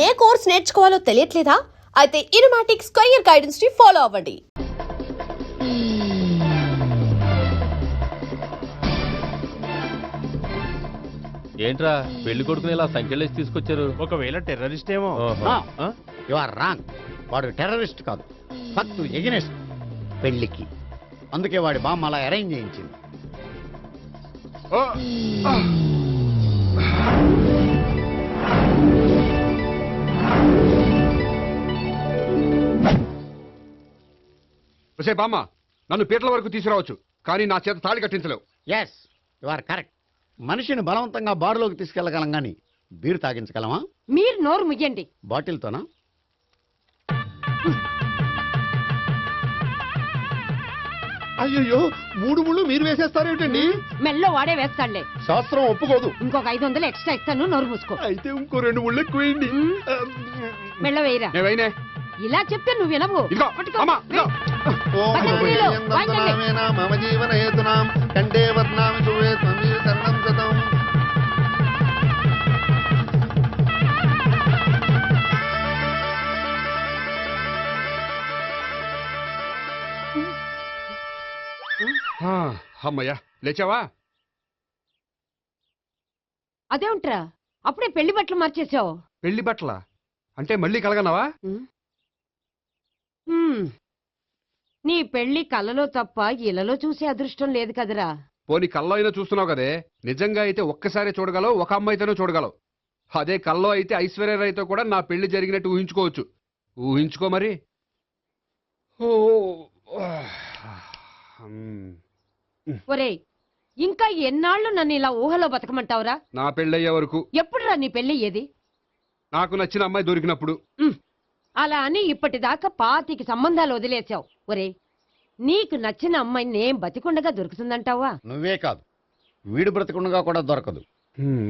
ఏ course నేర్చుకోవాలో తెలియట్లేదా? అయితే ఇనుమాటిక్ square guidance ని follow అవ్వండి. ఏంట్రా పెళ్లి కొడుకుని ఇలా సంఖ్యలేసి తీసుకొచ్చారు? ఒకవేళ టెర్రరిస్ట్ ఏమో. You are wrong. వాడు టెర్రరిస్ట్ కాదు, ఫక్తు ఎగనెస్ట్ పెళ్లికి. అందుకే వాడి బామ్మ అలా అరేంజ్ చేయించింది. బామ్మ, నన్ను పీటల వరకు తీసుకురావచ్చు, కానీ నా చేత తాళి కట్టించలేవు. Yes, you are correct. మనిషిని బలవంతంగా బారులోకి తీసుకెళ్లగలం గాని బీరు తాగించగలమా? మీరు నోరు ముయ్యండి. బాటిల్తోనా? అయ్యో, 3 ముళ్ళు మీరు వేసేస్తారేమిటండి? మెల్లో వాడే వేస్తాడులే. శాస్త్రం ఒప్పుకోదు. ఇంకొక 500 ఎక్స్ట్రా ఇస్తాను, నోరు మూసుకో. అయితే ఇంకో 2 ముళ్ళు ఎక్కువేయండి. మెల్ల వేయరా. నేవైనే ఇలా చెప్తే నువ్వు వినవు. ఇదిగో, పట్టుకో. అమ్మా, ఇదిగో. మమ జీవన హేతునాం కంటే వర్ణామి శుభే త్వమీవ శరణం శతం. అమ్మయ్యా, లేచావా? అదేంట్రా అప్పుడే పెళ్లి బట్టలు మార్చేసావు? పెళ్లి బట్టల అంటే మళ్ళీ కలగన్నావా? నీ పెళ్లి కలలో తప్ప ఇలలో చూసే అదృష్టం లేదు కదరా. పోనీ కల్లో అయినా చూస్తున్నావు కదే. నిజంగా అయితే ఒక్కసారి చూడగలవు, ఒక అమ్మాయితోనే చూడగలవు. అదే కల్లో అయితే ఐశ్వర్యరాయ్తో కూడా నా పెళ్లి జరిగినట్టు ఊహించుకోవచ్చు. ఊహించుకో మరి. ఒరేయ్, ఇంకా ఎన్నాళ్ళు నన్ను ఇలా ఊహలో బతకమంటావురా? నా పెళ్ళయ్యే వరకు. ఎప్పుడురా నీ పెళ్లి ఏది? నాకు నచ్చిన అమ్మాయి దొరికినప్పుడు. అలా అని ఇప్పటిదాకా 25 సంబంధాలు వదిలేసావు. ఒరే, నీకు నచ్చిన అమ్మాయి నేను బతికుండగా దొరుకుతుందంటావా? నువ్వే కాదు, వీడు బ్రతకుండగా కూడా దొరకదు.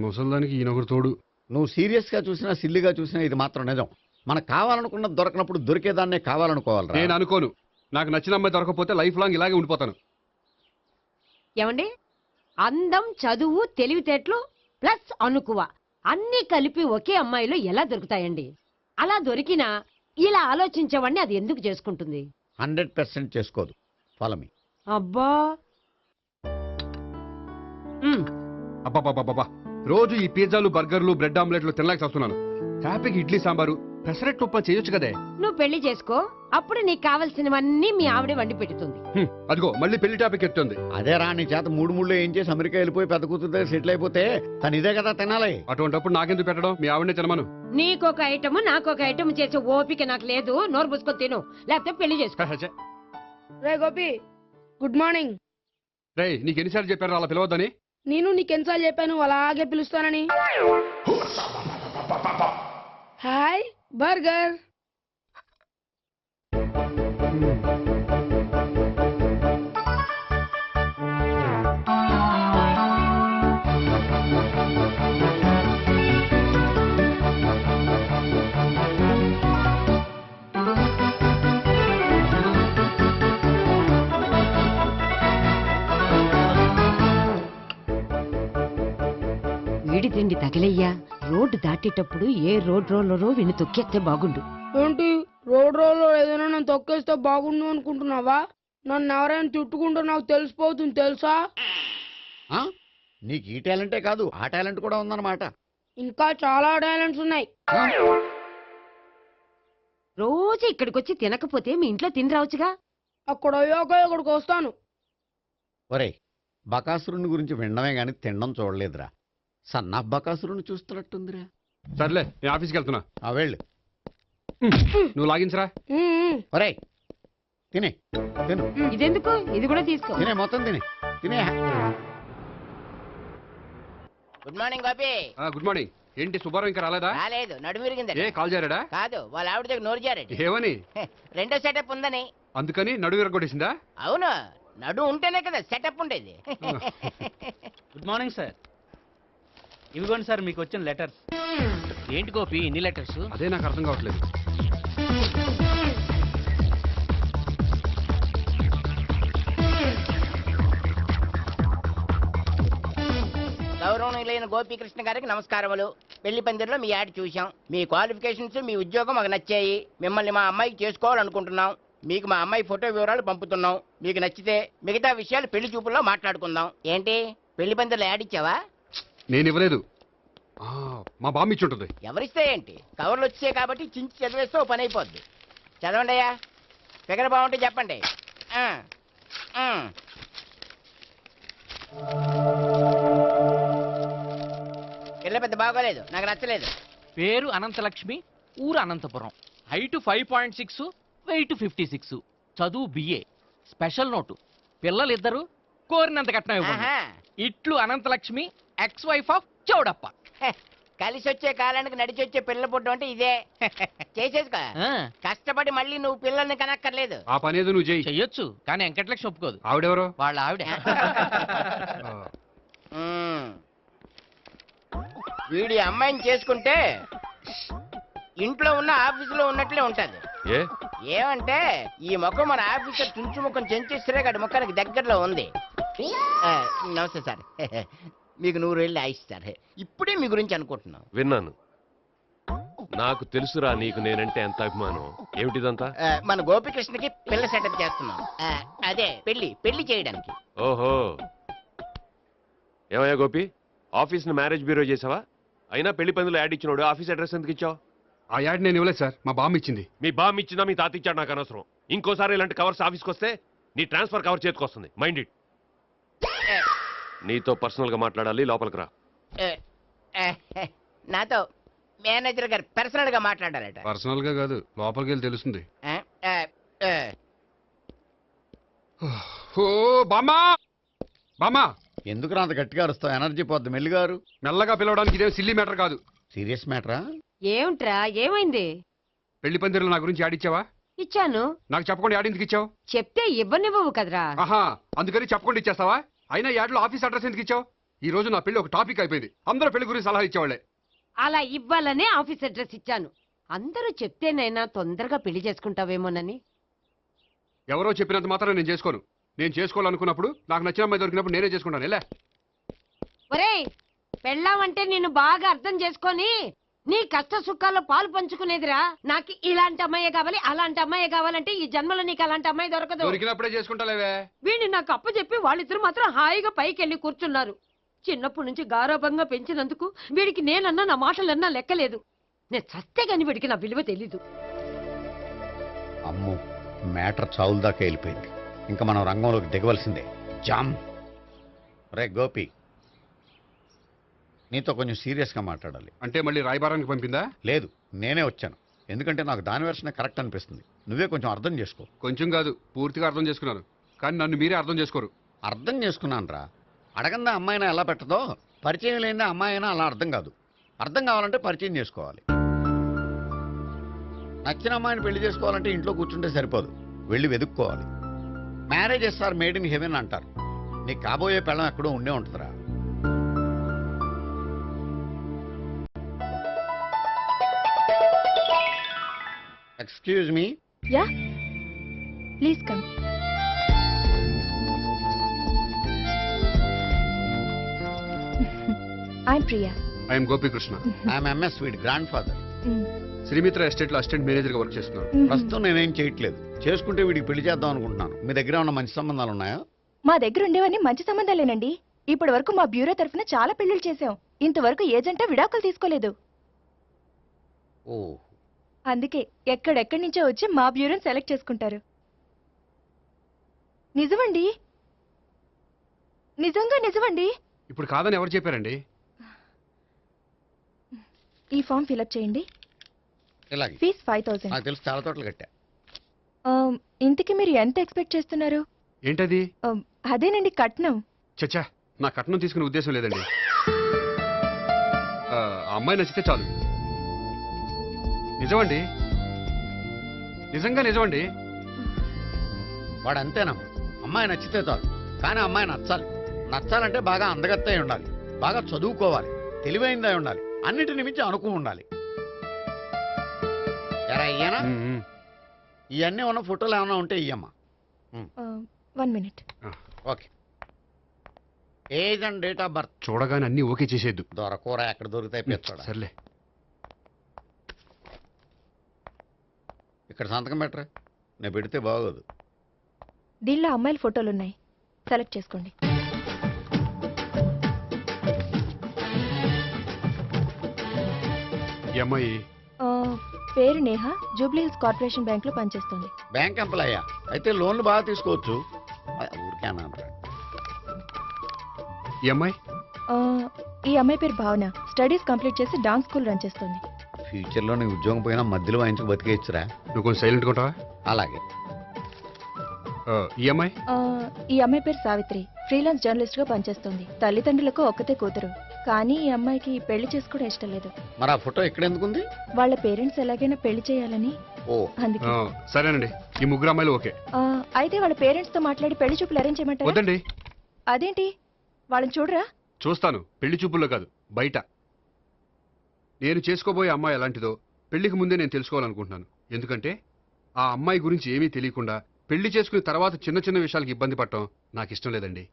ముసల్దానికి ఈయనొకరు తోడు. నువ్వు సీరియస్ గా చూసినా సిల్లిగా చూసినా ఇది మాత్రం నిజం. మనకు కావాలనుకున్నది దొరకనప్పుడు దొరికేదాన్నే కావాలనుకోవాలి. నేను అనుకోను. నాకు నచ్చిన అమ్మాయి దొరకపోతే లైఫ్ లాంగ్ ఇలాగే ఉండిపోతాను. ఏమండి, అందం, చదువు, తెలివితేటలు ప్లస్ అనుకువ అన్నీ కలిపి ఒకే అమ్మాయిలో ఎలా దొరుకుతాయండి? అలా దొరికినా ఇలా ఆలోచించేవాడిని అది ఎందుకు చేసుకుంటుంది? 100% చేసుకోదు. Follow me. అబ్బా, అబ్బాబాబాబా, రోజు ఈ పిజ్జాలు, బర్గర్లు, బ్రెడ్ ఆమ్లెట్లు తినలేక వస్తున్నాను. హ్యాపీకి ఇడ్లీ సాంబారు, పెసరెట్ ఉప్మా చేయొచ్చు కదే. నువ్వు పెళ్లి చేసుకో, అప్పుడు నీకు కావలసినవన్నీ మీ ఆవిడే వండి పెడుతుంది. అదిగో మళ్ళీ పెళ్లి టాపిక్ ఎత్తుంది. అదే రా, నీ చేత 3 ముళ్ళు ఏం చేసి అమెరికా వెళ్ళిపోయి పెద్ద కూతురు సెటిల్ అయిపోతే తను ఇదే కదా తినాలి. అటువంటిప్పుడు నాకెందుకు పెట్టడం? మీ ఆవిడనే తినమను. నీకొక ఐటమ్ నాకొక ఐటమ్ చేసే ఓపిక నాకు లేదు. నోరు పుసుకొని తిను, లేకపోతే పెళ్లి చేసుకో. రే గోపి, గుడ్ మార్నింగ్. రే, నీకు ఎన్నిసార్లు చెప్పారు అలా పిలవద్దని? నేను నీకెన్నిసార్లు చెప్పాను అలాగే పిలుస్తానని? Hi burger. వీడి తిండి తగిలయ్యా. రోడ్డు దాటేటప్పుడు ఏ రోడ్ రోలరో విని తొక్కేస్తే బాగుండు. ఏంటి, రోడ్ రోల్లో ఏదైనా నన్ను తొక్కేస్తే బాగుండు అనుకుంటున్నావా? నన్ను ఎవరైనా చుట్టుకుంటూ నాకు తెలిసిపోతుంది తెలుసా? నీకు ఈ టాలెంటే కాదు, ఆ టాలెంట్ కూడా ఉందన్నమాట. ఇంకా చాలా టాలెంట్స్ ఉన్నాయి. రోజు ఇక్కడికొచ్చి తినకపోతే మీ ఇంట్లో తిని రావచ్చుగా. అక్కడ అయ్యాక ఇక్కడికి వస్తాను. ఒరే, బకాసురుని గురించి వినడమే గాని తినడం చూడలేదురా. సన్నా బకాసురుని చూస్తున్నట్టుందిరా. సర్లే, నేను ఆఫీస్కి వెళ్తున్నా. వెళ్ళు. నువ్వు లాగించరా. ఒరే, తినే తిను. ఇదెందుకు? ఇది కూడా తీసుకో. తినే, మొత్తం తినే తినే. Good morning Bobby. Good morning. ఏంటి సుబ్బారావు ఇంకా రాలేదా? రాలేదు, నడుమిరిగింది. ఏ కాల్ చేరాడా? కాదు, వాళ్ళ ఆవిడ దగ్గర నోరు జారాడు. ఏమని? రెండో సెటప్ ఉందని. అందుకని నడువు విరగొట్టేసిందా? అవును, నడు ఉంటేనే కదా సెటప్ ఉండేది. Good morning sir. ఇవిగోండి సార్ మీకు వచ్చిన లెటర్స్. ఏంటి గోపి ఇన్ని లెటర్స్? అదే నాకు అర్థం కావట్లేదు. గౌరవం లేని నేను గోపీకృష్ణ గారికి నమస్కారములు. పెళ్లి పందిరిలో మీ యాడ్ చూశాం. మీ క్వాలిఫికేషన్స్, మీ ఉద్యోగం మాకు నచ్చాయి. మిమ్మల్ని మా అమ్మాయికి చేసుకోవాలనుకుంటున్నాం. మీకు మా అమ్మాయి ఫోటో వివరాలు పంపుతున్నాం. మీకు నచ్చితే మిగతా విషయాలు పెళ్లి చూపుల్లో మాట్లాడుకుందాం. ఏంటి పెళ్లి పందిరిలో యాడ్ ఇచ్చావా? నేను ఇవ్వలేదు. మా బామ్మ ఇచ్చి ఉంటుంది. ఎవరిస్తే ఏంటి, కవర్లు వచ్చాయి కాబట్టి చించి చదివేస్తే ఓ పని అయిపోద్ది. చదవండి అయ్యా, ఫిగర్ బాగుంటే చెప్పండి. పిల్ల పెద్ద బాగోలేదు, నాకు నచ్చలేదు. పేరు అనంతలక్ష్మి, ఊరు అనంతపురం, హైట్ 5.6, వెయిట్ 56, చదువు బిఏ, స్పెషల్ నోటు పిల్లలిద్దరు కోరినంత కట్నం ఇవ్వండి. ఆహా. ఇట్లు Ananthalakshmi, ex wife of Chowdappa. హె, కలిసి వచ్చే కాలానికి నడిచి వచ్చే పిల్ల పుట్టు అంటే ఇదే. చేసేసుకో, ఆ, కష్టపడి మళ్ళీ నువ్వు పిల్లల్ని కనక్కర్లేదు. ఆ పని ఏదో నువ్వు చేయి. చెయ్యొచ్చు కానీ వెంకటలక్ష్మి ఒప్పుకోదు. ఆవిడెవరో? వాళ్ళ ఆవిడ. ఆ, ఉమ్. వీడి అమ్మాయిని చేసుకుంటే ఇంట్లో ఉన్న ఆఫీసులో ఉన్నట్లే ఉంటది. ఏ ఏమంటే ఈ ముఖం మన ఆఫీసర్ తుంచు ముఖం చెంచేశ్వరే గడి ముఖానికి దగ్గరలో ఉంది. నమస్తే సార్. మీకు 100 ఏళ్ళు ఆయుష్ సార్. ఇప్పుడే మీ గురించి అనుకుంటున్నాం. విన్నాను. నాకు తెలుసురా నీకు నేనంటే ఎంత అభిమానం. ఏమిటిదంతా? మన గోపికృష్ణకి పిల్ల సెటప్ చేస్తున్నాం. అదే పెళ్లి చేయడానికి. ఓహో, ఏమయ్యా గోపి, ఆఫీస్ని మ్యారేజ్ బ్యూరో చేసావా? అయినా పెళ్లి పందులో యాడ్ ఇచ్చినోడు ఆఫీస్ అడ్రస్ ఎందుకు ఇచ్చావు? ఆ యాడ్ నేను ఇవ్వలేదు సార్, మా బామ్మ ఇచ్చింది. మీ బామ్ ఇచ్చిందా మీ తాత ఇచ్చాడు నాకు అనవసరం. ఇంకోసారి ఇలాంటి కవర్స్ ఆఫీస్కి వస్తే నీ ట్రాన్స్ఫర్ కవర్ చేతికి వస్తుంది. Mind it. నీతో పర్సనల్ గా మాట్లాడాలి, లోపలికి రా. నాతో మేనేజర్ గారు పర్సనల్ గా మాట్లాడారట. పర్సనల్ గా కాదు, లోపలికి వెళ్ళి తెలుస్తుంది. ఓ బామ్మా, బామ్మా, ఎందుకు అంత గట్టిగా అరుస్తావు? ఎనర్జీ పోద్ది. మెల్లిగారు మెల్లగా పిలవడానికి ఇదేం సిల్లీ మ్యాటర్ కాదు. సీరియస్ మ్యాటరా? ఏమిట్రా, ఏమైంది? పెళ్లి పందిరిలో నా గురించి యాడ్ ఇచ్చావా? ఇచ్చాను. నాకు చెప్పకుండా యాడ్ ఎందుకు ఇచ్చావు? చెప్తే ఇవ్వనివ్వవు కదరా. ఆహా, అందుకని చెప్పకుండా ఇచ్చేస్తావా? అయినా యాడ్లో ఆఫీస్ అడ్రస్ ఎందుకు ఇచ్చావు? ఈ రోజు నా పెళ్లి ఒక టాపిక్ అయిపోయింది. అందరూ పెళ్లి గురించి సలహా ఇచ్చేవాళ్లే. అలా ఇవ్వాలనే ఆఫీస్ అడ్రస్ ఇచ్చాను. అందరూ చెప్తేనైనా తొందరగా పెళ్లి చేసుకుంటావేమోనని. ఎవరో చెప్పినంత మాత్రం నేను చేసుకోను. నేను చేసుకోవాలనుకున్నప్పుడు, నాకు నచ్చిన అమ్మాయి దొరికినప్పుడు నేనే చేసుకుంటాను. ఎలా? ఒరేయ్, పెళ్ళామంటే నిన్ను బాగా అర్థం చేసుకొని నీ కష్ట సుఖాల్లో పాలు పంచుకునేదిరా. నాకు ఇలాంటి అమ్మాయి కావాలి, అలాంటి అమ్మాయి కావాలంటే ఈ జన్మలో నీకు అలాంటి అమ్మాయి దొరకదు. దొరికినప్పుడే చేసుకుంటాలేవే. వీడిని నాకు అప్పచెప్పి వాళ్ళిద్దరు మాత్రం హాయిగా పైకి వెళ్ళి కూర్చున్నారు. చిన్నప్పటి నుంచి గారాభంగా పెంచినందుకు వీడికి నేనన్నా నా మాటలన్నా లెక్కలేదు. నేను చస్తే గాని వీడికి నా విలువ తెలీదు. అమ్మో, మ్యాటర్ చావుల దాకా వెళ్ళిపోయింది. ఇంకా మనం రంగంలోకి దిగవలసిందే. జామ్. రే గోపి, నీతో కొంచెం సీరియస్గా మాట్లాడాలి. అంటే మళ్ళీ రాయబారానికి పంపిందా? లేదు, నేనే వచ్చాను. ఎందుకంటే నాకు దాని వెర్షనే కరెక్ట్ అనిపిస్తుంది. నువ్వే కొంచెం అర్థం చేసుకో. కొంచెం కాదు, పూర్తిగా అర్థం చేసుకున్నాను. కానీ నన్ను మీరే అర్థం చేసుకోరు. అర్థం చేసుకున్నాను రా. అడగందా అమ్మాయినా ఎలా పెట్టదో, పరిచయం లేని అమ్మాయి అయినా అలా అర్థం కాదు. అర్థం కావాలంటే పరిచయం చేసుకోవాలి. నచ్చిన అమ్మాయిని పెళ్లి చేసుకోవాలంటే ఇంట్లో కూర్చుంటే సరిపోదు, వెళ్ళి వెతుక్కోవాలి. Marriages are made in heaven అంటారు. నీకు కాబోయే పెళ్ళం ఎక్కడో ఉండే ఉంటుందిరా. Excuse me. Yeah, please come. I'm Priya. I'm Gopikrishna. I'm MS వీడ్ గ్రాండ్ ఫాదర్. శ్రీమిత్ర ఎస్టేట్ లో అసిస్టెంట్ మేనేజర్ గా వర్క్ చేస్తున్నాను. ప్రస్తుతం నేనేం చేయట్లేదు. చేసుకుంటే వీడికి పెళ్లి చేద్దాం అనుకుంటున్నాను. మీ దగ్గర ఉన్న మంచి సంబంధాలు ఉన్నాయా? మా దగ్గర ఉండేవన్నీ మంచి సంబంధాలేనండి. ఇప్పటి వరకు మా బ్యూరో తరఫున చాలా పెళ్లిళ్ళు చేశాం. ఇంతవరకు ఏజెంట్ విడాకులు తీసుకోలేదు. ఓ, అందుకే ఎక్కడెక్కడి నుంచో వచ్చి మా బ్యూరోని సెలెక్ట్ చేసుకుంటారు. నిజమండి, నిజంగా నిజమండి. ఇప్పుడు కాదని ఎవరు చెప్పారండి? ఈ ఫామ్ ఫిలప్ చేయండి. ఇలాగే. ఫీజ్ 5000. నాకు తెలుసు, చాలా తోటలు కట్టా. ఇంతకి మీరు ఎంత ఎక్స్పెక్ట్ చేస్తున్నారు? ఏంటది? అదేనండి కట్నం. చచ్చా, నా కట్నం తీసుకునే ఉద్దేశం లేదండి. ఆ అమ్మాయి నచ్చితే చాలు. నిజమండి, నిజంగా నిజమండి. వాడు అంతేనా? అమ్మాయి నచ్చితే చాలు, కానీ అమ్మాయి నచ్చాలి. నచ్చాలంటే బాగా అందగత్తై ఉండాలి, బాగా చదువుకోవాలి, తెలివైందై ఉండాలి, అన్నిటిని మించి అనుకు ఉండాలి. ఎరా ఇయ్యనా? ఇవన్నీ ఉన్న ఫోటోలు ఏమైనా ఉంటే ఇయ్యమ్మా. 1 minute. Okay. Age and date of birth. చూడగానే అన్ని ఓకే చేసేద్దు. దొరకూర ఎక్కడ దొరుకుతాయి పెంచాడు. సర్లే. ఇక్కడ సంతకం పెట్టరా, నేను పెడితే బాగోదు. దీనిలో అమ్మాయిల ఫోటోలున్నాయి, సెలెక్ట్ చేసుకోండి. ఈ అమ్మాయి ఆ, పేరు Neha, Jubilee hills corporation bank లో పనిచేస్తుంది. బ్యాంక్ ఎంప్లాయా? అయితే లోన్లు బాగా తీసుకోవచ్చు. ఊరికే అన్నా. ఈ అమ్మాయి ఆ, ఈ అమ్మాయి పేరు భావన, స్టడీస్ కంప్లీట్ చేసి డాన్స్ స్కూల్ రన్ చేస్తుంది. ఫ్యూచర్లో నీ ఉద్యోగం పోయినా మధ్యలో వాయించుకు బతికేయచ్చురా. నువ్వు కొంచెం సైలెంట్గా ఉంటావా? అలాగే. ఈ అమ్మాయి ఆ, ఈ అమ్మాయి పేరు సావిత్రి, ఫ్రీలాన్స్ జర్నలిస్ట్ గా పనిచేస్తుంది. తల్లిదండ్రులకు ఒక్కతే కూతురు, కానీ ఈ అమ్మాయికి పెళ్లి చేసుకోవడం ఇష్టం లేదు. మరి ఆ ఫోటో ఎక్కడ ఎందుకుంది? వాళ్ళ పేరెంట్స్ ఎలాగైనా పెళ్లి చేయాలని, ఓ అందుకే. సరేనండి, ఈ ముగ్గురు అమ్మాయిలు ఓకే. ఆ, అయితే వాళ్ళ పేరెంట్స్ తో మాట్లాడి పెళ్లి చూపులు అరేంజ్ చేయమంటారా? వద్దండి. అదేంటి, వాళ్ళని చూడరా? చూస్తాను, పెళ్లి చూపుల్లో కాదు, బయట. నేను చేసుకోబోయే అమ్మాయి ఎలాంటిదో పెళ్లికి ముందే నేను తెలుసుకోవాలనుకుంటున్నాను. ఎందుకంటే ఆ అమ్మాయి గురించి ఏమీ తెలియకుండా పెళ్లి చేసుకున్న తర్వాత చిన్న చిన్న విషయాలకు ఇబ్బంది పడటం నాకు ఇష్టం లేదండి.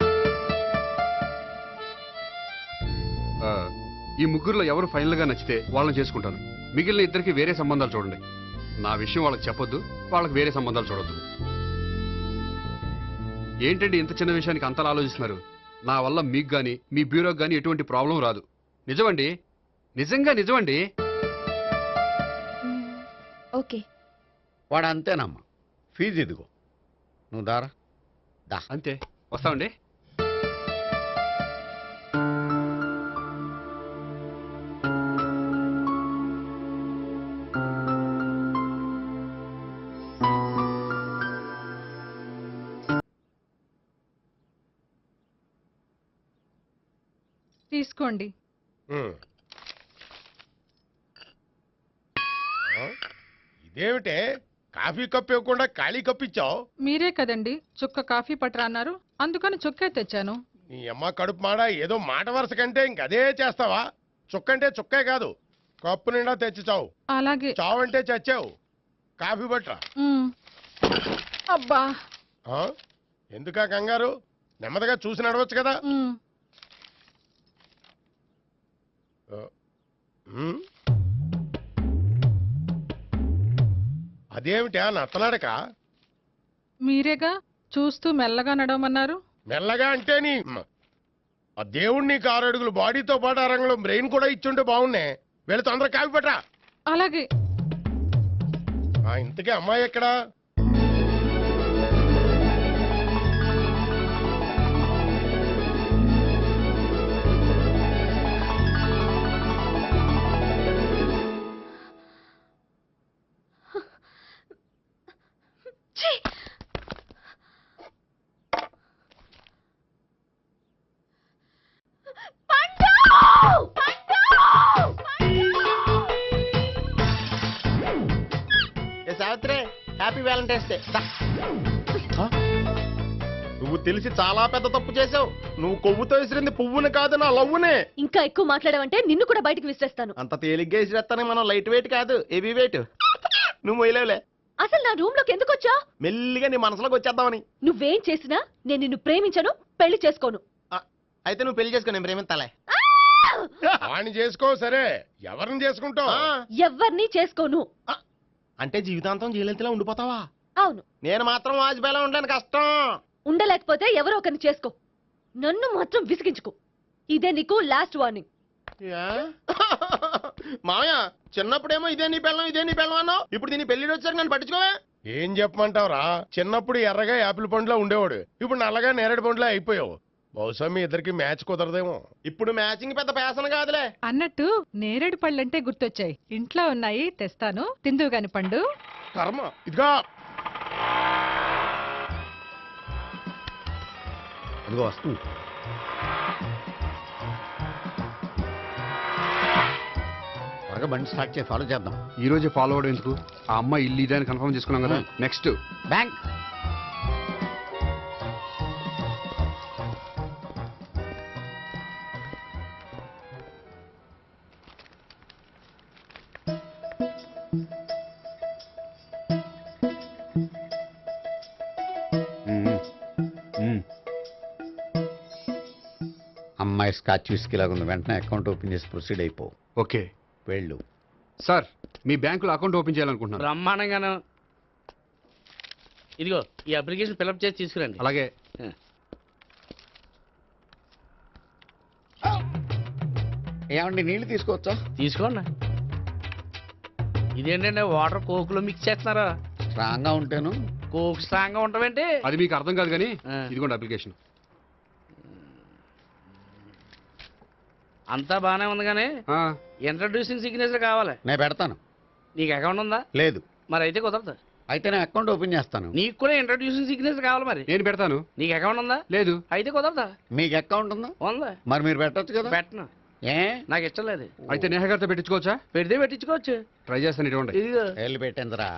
ఈ ముగ్గురులో ఎవరు ఫైనల్ గా నచ్చితే వాళ్ళని చేసుకుంటాను. మిగిలిన ఇద్దరికి వేరే సంబంధాలు చూడండి. నా విషయం వాళ్ళకి చెప్పొద్దు, వాళ్ళకి వేరే సంబంధాలు చూడొద్దు. ఏంటండి ఇంత చిన్న విషయానికి అంతలా ఆలోచిస్తున్నారు? నా వల్ల మీకు గాని మీ బ్యూరోకి గాని ఎటువంటి ప్రాబ్లం రాదు. నిజమండి, నిజంగా నిజమండి. ఓకే. వాడు అంతేనమ్మా. ఫీజు ఇదిగో, నువ్వు దారా. దా. అంతే, వస్తామండి. తీసుకోండి. ఇదేమిటే కాఫీ కప్ ఇవ్వకుండా ఖాళీ కప్ ఇచ్చావు? మీరే కదండి చుక్క కాఫీ పట్టరా అన్నారు, అందుకని చుక్కే తెచ్చాను. నీ అమ్మ కడుపు మాడ, ఏదో మాట వరుస కంటే ఇంకదే చేస్తావా? చుక్కంటే చుక్కే కాదు, కప్పు నిండా తెచ్చి చావు. అలాగే. చావంటే చచ్చావు. కాఫీ పట్టరా. అబ్బా. ఎందుకా కంగారు? నెమ్మదిగా చూసి నడవచ్చు కదా. అదేమిటా నత్తలాడక? మీరేగా చూస్తూ మెల్లగా నడవమన్నారు. మెల్లగా అంటే నీ ఆ దేవుడు నీకు 6 అడుగులు బాడీతో పాటు ఆ రంగంలో బ్రెయిన్ కూడా ఇచ్చుంటే బాగున్నే. వెళ్ళి తొందర కాఫీ పట్టరా. అలాగే. ఇంతకీ అమ్మాయి ఎక్కడా? Savitri, happy Valentine's day. నువ్వు తెలిసి చాలా పెద్ద తప్పు చేసావు. నువ్వు కొవ్వుతో విసిరింది పువ్వుని కాదు, నా లవ్వునే. ఇంకా ఎక్కువ మాట్లాడావంటే నిన్ను కూడా బయటకు విసిరేస్తాను. అంత తేలిగ్గా విసిరేస్తానే, మనం లైట్ వెయిట్ కాదు, హెవీ వెయిట్. నువ్వు మొయ్యలేవులే. అసలు నా రూమ్ లోకి ఎందుకు వచ్చా? మెల్లిగా నీ మనసులోకి వచ్చేద్దామని. నువ్వేం చేసినా నేను నిన్ను ప్రేమించను, పెళ్లి చేసుకోను. అయితే నువ్వు పెళ్లి చేసుకో, నేను ప్రేమిస్తాలే. వాణ్ణి చేసుకో. సరే, ఎవరిని చేసుకుంటావు? ఎవ్వరిని చేసుకోను. అంటే జీవితాంతం జయలలితలా ఉండిపోతావా? అవును. నేను మాత్రం వాజ్పేయిలా ఉండలేను, కష్టం. ఉండలేకపోతే ఎవరో ఒకరిని చేసుకో, నన్ను మాత్రం విసిగించుకో. ఇదే నీకు లాస్ట్ వార్నింగ్. మామయ్య, చిన్నప్పుడేమో ఇదే నీ పెళ్ళం ఇదే నీ పెళ్ళం అన్నావు, ఇప్పుడు దీని పెళ్లి వచ్చారు నన్ను పట్టించుకోవే. ఏం చెప్పమంటావురా? చిన్నప్పుడు ఎర్రగా యాపిల్ పండులో ఉండేవాడు, ఇప్పుడు నల్లగా నేరేడు పండులో అయిపోయావు. బహుశా మీ ఇద్దరికి మ్యాచ్ కుదరదేమో. ఇప్పుడు మ్యాచింగ్ పెద్ద పేసన కాదులే. అన్నట్టు నేరేడు పళ్ళంటే గుర్తొచ్చాయి, ఇంట్లో ఉన్నాయి, తెస్తాను, తిందువు గాని పండు. కర్మ. ఇదిగా అదిగో వస్తుంది. త్వరగా బండి స్టార్ట్ చేసి ఫాలో చేద్దాం. ఈ రోజే ఫాలో అవడం ఎందుకు? ఆ అమ్మాయి ఇల్లు ఇదని కన్ఫర్మ్ చేసుకున్నాం కదా. Next bank. అమ్మాయి స్కాచ్ విస్కీ లాగా ఉంది, వెంటనే అకౌంట్ ఓపెన్ చేసి ప్రొసీడ్ అయిపో. ఓకే వెళ్ళు. సార్, మీ బ్యాంకులో అకౌంట్ ఓపెన్ చేయాలనుకుంటున్నాను. బ్రహ్మాండంగాను. ఇదిగో ఈ అప్లికేషన్ ఫిలప్ చేసి తీసుకురండి. అలాగే. ఏమండి నీళ్లు తీసుకోవచ్చా? తీసుకోండి. ఇదేంటంటే వాటర్ కోకులో మిక్స్ చేస్తున్నారా? స్ట్రాంగ్ గా ఉంటాను. కోక్ స్ట్రాంగ్ గా ఉంటావేంటి? అది మీకు అర్థం కాదు కానీ ఇదిగోండి అప్లికేషన్. అంతా బానే ఉంది కానీ ఇంట్రడ్యూసింగ్ సిగ్నేచర్ కావాలి. నేను పెడతాను. నీకు అకౌంట్ ఉందా? లేదు. మరి అయితే కుదరదు. అయితే నేను అకౌంట్ ఓపెన్ చేస్తాను. నీకు కూడా ఇంట్రడ్యూసింగ్ సిగ్నేచర్ కావాలి. మరి నేను పెడతాను. నీకు అకౌంట్ ఉందా? లేదు. అయితే కుదరదా? మీకు అకౌంట్ ఉందా? ఉందా? మరి మీరు పెట్టొచ్చు కదా. పెట్టను. ఏ నాకు ఇష్టం లేదు. అయితే నేహ గారితో పెట్టించుకోవచ్చా? పెడితే పెట్టించుకోవచ్చు. ట్రై చేస్తాను. ఇటువంటి ఇదిగో వెళ్ళి పెట్టిందిరా.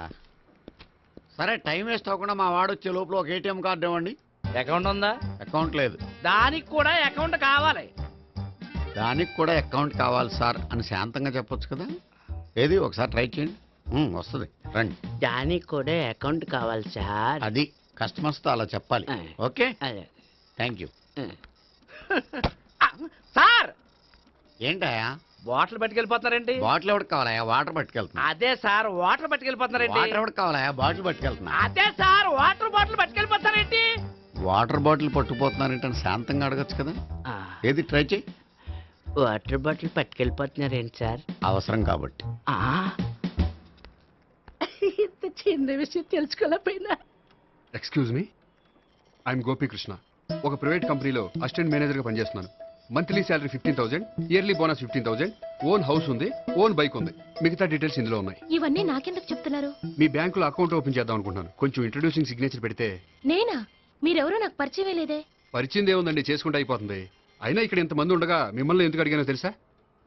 సరే, టైం వేస్ట్ అవ్వకుండా మా వాడు వచ్చే లోపల ఒక ఏటీఎం కార్డు ఇవ్వండి. అకౌంట్ ఉందా? అకౌంట్ లేదు. దానికి కూడా అకౌంట్ కావాలి. దానికి కూడా అకౌంట్ కావాలి సార్ అని శాంతంగా చెప్పొచ్చు కదా. ఏది ఒకసారి ట్రై చేయండి. వస్తుంది, రండి. దానికి కూడా అకౌంట్ కావాలి సార్. అది కస్టమర్స్తో అలా చెప్పాలి. Okay, thank you. సార్, ఏంటయా బాటిల్ పట్టుకెళ్ళిపోతున్నారేంటి? బాటిల్ ఎవరికి కావాలయా? వాటర్ పట్టుకెళ్తున్నా. అదే సార్, వాటర్ పట్టుకెళ్ళిపోతున్నారేంటి? వాటర్ ఎవరికి కావాలయా? బాటిల్ పట్టుకెళ్తున్నా. అదే సార్, వాటర్ బాటిల్ పట్టుకెళ్ళిపోతారేంటి? వాటర్ బాటిల్ పట్టుకుపోతున్నారేంటని శాంతంగా అడగచ్చు కదా. ఏది ట్రై చేయి. వాటర్ బాటిల్ పట్టుకెళ్ళిపోతున్నారేంటి సార్? అవసరం కాబట్టి. ఇంత చిన్న విషయం తెలుసుకోలేకపోయినా. Excuse me, I'm Gopikrishna. ఒక ప్రైవేట్ కంపెనీలో అసిస్టెంట్ మేనేజర్గా పనిచేస్తున్నాను. Monthly salary 15,000, yearly bonus 15,000, own house ఉంది, ఓన్ బైక్ ఉంది. మిగతా డీటెయిల్స్ ఇందులో ఉన్నాయి. ఇవన్నీ నాకెందుకు చెప్తున్నారు? మీ బ్యాంకులో అకౌంట్ ఓపెన్ చేద్దాం అనుకుంటున్నాను. కొంచెం ఇంట్రడ్యూసింగ్ సిగ్నేచర్ పెడితే. నేనా? మీరెవరో నాకు పరిచయమే లేదే. పరిచయం ఏముందండి, చేసుకుంటే అయిపోతుంది. అయినా ఇక్కడ ఇంతమంది ఉండగా మిమ్మల్ని ఎందుకు అడిగానో తెలుసా?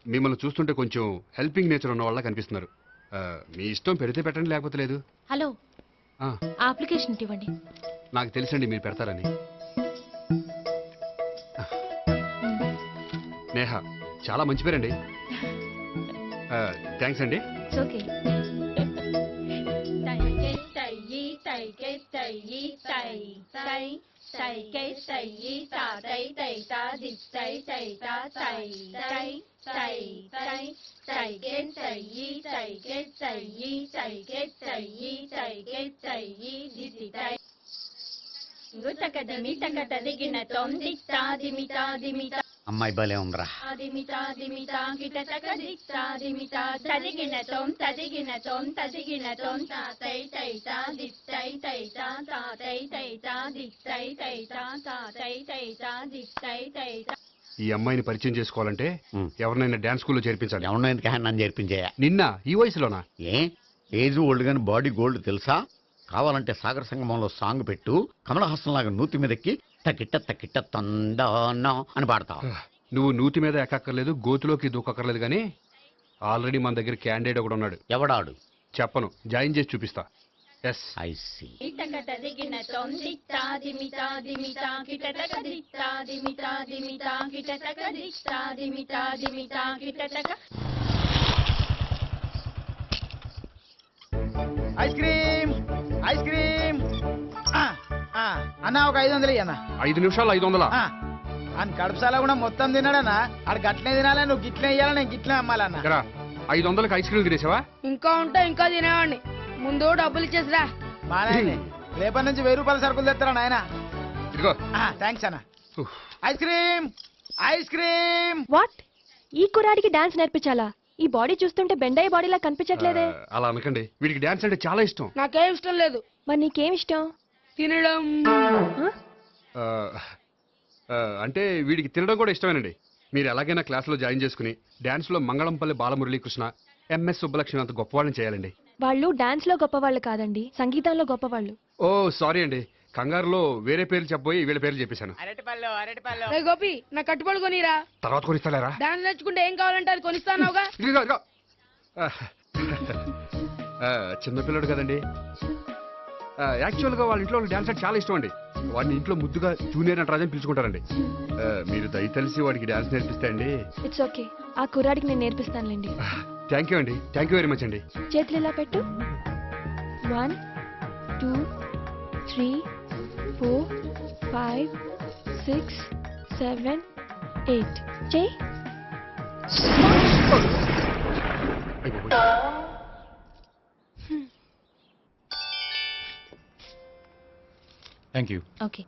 మిమ్మల్ని చూస్తుంటే కొంచెం హెల్పింగ్ నేచర్ ఉన్న వాళ్ళ కనిపిస్తున్నారు. మీ ఇష్టం, పెడితే పెట్టండి, లేకపోతే లేదు. హలో, ఆ, అప్లికేషన్ ఇవ్వండి. నాకు తెలుసండి మీరు పెడతారని. నేహ, చాలా మంచి పేరండి. థ్యాంక్స్ అండి. ఓకే. అమ్మాయి భలే ఉందిరా. ఈ అమ్మాయిని పరిచయం చేసుకోవాలంటే ఎవరినైనా డాన్స్ స్కూల్లో చేర్పించాలి. ఎవరినో ఎందుకు నన్ను చేర్పించేయా? నిన్న ఈ వయసులోనా? ఏజ్ ఓల్డ్ గాని బాడీ గోల్డ్ తెలుసా? కావాలంటే సాగర సంగమంలో సాంగ్ పెట్టు, కమలహాసం లాగా నూతి మీదకి తకిట్ట తకిట్ట తందానా అని పాడతావు. నువ్వు నూతి మీద ఎక్కక్కర్లేదు, గోతులోకి దూకక్కర్లేదు, కానీ ఆల్రెడీ మన దగ్గర క్యాండిడేట్ ఒకడు ఉన్నాడు. ఎవడాడు? చెప్పను, జాయిన్ చేసి చూపిస్తా. Yes, I see. Ice cream, ice cream. అన్న ఒక 500 అన్న. 5 నిమిషాలు 500. అని కడుపుసాల కూడా మొత్తం తిన్నాడన్నా. ఆడు గట్లనే తినాలా, నువ్వు గిట్లే ఇయ్యాలా, నేను గిట్లే అమ్మాలన్నా. 500కి ఐస్ క్రీమ్ తినేసావా? ఇంకా ఉంటే ఇంకా తినేవాడిని. ముందు డబ్బులు ఇచ్చేసిరా. బానే, రేపటి నుంచి 1000 రూపాయల సరుకులు తెస్తారా నాయన? ఇదిగో. థ్యాంక్స్ అన్న. Ice cream, ice cream. What? ఈ కురాడికి డాన్స్ నేర్పించాలా? ఈ బాడీ చూస్తుంటే బెండయ్య బాడీలా కనిపించట్లేదే. అలా అనకండి, వీడికి డాన్స్ అంటే చాలా ఇష్టం. నాకేం ఇష్టం లేదు. మరి నీకేం ఇష్టం? తినడం. అంటే వీడికి తినడం కూడా ఇష్టమేనండి. మీరు ఎలాగైనా క్లాస్లో జాయిన్ చేసుకుని డాన్స్లో మంగళంపల్లి బాలమురళీకృష్ణ, ఎంఎస్ సుబ్బలక్ష్మి అంత గొప్పవాళ్ళని చేయాలండి. వాళ్ళు డాన్స్ లో గొప్పవాళ్ళు కాదండి, సంగీతంలో గొప్పవాళ్ళు. ఓ సారీ అండి, కంగారులో వేరే పేర్లు చెప్పబోయి వీళ్ళ పేర్లు చెప్పేశాను. రే గోపి, నా కట్టుబడి కొనిరా. తర్వాత కొనిస్తారా? డాన్స్ నేర్చుకుంటే ఏం కావాలంటే అది కొనిస్తానావుగా. చిన్నపిల్లడు కదండి. యాక్చువల్గా వాళ్ళ ఇంట్లో డాన్స్ అంటే చాలా ఇష్టం అండి. వాడిని ఇంట్లో ముద్దుగా జూనియర్ నటరాజని పిలుచుకుంటారండి. మీరు దయ తెలిసి వాడికి డాన్స్ నేర్పిస్తే అండి. ఇట్స్ ఓకే, ఆ కుర్రాడికి నేను నేర్పిస్తానులేండి. థ్యాంక్ యూ అండి, థ్యాంక్ యూ వెరీ మచ్ అండి. చేతులు ఇలా పెట్టు. 1 2 3 4 5 6 7 8 చెయ్యి. Thank you. Okay.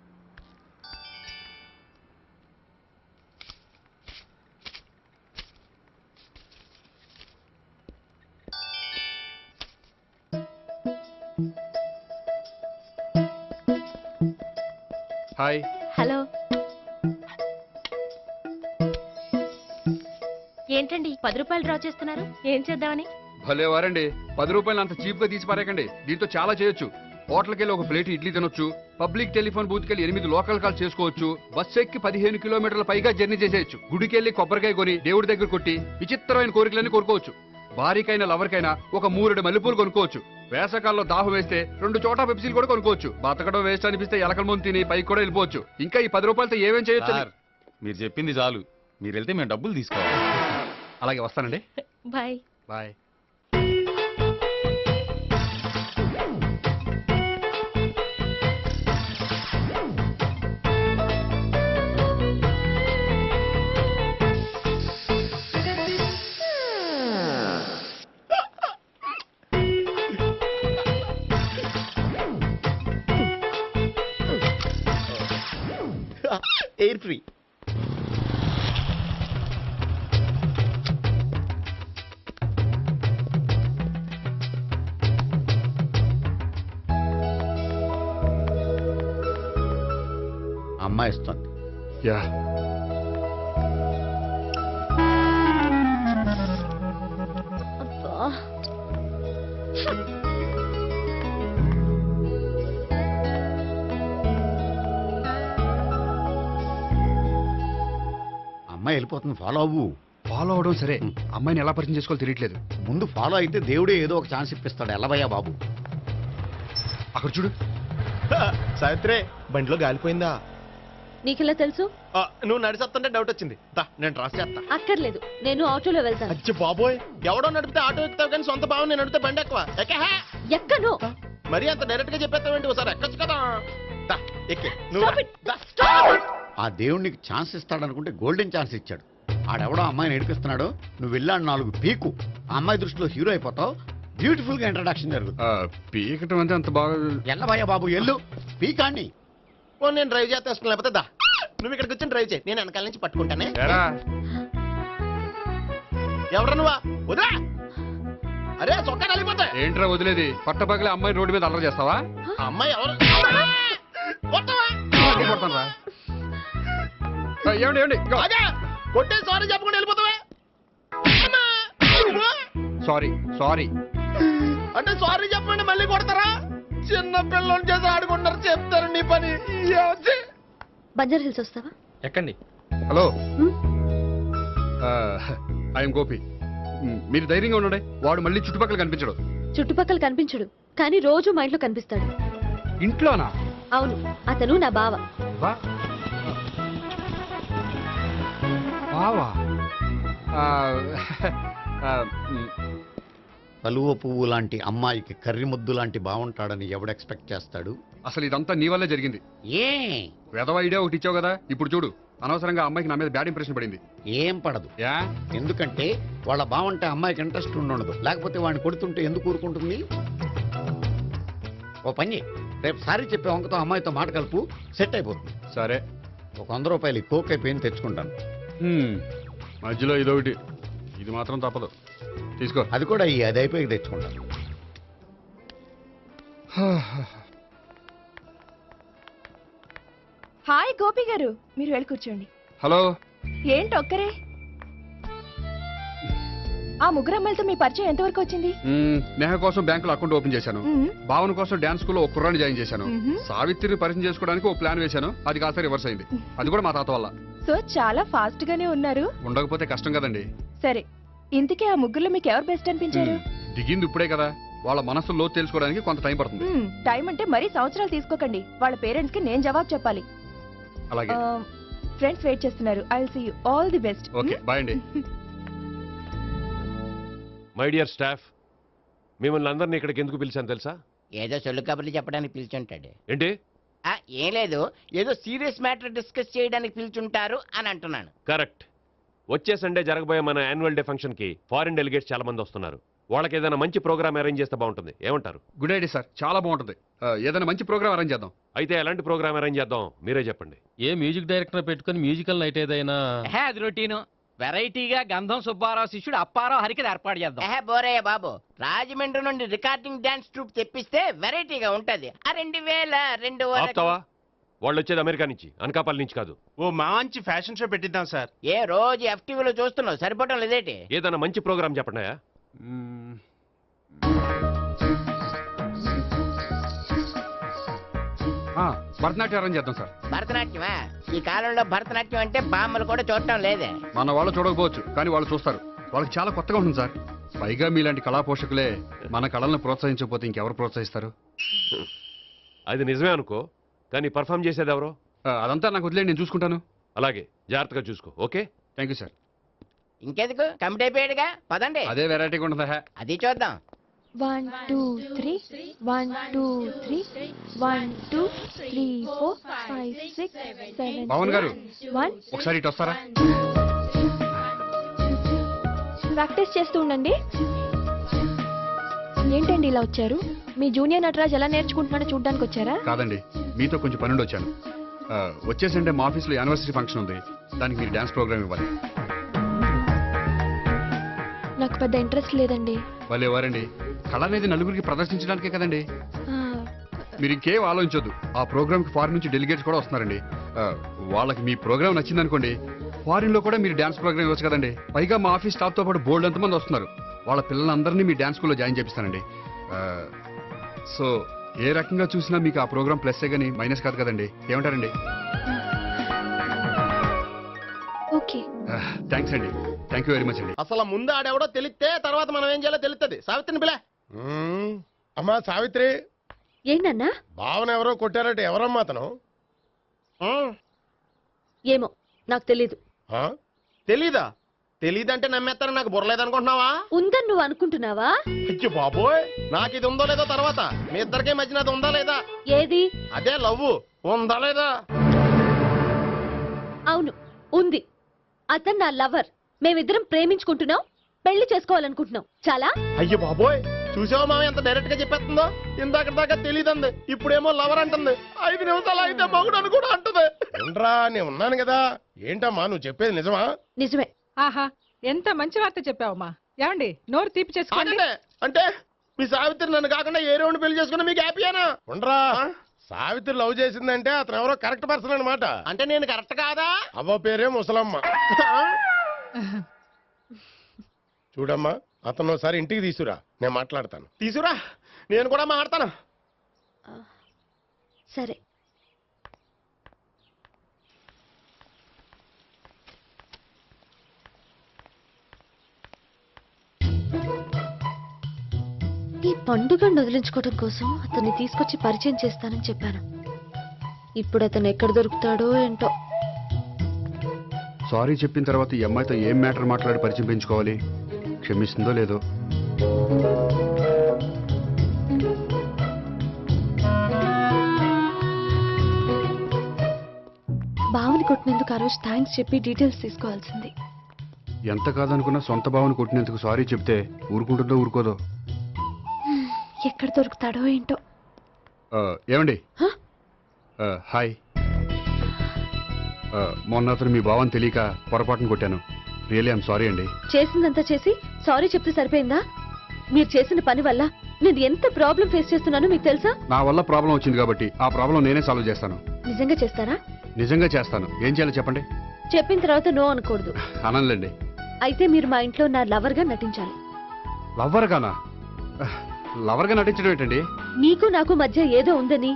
Hi. Hello. ఏంటండి 10 రూపాయలు డ్రా చేస్తున్నారు? ఏం చేద్దామని? భలే వారండి, 10 రూపాయలు అంత చీప్ గా తీసి పారేకండి. దీంతో చాలా చేయొచ్చు. హోటల్కి వెళ్ళి ఒక ప్లేట్ ఇడ్లీ తినొచ్చు, పబ్లిక్ టెలిఫోన్ బూత్కి వెళ్ళి 8 లోకల్ కాల్ చేసుకోవచ్చు, బస్ ఎక్కి 15 కిలోమీటర్ల పైగా జర్నీ చేసేయచ్చు, గుడికి వెళ్ళి కొబ్బరికాయ కొని దేవుడి దగ్గర కొట్టి విచిత్రమైన కోరికలన్నీ కోరుకోవచ్చు, భారీకైనా లవర్కైనా ఒక 3 మల్లెపూలు కొనుక్కోవచ్చు, వేసవకాలంలో దాహం వేస్తే 2 చోటా పెప్సీలు కూడా కొనుక్కోవచ్చు, బతకడం వేస్ట్ అనిపిస్తే ఎలకల ముందు తిని పైకి కూడా వెళ్ళిపోవచ్చు. ఇంకా ఈ 10 రూపాయలతో ఏమేం చేయొచ్చు? మీరు చెప్పింది చాలు, మీరు వెళ్తే మేము డబ్బులు తీసుకోవాలి. అలాగే వస్తానండి. బాయ్. బాయ్. Air free. అమ్మాయి ఇస్తుంది. యా. అమ్మాయి వెళ్ళిపోతుంది, ఫాలో అవ్వు. ఫాలో అవడం సరే, అమ్మాయిని ఎలా పరిచయం చేసుకోవాలో తెలియట్లేదు. ముందు ఫాలో అయితే దేవుడే ఏదో ఒక ఛాన్స్ ఇప్పిస్తాడు. ఎల్లవయ్యా బాబు. అక్కడ చూడు. సావిత్రి, బండిలో గాలిపోయిందా? నీకెలా తెలుసు? నువ్వు నడిచేస్తుంటే డౌట్ వచ్చింది. నేను డ్రాస్ చేస్తా. అక్కర్లేదు, నేను ఆటోలో వెళ్తాను. అచ్చి బాబోయ్, ఎవడో నడిపితే ఆటో ఎక్కుతావు కానీ సొంత భావం నేను నడిపితే బండి ఎక్కువ. ఎక్కను. మరి అంత డైరెక్ట్ గా చెప్పేస్తావేంటి? ఒకసారి ఎక్కొచ్చు కదా. ఎక్కే నువ్వు. ఆ దేవుడికి ఛాన్స్ ఇస్తాడనుకుంటే గోల్డెన్ ఛాన్స్ ఇచ్చాడు. ఆడెవడో అమ్మాయిని ఏడిపిస్తున్నాడు, నువ్వు వెళ్ళాడు 4 పీకు. ఆ అమ్మాయి దృష్టిలో హీరో అయిపోతావు. బ్యూటిఫుల్ గా ఇంట్రడక్షన్ జరుగుతుంది. పీకటం అంటే అంత బాగా. ఎల్లవయ్యా బాబు, ఎల్లు పీకాన్ని. నేను డ్రైవ్ చేస్తాను, లేకపోతే దా నువ్వు ఇక్కడికి వచ్చి డ్రైవ్ చేయి, నేను వెనకాల నుంచి పట్టుకుంటానే. ఎవరు నువ్వా? వదిలా. అరే చొక్కా కలిగిపోతా. ఏంట్రా వదిలేది? పట్టపగలే అమ్మాయి రోడ్డు మీద అల్లరి చేస్తావా? అమ్మాయి ఎవరు? కొడతానురా. ఏమండి ఏమండి, కొట్టే సారీ చెప్పకుండా వెళ్ళిపోతావా? సారీ సారీ అంటే సారీ చెప్పండి మళ్ళీ కొడతారా? చిన్న పిల్లలు చేసి ఆడుకుంటారు, చెప్తారు నీ పని. బంజారా హిల్స్ వస్తావా? ఎక్కండి. Hello, I'm Gopi. మీరు ధైర్యంగా ఉండండి. వాడు మళ్ళీ చుట్టుపక్కల కనిపించడు. చుట్టుపక్కల కనిపించడు, కానీ రోజు మా ఇంట్లో కనిపిస్తాడు. ఇంట్లోనా? అవును, అతను నా బావ. బావా? కలువ పువ్వు లాంటి అమ్మాయికి కర్రి ముద్దు లాంటి బాగుంటాడని ఎవడు ఎక్స్పెక్ట్ చేస్తాడు? అసలు ఇదంతా నీ వల్లే జరిగింది. ఏ వెధవ ఐడియా ఒకటి ఇచ్చావు కదా, ఇప్పుడు చూడు. అనవసరంగా అమ్మాయికి నా మీద బ్యాడ్ ఇంప్రెషన్ పడింది. ఏం పడదు. ఎందుకంటే వాళ్ళ బాగుంటే అమ్మాయికి ఇంట్రెస్ట్ ఉండదు. లేకపోతే వాడిని కొడుతుంటే ఎందుకు ఊరుకుంటుంది? ఓ పని, రేపు సారీ చెప్పే వంకతో అమ్మాయితో మాట కలుపు, సెట్ అయిపోతుంది. సరే, ఒక 100 రూపాయలు కోక్ అయిపోయింది, తెచ్చుకుంటాను. మధ్యలో ఇదొకటి, ఇది మాత్రం తప్పదు. తీసుకో. అది కూడా అది అయిపోయి తెచ్చుకుంటాను. హాయ్ గోపి గారు, మీరు వెళ్ళి కూర్చోండి. హలో. ఏంటి ఒక్కరే? ఆ 3 అమ్మాయిలతో మీ పరిచయం ఎంతవరకు వచ్చింది? నేహ కోసం బ్యాంకులో అకౌంట్ ఓపెన్ చేశాను. భావన కోసం డాన్స్ స్కూల్లో ఒక కుర్రాన్ని జాయిన్ చేశాను. సావిత్రిని పరిచయం చేసుకోవడానికి ఒక ప్లాన్ వేశాను, అది కాస్త రివర్స్ అయింది. అది కూడా మా తాత వల్ల. సో చాలా ఫాస్ట్ గానే ఉన్నారు. ఉండకపోతే కష్టం కదండి. సరే, ఇంతకీ ఆ 3లో మీకు ఎవరు బెస్ట్ అనిపించారు? దిగింది ఇప్పుడే కదా, వాళ్ళ మనసు లోతు తెలుసుకోవడానికి కొంత టైం పడుతుంది. టైం అంటే మరీ సంవత్సరాలు తీసుకోకండి. వాళ్ళ పేరెంట్స్ కి నేను జవాబు చెప్పాలి. అలాగే. ఫ్రెండ్స్ వెయిట్ చేస్తున్నారు. I will see you. All the best. Okay, bye అండి. మై డియర్ స్టాఫ్, మిమ్మల్ని అందరినీ ఇక్కడికి ఎందుకు పిలిచాను తెలుసా? ఏదో సొల్లు కబుర్లు చెప్పడానికి పిలిచుంటాడు. ఏంటి ఏం లేదు, ఏదో సీరియస్ మ్యాటర్ డిస్కస్ చేయడానికి పిలుచుంటారు అని అంటున్నాను. కరెక్ట్. వచ్చే సండే జరగబోయే మన యాన్యువల్ డే ఫంక్షన్ కి ఫారిన్ డెలిగేట్స్ చాలా మంది వస్తున్నారు. వాళ్ళకి ఏదైనా మంచి ప్రోగ్రామ్ అరేంజ్ చేస్తే బాగుంటుంది. ఏమంటారు? గుడ్ ఐడియా సార్, చాలా బాగుంటుంది. ఏదైనా మంచి ప్రోగ్రామ్ అరేంజ్ చేద్దాం. అయితే ఎలాంటి ప్రోగ్రామ్ అరేంజ్ చేద్దాం మీరే చెప్పండి. ఏ మ్యూజిక్ డైరెక్టర్ పెట్టుకుని మ్యూజికల్ నైట్ ఏదైనా అది రొటీను. వెరైటీగా గంధం సుబ్బారావు శిష్యుడు అప్పారావు హరికథ ఏర్పాటు చేద్దాం. బోరయ్య బాబు, రాజమండ్రి నుండి రికార్డింగ్ డాన్స్ ట్రూప్ తెప్పిస్తే వెరైటీగా ఉంటది. 2002 ఆపుతావా? వాళ్ళు వచ్చేది అమెరికా నుంచి, అనకాపల్లి నుంచి కాదు. ఓ మంచి ఫ్యాషన్ షో పెట్టిద్దాం సార్. ఏ రోజు FTVలో చూస్తున్నావు, సరిపోవటం లేదేటి? ఏదైనా మంచి ప్రోగ్రామ్ చెప్పండి. భరతనాట్యం అరేంజ్ చేద్దాం సార్. భరతనాట్యమా? ఈ కాలంలో భరతనాట్యం అంటే బామ్మలు కూడా చూడటం లేదే. మన వాళ్ళు చూడకపోవచ్చు, కానీ వాళ్ళు చూస్తారు. వాళ్ళకి చాలా కొత్తగా ఉంటుంది సార్. పైగా మీలాంటి కళా పోషకులే మన కళలను ప్రోత్సహించకపోతే ఇంకెవరు ప్రోత్సహిస్తారు? అది నిజమే అనుకో, కానీ పర్ఫామ్ చేసేది ఎవరో? అదంతా నాకు వదిలేండి, నేను చూసుకుంటాను. అలాగే, జాగ్రత్తగా చూసుకో. Okay, thank you sir. ఇంకెందుకు, కమిటీ అయిపోయాడుగా, పదండి. అదే వెరైటీగా ఉంటుందా? అది చూద్దాం. 1 2 3 1 2 3 1 2 3 4 5 6 7 పవన్ గారు 1 ఒకసారి ఇటు వస్తారా? ప్రాక్టీస్ చేస్తూ ఉండండి. ఏంటండి ఇలా వచ్చారు? మీ జూనియర్ నటరాజ్ ఎలా నేర్చుకుంటున్నాడో చూడ్డానికి వచ్చారా? కాదండి, మీతో కొంచెం పనుండి వచ్చాను. వచ్చేసంటే మా ఆఫీస్లో యానివర్సరీ ఫంక్షన్ ఉంది, దానికి మీరు డ్యాన్స్ ప్రోగ్రామ్ ఇవ్వాలి. నాకు పెద్ద ఇంట్రెస్ట్ లేదండి. వాళ్ళు ఎవరండి? కళ అనేది నలుగురికి ప్రదర్శించడానికే కదండి. మీరు ఇంకేం ఆలోచించొద్దు. ఆ ప్రోగ్రామ్కి ఫారిన్ నుంచి డెలిగేట్స్ కూడా వస్తున్నారండి. వాళ్ళకి మీ ప్రోగ్రామ్ నచ్చిందనుకోండి, ఫారిన్ లో కూడా మీరు డ్యాన్స్ ప్రోగ్రామ్ ఇవ్వచ్చు కదండి. పైగా మా ఆఫీస్ స్టాఫ్ తో పాటు బోల్డ్ ఎంతమంది వస్తున్నారు. వాళ్ళ పిల్లలందరినీ మీ డ్యాన్స్ స్కూల్లో జాయిన్ చేపిస్తానండి. సో ఏ రకంగా చూసినా మీకు ఆ ప్రోగ్రామ్ ప్లస్సే గానీ మైనస్ కాదు కదండి. ఏమంటారండి? ఓకే, థ్యాంక్స్ అండి. థ్యాంక్ యూ వెరీ మచ్ అండి. అసలు ముందు ఆడెవడో తెలిస్తే తర్వాత మనం ఏం చేయాలో తెలుస్తుంది. సావిత్రిని పిల్ల. అమ్మా సావిత్రి. ఏంటన్నా? భావన ఎవరో కొట్టారట. ఎవరమ్మా అతను? ఏమో నాకు తెలీదు. తెలీదా? తెలీదంటే నమ్మేస్తారని నాకు బుర్రలేదనుకుంటున్నావా? ఉందని నువ్వు అనుకుంటున్నావా? అయ్యో బాబోయ్, నాకు ఇది ఉందో లేదో తర్వాత. మీ ఇద్దరికే మధ్యన అది ఉందా లేదా? ఏది? అదే లవ్ ఉందా లేదా? అవును, ఉంది. అతను నా లవర్. మేమిద్దరం ప్రేమించుకుంటున్నాం, పెళ్లి చేసుకోవాలనుకుంటున్నాం. చాలా. అయ్యో బాబోయ్, చూసావా మామ ఎంత డైరెక్ట్ గా చెప్పేస్తుందో? ఇందాక దాకా తెలియదండి, ఇప్పుడేమో లవర్ అంటుంది. 5 నిమిషాలు అయితే మగుడు అని కూడా అంటుంది. ఉండరా, నేను ఉన్నాను కదా. ఏంటమ్మా నువ్వు చెప్పేది నిజమా? నిజమే. ఆహా, ఎంత మంచి వార్త చెప్పావమ్మా. ఏమండి, నోరు తీపి చేసుకోండి. అంటే మీ సావిత్రి నన్ను కాకుండా ఏ రౌండ్ పెళ్లి చేసుకున్నా మీకు హ్యాపీయేనా? ఉండరా, సావిత్రి లవ్ చేసిందంటే అతను ఎవరో కరెక్ట్ పర్సన్ అనమాట. అంటే నేను కరెక్ట్ కాదా? అవ్వ పేరే ముసలమ్మ. చూడమ్మా, అతను ఒకసారి ఇంటికి తీసుకురా, నేను మాట్లాడతాను. తీసుకురా, నేను కూడా మాట్లాడతాను. సరే. ఈ పండుగను వదిలించుకోవడం కోసం అతన్ని తీసుకొచ్చి పరిచయం చేస్తానని చెప్పాను. ఇప్పుడు అతను ఎక్కడ దొరుకుతాడో ఏంటో. సారీ చెప్పిన తర్వాత ఈ అమ్మాయితో ఏం మ్యాటర్ మాట్లాడి పరిచయం పెంచుకోవాలి? క్షమిస్తుందో లేదో. బావని కొట్టినందుకు ఆ రోజు థ్యాంక్స్ చెప్పి డీటెయిల్స్ తీసుకోవాల్సింది. ఎంత కాదనుకున్నా సొంత భావన కొట్టినందుకు సారీ చెప్తే ఊరుకుంటుందో ఊరుకోదో. ఎక్కడ దొరుకుతాడో ఏంటో. ఏమండి? హాయ్. మొన్న అతను మీ భావన తెలియక పొరపాటును కొట్టాను. రియల్లీ ఐఎమ్ సారీ అండి. చేసిందంతా చేసి సారీ చెప్తే సరిపోయిందా? మీరు చేసిన పని వల్ల నేను ఎంత ప్రాబ్లం ఫేస్ చేస్తున్నానో మీకు తెలుసా? నా వల్ల ప్రాబ్లం వచ్చింది కాబట్టి ఆ ప్రాబ్లం నేనే సాల్వ్ చేస్తాను. నిజంగా చేస్తారా? నిజంగా చేస్తాను. ఏం చేయాలో చెప్పండి. చెప్పిన తర్వాత నో అనకూడదు. అనండి. అయితే మీరు మా ఇంట్లో నా లవర్ గా నటించాలి. లవర్ గానా? లవర్ గా నటించడం ఏంటండి? నీకు నాకు మధ్య ఏదో ఉందని,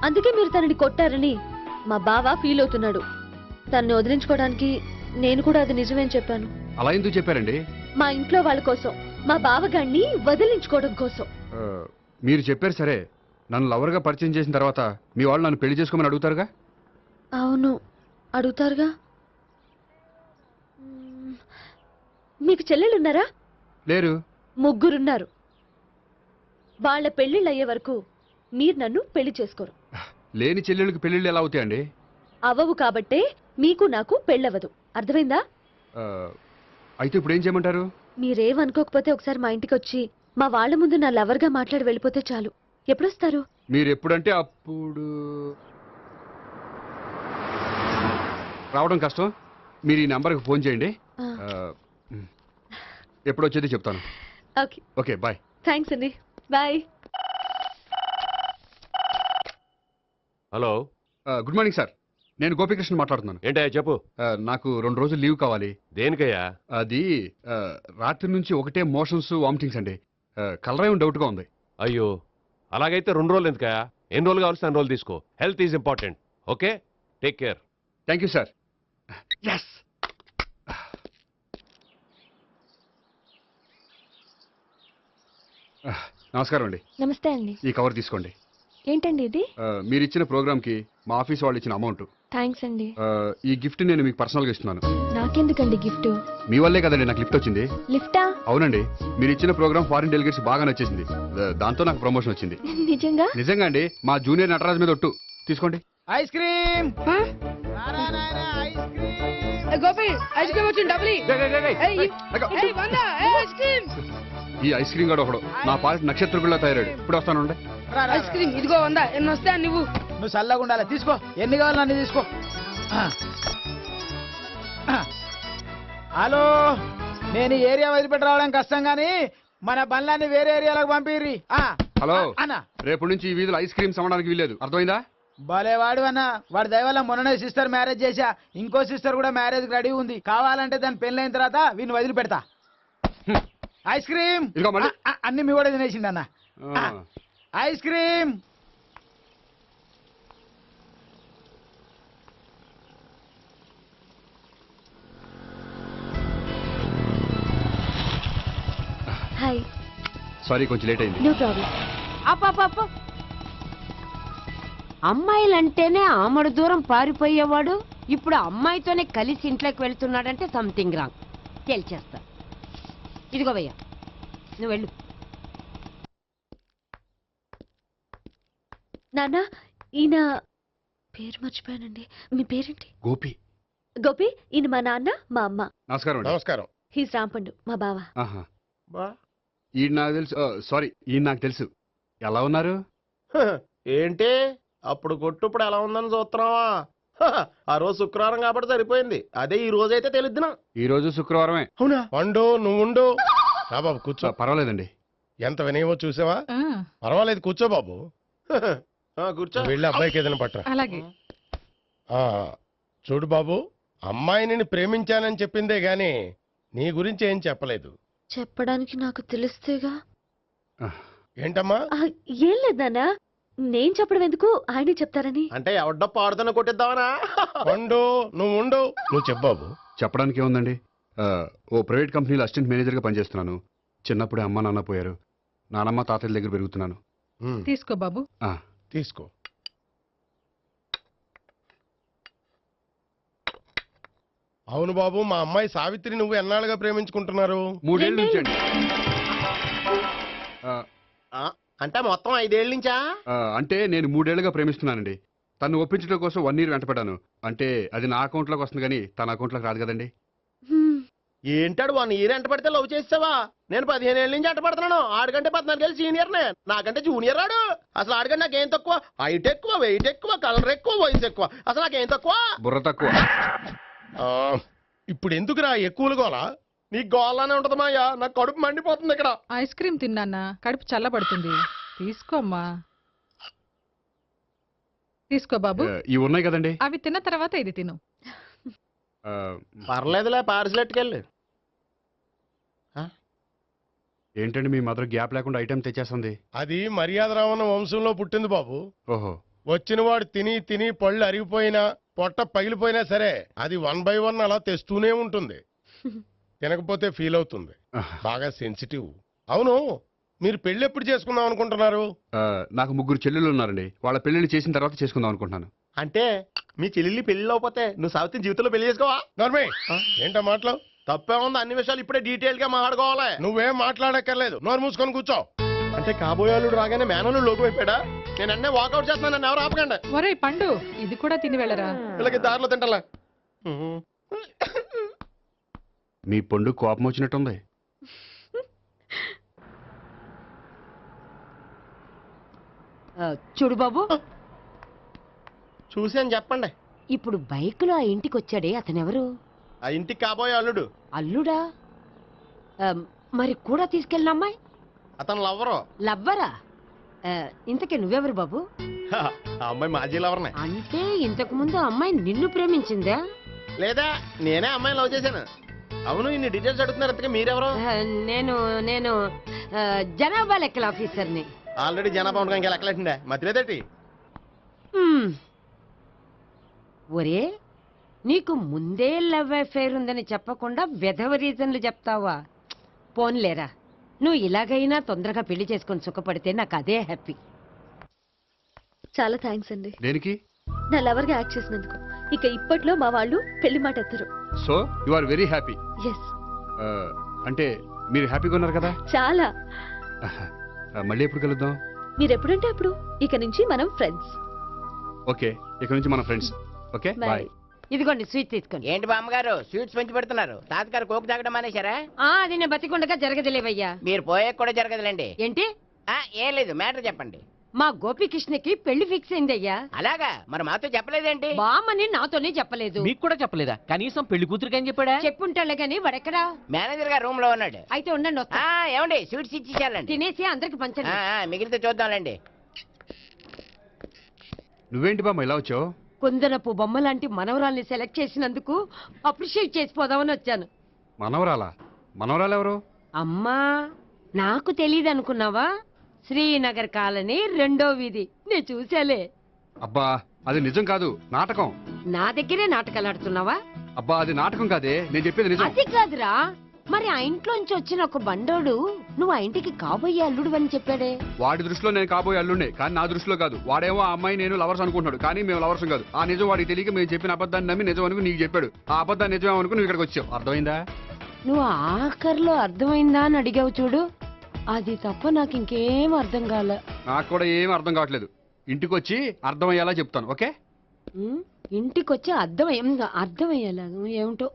అందుకే మీరు తనని కొట్టారని మా బావ ఫీల్ అవుతున్నాడు. తనని వదిలించుకోవడానికి నేను కూడా అది నిజమేని చెప్పాను. అలా ఎందుకు చెప్పారండి? మా ఇంట్లో వాళ్ళ కోసం, మా బావగాన్ని వదిలించుకోవడం కోసం. మీరు చెప్పారు సరే, నన్ను లవర్ గా పరిచయం చేసిన తర్వాత మీ వాళ్ళు నన్ను పెళ్లి చేసుకోమని అడుగుతారుగా? అవును, అడుగుతారుగా. మీకు చెల్లెలున్నారా? లేరు. ముగ్గురున్నారు. వాళ్ళ పెళ్లిళ్ళు అయ్యే వరకు మీరు నన్ను పెళ్లి చేసుకోరు. లేని చెల్లెళ్ళకి పెళ్ళిళ్ళు ఎలా అవుతాయండి? అవ్వవు కాబట్టే మీకు నాకు పెళ్ళవదు. అర్థమైందా? ఆ, అయితే ఇప్పుడు ఏం చేయమంటారు? మీరేమనుకోకపోతే ఒకసారి మా ఇంటికి వచ్చి మా వాళ్ళ ముందు నా లవర్గా మాట్లాడి వెళ్ళిపోతే చాలు. ఎప్పుడొస్తారు? మీరు ఎప్పుడంటే అప్పుడు రావడం కష్టం. మీరు ఈ నెంబర్కి ఫోన్ చేయండి. ఆ. ఎప్పుడు వచ్చేది చెప్తాను. ఓకే. Okay bye. థ్యాంక్స్ అండి. Bye. Hello. Good morning sir. నేను గోపికృష్ణ మాట్లాడుతున్నాను. ఏంటయ్యా చెప్పు. నాకు 2 రోజులు లీవ్ కావాలి. దేనికయ్యా? అది రాత్రి నుంచి ఒకటే మోషన్స్ వామిటింగ్స్ అండి. కలరేం డౌట్గా ఉంది. అయ్యో అలాగైతే 2 రోజులు ఎందుకయ్యా? ఎన్ని రోజులు కావాల్సి అన్ని రోజులు తీసుకో. Health is important. Okay take care. Thank you sir. Yes. నమస్కారం అండి. నమస్తే అండి. ఈ కవర్ తీసుకోండి. ఏంటండి ఇది? మీరు ఇచ్చిన ప్రోగ్రామ్కి మా ఆఫీస్ వాళ్ళు ఇచ్చిన అమౌంట్. థ్యాంక్స్ అండి. ఈ గిఫ్ట్ నేను మీకు పర్సనల్గా ఇస్తున్నాను. నాకెందుకండి గిఫ్ట్? మీ వల్లే కదండి నాకు లిఫ్ట్ వచ్చింది. లిఫ్టా? అవునండి. మీరు ఇచ్చిన ప్రోగ్రామ్ ఫారిన్ డెలిగేట్స్ బాగా నచ్చేసింది. దాంతో నాకు ప్రమోషన్ వచ్చింది. నిజంగా? నిజంగా అండి. మా జూనియర్ నటరాజ్ మీద ఒట్టు. తీసుకోండి. Ice cream. Gopi ice cream వచ్చింది. డబ్బులు ఈ ఐస్ క్రీమ్ గడ ఒకడు నా పాలిట నక్షత్రకుల్లా తయారాడు. ఇప్పుడు వస్తాను. ఐస్ క్రీమ్ ఇదిగో 100. ఎన్ని వస్తా నువ్వు? నువ్వు చల్లగా ఉండాలి. తీసుకో, ఎన్ని కావాలి అన్ని తీసుకో. హలో, నేను ఈ ఏరియా వదిలిపెట్టి రావడం కష్టం గానీ మన బండ్లన్నీ వేరే ఏరియాలకు పంపిర్రి. హలో అన్న, రేపు నుంచి ఈ వీధిలో ఐస్ క్రీమ్స్ అమ్మడానికి వీలేదు. అర్థమైందా? భలేవాడు అన్న. వాడి దయవల్ల మొన్ననే సిస్టర్ మ్యారేజ్ చేశా. ఇంకో సిస్టర్ కూడా మ్యారేజ్ రెడీ ఉంది. కావాలంటే దాని పెళ్ళైన తర్వాత వీడిని వదిలిపెడతా. ఐస్ క్రీమ్ అన్ని మీ కూడా తినేసింది అన్న. Ice cream. హాయ్. సారీ కొంచెం లేట్ అయింది. No problem. అప్ప అమ్మాయిలంటేనే ఆమడు దూరం పారిపోయేవాడు ఇప్పుడు అమ్మాయితోనే కలిసి ఇంట్లోకి వెళ్తున్నాడంటే సంథింగ్ రాంగ్. తేల్చేస్తా. ఇదిగో భయ్యా, నువ్వు వెళ్ళు. నాన్న, ఈయన పేరు మర్చిపోయానండి. మీ పేరేంటి? గోపి. గోపి, ఈయన మా నాన్న, మా అమ్మ. నమస్కారం. నమస్కారం. హీస్ రాంపండు, మా బావ. ఈయన నాకు తెలుసు. సారీ, ఈయన నాకు తెలుసు. ఎలా ఉన్నారు? ఏంటి అప్పుడు కొట్టు ఇప్పుడు ఎలా ఉందని చూస్తున్నావా? ఆ రోజు శుక్రవారం కాబట్టి సరిపోయింది. అదే ఈ రోజు అయితే తెలుద్దునా. ఈ రోజు శుక్రవారమే. అవునా? వండు, నువ్వు ఉండు. రా బాబు కూర్చో. పర్వాలేదండి. ఎంత వినయమో చూసావా? పర్వాలేదు కూర్చో బాబు. కూర్చో. వెళ్ళి అబ్బాయికి ఏదైనా పట్టరా. అలాగే. చూడు బాబు, అమ్మాయిని ప్రేమించానని చెప్పిందే గాని నీ గురించి ఏం చెప్పలేదు. చెప్పడానికి నాకు తెలిస్తేగా. ఏంటమ్మా? ఏం లేదు నాన్న, నేను చెప్పడం ఎందుకు, ఆయనే చెప్తారని. అంటే ఎవడ్డో పాడుతున్న కొట్టిద్దామనా? ఉండు, నువ్వు ఉండు. నువ్వు చెప్పు బాబు. చెప్పడానికి ఏముందండి. ఓ ప్రైవేట్ కంపెనీలో అసిస్టెంట్ మేనేజర్గా పనిచేస్తున్నాను. చిన్నప్పుడే అమ్మ నాన్న పోయారు. నానమ్మ తాతయ్య దగ్గర పెరుగుతున్నాను. తీసుకో బాబు. తీసుకో. అవును బాబు, మా అమ్మాయి సావిత్రి నువ్వు ఎన్నాళ్ళుగా ప్రేమించుకుంటున్నారు? 3 ఏళ్ళ నుంచి అండి. అంటే మొత్తం 5 ఏళ్ళ నుంచా? అంటే నేను 3 ఏళ్ళుగా ప్రేమిస్తున్నానండి. తను ఒప్పించడం కోసం 1 year వెంటపడ్డాను. అంటే అది నా అకౌంట్లోకి వస్తుంది కానీ తన అకౌంట్లోకి రాదు కదండి. ఏంటాడు 1 year ఎంట పడితే లవ్ చేసావా? నేను 15 ఏళ్ళ నుంచి ఎంట పడుతున్నాను. ఆడికంటే 14 ఏళ్ళు సీనియర్నే. నాకంటే జూనియర్ రాడు. అసలు ఆడికంటే నాకేం తక్కువ? హైట్ ఎక్కువ, వెయిట్ ఎక్కువ, కలర్ ఎక్కువ, వయసు ఎక్కువ. అసలు నాకేం తక్కువ? బుర్ర తక్కువ. ఇప్పుడు ఎందుకురా ఎక్కువలు గోలా? నీకు గోలానే ఉంటది మాయా. నాకు కడుపు మండిపోతుంది ఇక్కడ. ఐస్ క్రీమ్ తిన్నానా, కడుపు చల్లబడుతుంది. తీసుకోమ్మా. తీసుకో బాబు. ఇవి ఉన్నాయి కదండి. అవి తిన్న తర్వాత ఇది తిను. పర్లేదులే, పార్సిల్ ఎట్టుకెళ్ళి. ఏంటండి మీ మదర్ గ్యాప్ లేకుండా ఐటెం తెచ్చేస్తుంది? అది మర్యాద రావణ వంశంలో పుట్టింది బాబు. ఓహో. వచ్చిన వాడు తిని తిని పళ్ళు అరిగిపోయినా పొట్ట పగిలిపోయినా సరే అది 1 by 1 అలా తెస్తూనే ఉంటుంది. తినకపోతే ఫీల్ అవుతుంది. బాగా సెన్సిటివ్. అవును, మీరు పెళ్లి ఎప్పుడు చేసుకుందాం అనుకుంటున్నారు? నాకు 3 చెల్లెళ్ళు ఉన్నారండి. వాళ్ళ పెళ్లిళ్ళు చేసిన తర్వాత చేసుకుందాం అనుకుంటున్నాను. అంటే మీ చెల్లెల్ని పెళ్లి లేకపోతే నువ్వు సావిత్రి జీవితంలో పెళ్లి చేసుకోవా? నర్మే, ఏంటో మాటలు? తప్పే ఉంది. అన్ని విషయాలు ఇప్పుడే డీటెయిల్ గా మాట్లాడుకోవాలి. నువ్వేం మాట్లాడక్కర్లేదు. నోరు మూసుకొని కూర్చో. అంటే కాబోయేవాళ్ళు రాగానే మేనలు లోకి అయిపోయాడా? నేను అన్నీ వాకౌట్ చేస్తున్నాను, నన్ను ఎవరు ఆపకండి. ఒరే పండు ఇది కూడా తిని వెళ్ళరా. వీళ్ళకి దారిలో తింటలే. మీ పండు కోపం వచ్చినట్టుంది. చూడు బాబు, చూసి అని చెప్పండి. ఇప్పుడు బైకులో ఆ ఇంటికి వచ్చాడే అతనెవరు? ఆ ఇంటికి కాబోయే అల్లుడు. అల్లుడా? మరి కూడా తీసుకెళ్ళిన అమ్మాయి? అతను లవ్వరు. లవ్వరా? ఇంతకీ నువ్వెవరు బాబు? ఆ అమ్మాయి మాజీ లవర్నే. అంటే ఇంతకు ముందు అమ్మాయి నిన్ను ప్రేమించిందా? లేదా నేనే అమ్మాయిని లవ్ చేశాను. అవును, ఇన్ని డీటెయిల్స్ అడుగుతున్నారు. అంతగా మీరెవరు? నేను నేను జనాభా లెక్కల ఆఫీసర్ని. ఆల్రెడీ జనాభా ఉండగా ఇంకా లెక్కలేటండే మతిలేదేటి? ఒరే, నీకు ముందే లవ్ అఫైర్ ఉందని చెప్పకుండా వెధవ రీజన్లు చెప్తావా? పోన్లేరా, నువ్వు ఇలాగైనా తొందరగా పెళ్లి చేసుకొని సుఖపడితే నాకు అదే హ్యాపీ. చాలా థ్యాంక్స్ అండి. దేనికి? నా లవర్గా యాక్ట్ చేసినందుకు. ఇక ఇప్పట్లో మా వాళ్ళు పెళ్లి మాట ఎత్తరు. So you are very happy. Yes. అంటే మీరు హ్యాపీగా ఉన్నారు కదా? చాలా. మళ్ళీ ఎప్పుడు కలుద్దాం? మీరు ఎప్పుడంటే అప్పుడు. ఇక నుంచి మనం ఫ్రెండ్స్. ఓకే, ఇక నుంచి మన ఫ్రెండ్స్. Okay, bye. ఇదిగోండి స్వీట్ తీసుకోండి. ఏంటి బామ్మగారు స్వీట్స్ పంచి పెడుతున్నారు? తాతగారు కోక్ తాగడం మానేశారా? అది నేను బతికుండగా జరగదులేవయ్యా. మీరు పోయే కూడా జరగదులేండి. ఏంటి? ఏం లేదు, మ్యాటర్ చెప్పండి. మా గోపికృష్ణకి పెళ్లి ఫిక్స్ అయిందయ్యా. అలాగా? మరి మాతో చెప్పలేదేంటి? బామ్మని నాతోనే చెప్పలేదు. మీకు కూడా చెప్పలేదా? కనీసం పెళ్లి కూతురికి అని చెప్పాడా? చెప్పుంటాలే గాని వాడెక్కడా? మేనేజర్ గారు రూమ్ లో ఉన్నాడు. అయితే ఉండండి, వస్తా. ఏమండి స్వీట్స్ ఇచ్చేసాలండి. తినేసి అందరికి పంచండి. మిగిలితే చూద్దాంలేండి. నువ్వేంటి బామ్మ ఇలా వచ్చావు? కుందనపు బొమ్మ లాంటి మనవరాల్ని సెలెక్ట్ చేసినందుకు అప్రిషియేట్ చేసిపోదామని వచ్చాను. మనవరాలా? మనవరాలు ఎవరు? అమ్మా, నాకు తెలియదు అనుకున్నావా? శ్రీనగర్ కాలనీ 2వ వీధి. నేను చూసాలే. అబ్బా, అది నిజం కాదు, నాటకం. నా దగ్గరే నాటకాలు ఆడుతున్నావా? అబ్బా, అది నాటకం కాదే, నేను చెప్పేది నిజం. అది కాదురా, మరి ఆ ఇంట్లోంచి వచ్చిన ఒక బండోడు నువ్వు ఆ ఇంటికి కాబోయే అల్లుడు అని చెప్పాడే. వాడి దృష్టిలో నేను కాబోయే అల్లుడే, కానీ నా దృష్టిలో కాదు. వాడేమో ఆ అమ్మాయి నేను లవర్స్ అనుకుంటున్నాడు, కానీ మేము లవర్స్ కాదు. ఆ నిజం వాడికి తెలియక మేము చెప్పిన అబద్ధాన్ని నమ్మి నిజం అనుకుని నీకు చెప్పాడు. ఆ అబద్ధాన్ని నిజం అనుకుని నువ్వు ఇక్కడికి వచ్చావు. అర్థమైందా? నువ్వు ఆఖరిలో అర్థమైందా అని అడిగావు చూడు, అది తప్ప నాకు ఇంకేం అర్థం కాలే. నాకు కూడా ఏం అర్థం కావట్లేదు. ఇంటికి వచ్చి అర్థమయ్యేలా చెప్తాను. ఓకే? ఇంటికొచ్చి అర్థమయ్యేలా ఏమిటో.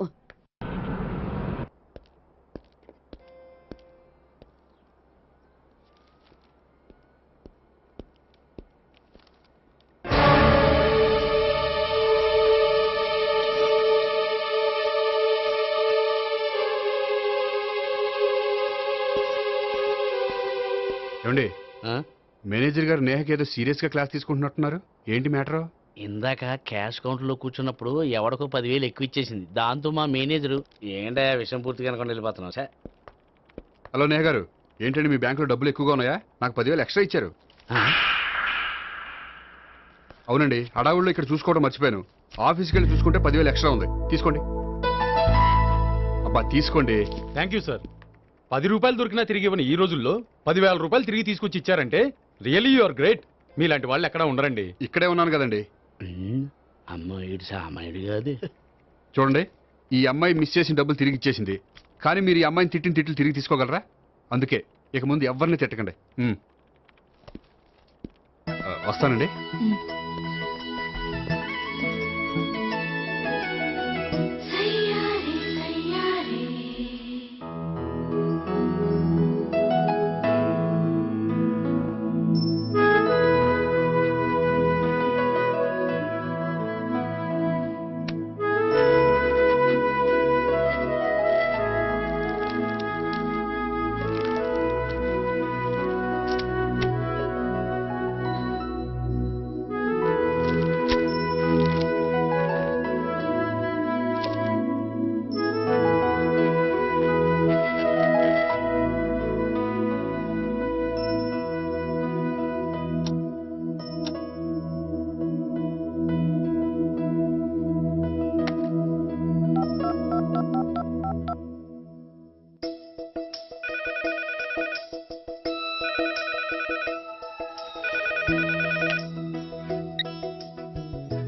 ఏమండి, మేనేజర్ గారు నేహకి ఏదో సీరియస్ గా క్లాస్ తీసుకుంటున్నట్టున్నారు. ఏంటి మ్యాటర్? ఇందాక క్యాష్ కౌంటర్ లో కూర్చున్నప్పుడు ఎవడికో 10,000 ఎక్కువ ఇచ్చేసింది. దాంతో మా మేనేజరు ఏంటా విషయం పూర్తిగా అనుకోండి వెళ్ళిపోతున్నాం సార్. హలో నేహ గారు, ఏంటండి మీ బ్యాంకులో డబ్బులు ఎక్కువగా ఉన్నాయా? నాకు 10,000 ఎక్స్ట్రా ఇచ్చారు. అవునండి, హడావుల్లో ఇక్కడ చూసుకోవడం మర్చిపోయాను. ఆఫీస్కి వెళ్ళి చూసుకుంటే 10,000 ఎక్స్ట్రా ఉంది. తీసుకోండి. అబ్బా తీసుకోండి. Thank you sir. 10 రూపాయలు దొరికినా తిరిగి ఇవ్వని ఈ రోజుల్లో 10,000 రూపాయలు తిరిగి తీసుకొచ్చి ఇచ్చారంటే రియలీ యు ఆర్ గ్రేట్. మీలాంటి వాళ్ళు ఎక్కడా ఉండరండి. ఇక్కడే ఉన్నాను కదండి. అమ్మాయిడు సామాయుడు కాదు. చూడండి, ఈ అమ్మాయి మిస్ చేసిన డబ్బులు తిరిగి ఇచ్చేసింది, కానీ మీరు ఈ అమ్మాయిని తిట్టిన తిట్లు తిరిగి తీసుకోగలరా? అందుకే ఇక ముందు ఎవరిని తిట్టకండి. వస్తానండి.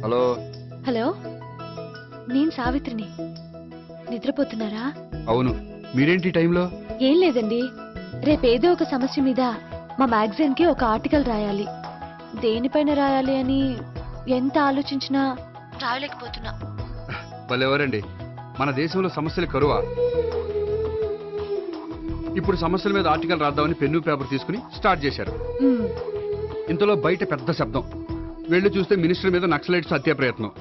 హలో. హలో, నేను సావిత్రిని. నిద్రపోతున్నారా? అవును, మీరేంటి టైంలో? ఏం లేదండి, రేపేదో ఒక సమస్య మీద మా మ్యాగజైన్ కి ఒక ఆర్టికల్ రాయాలి. దేనిపైన రాయాలి అని ఎంత ఆలోచించినా రాయలేకపోతున్నా. వాళ్ళెవరండి మన దేశంలో సమస్యలు కరువా? ఇప్పుడు సమస్యల మీద ఆర్టికల్ రాద్దామని పెన్ను పేపర్ తీసుకుని స్టార్ట్ చేశారు. ఇంతలో బయట పెద్ద శబ్దం. వెళ్ళి చూస్తే మినిస్టర్ మీద నక్సలైట్స్ హత్య ప్రయత్నం.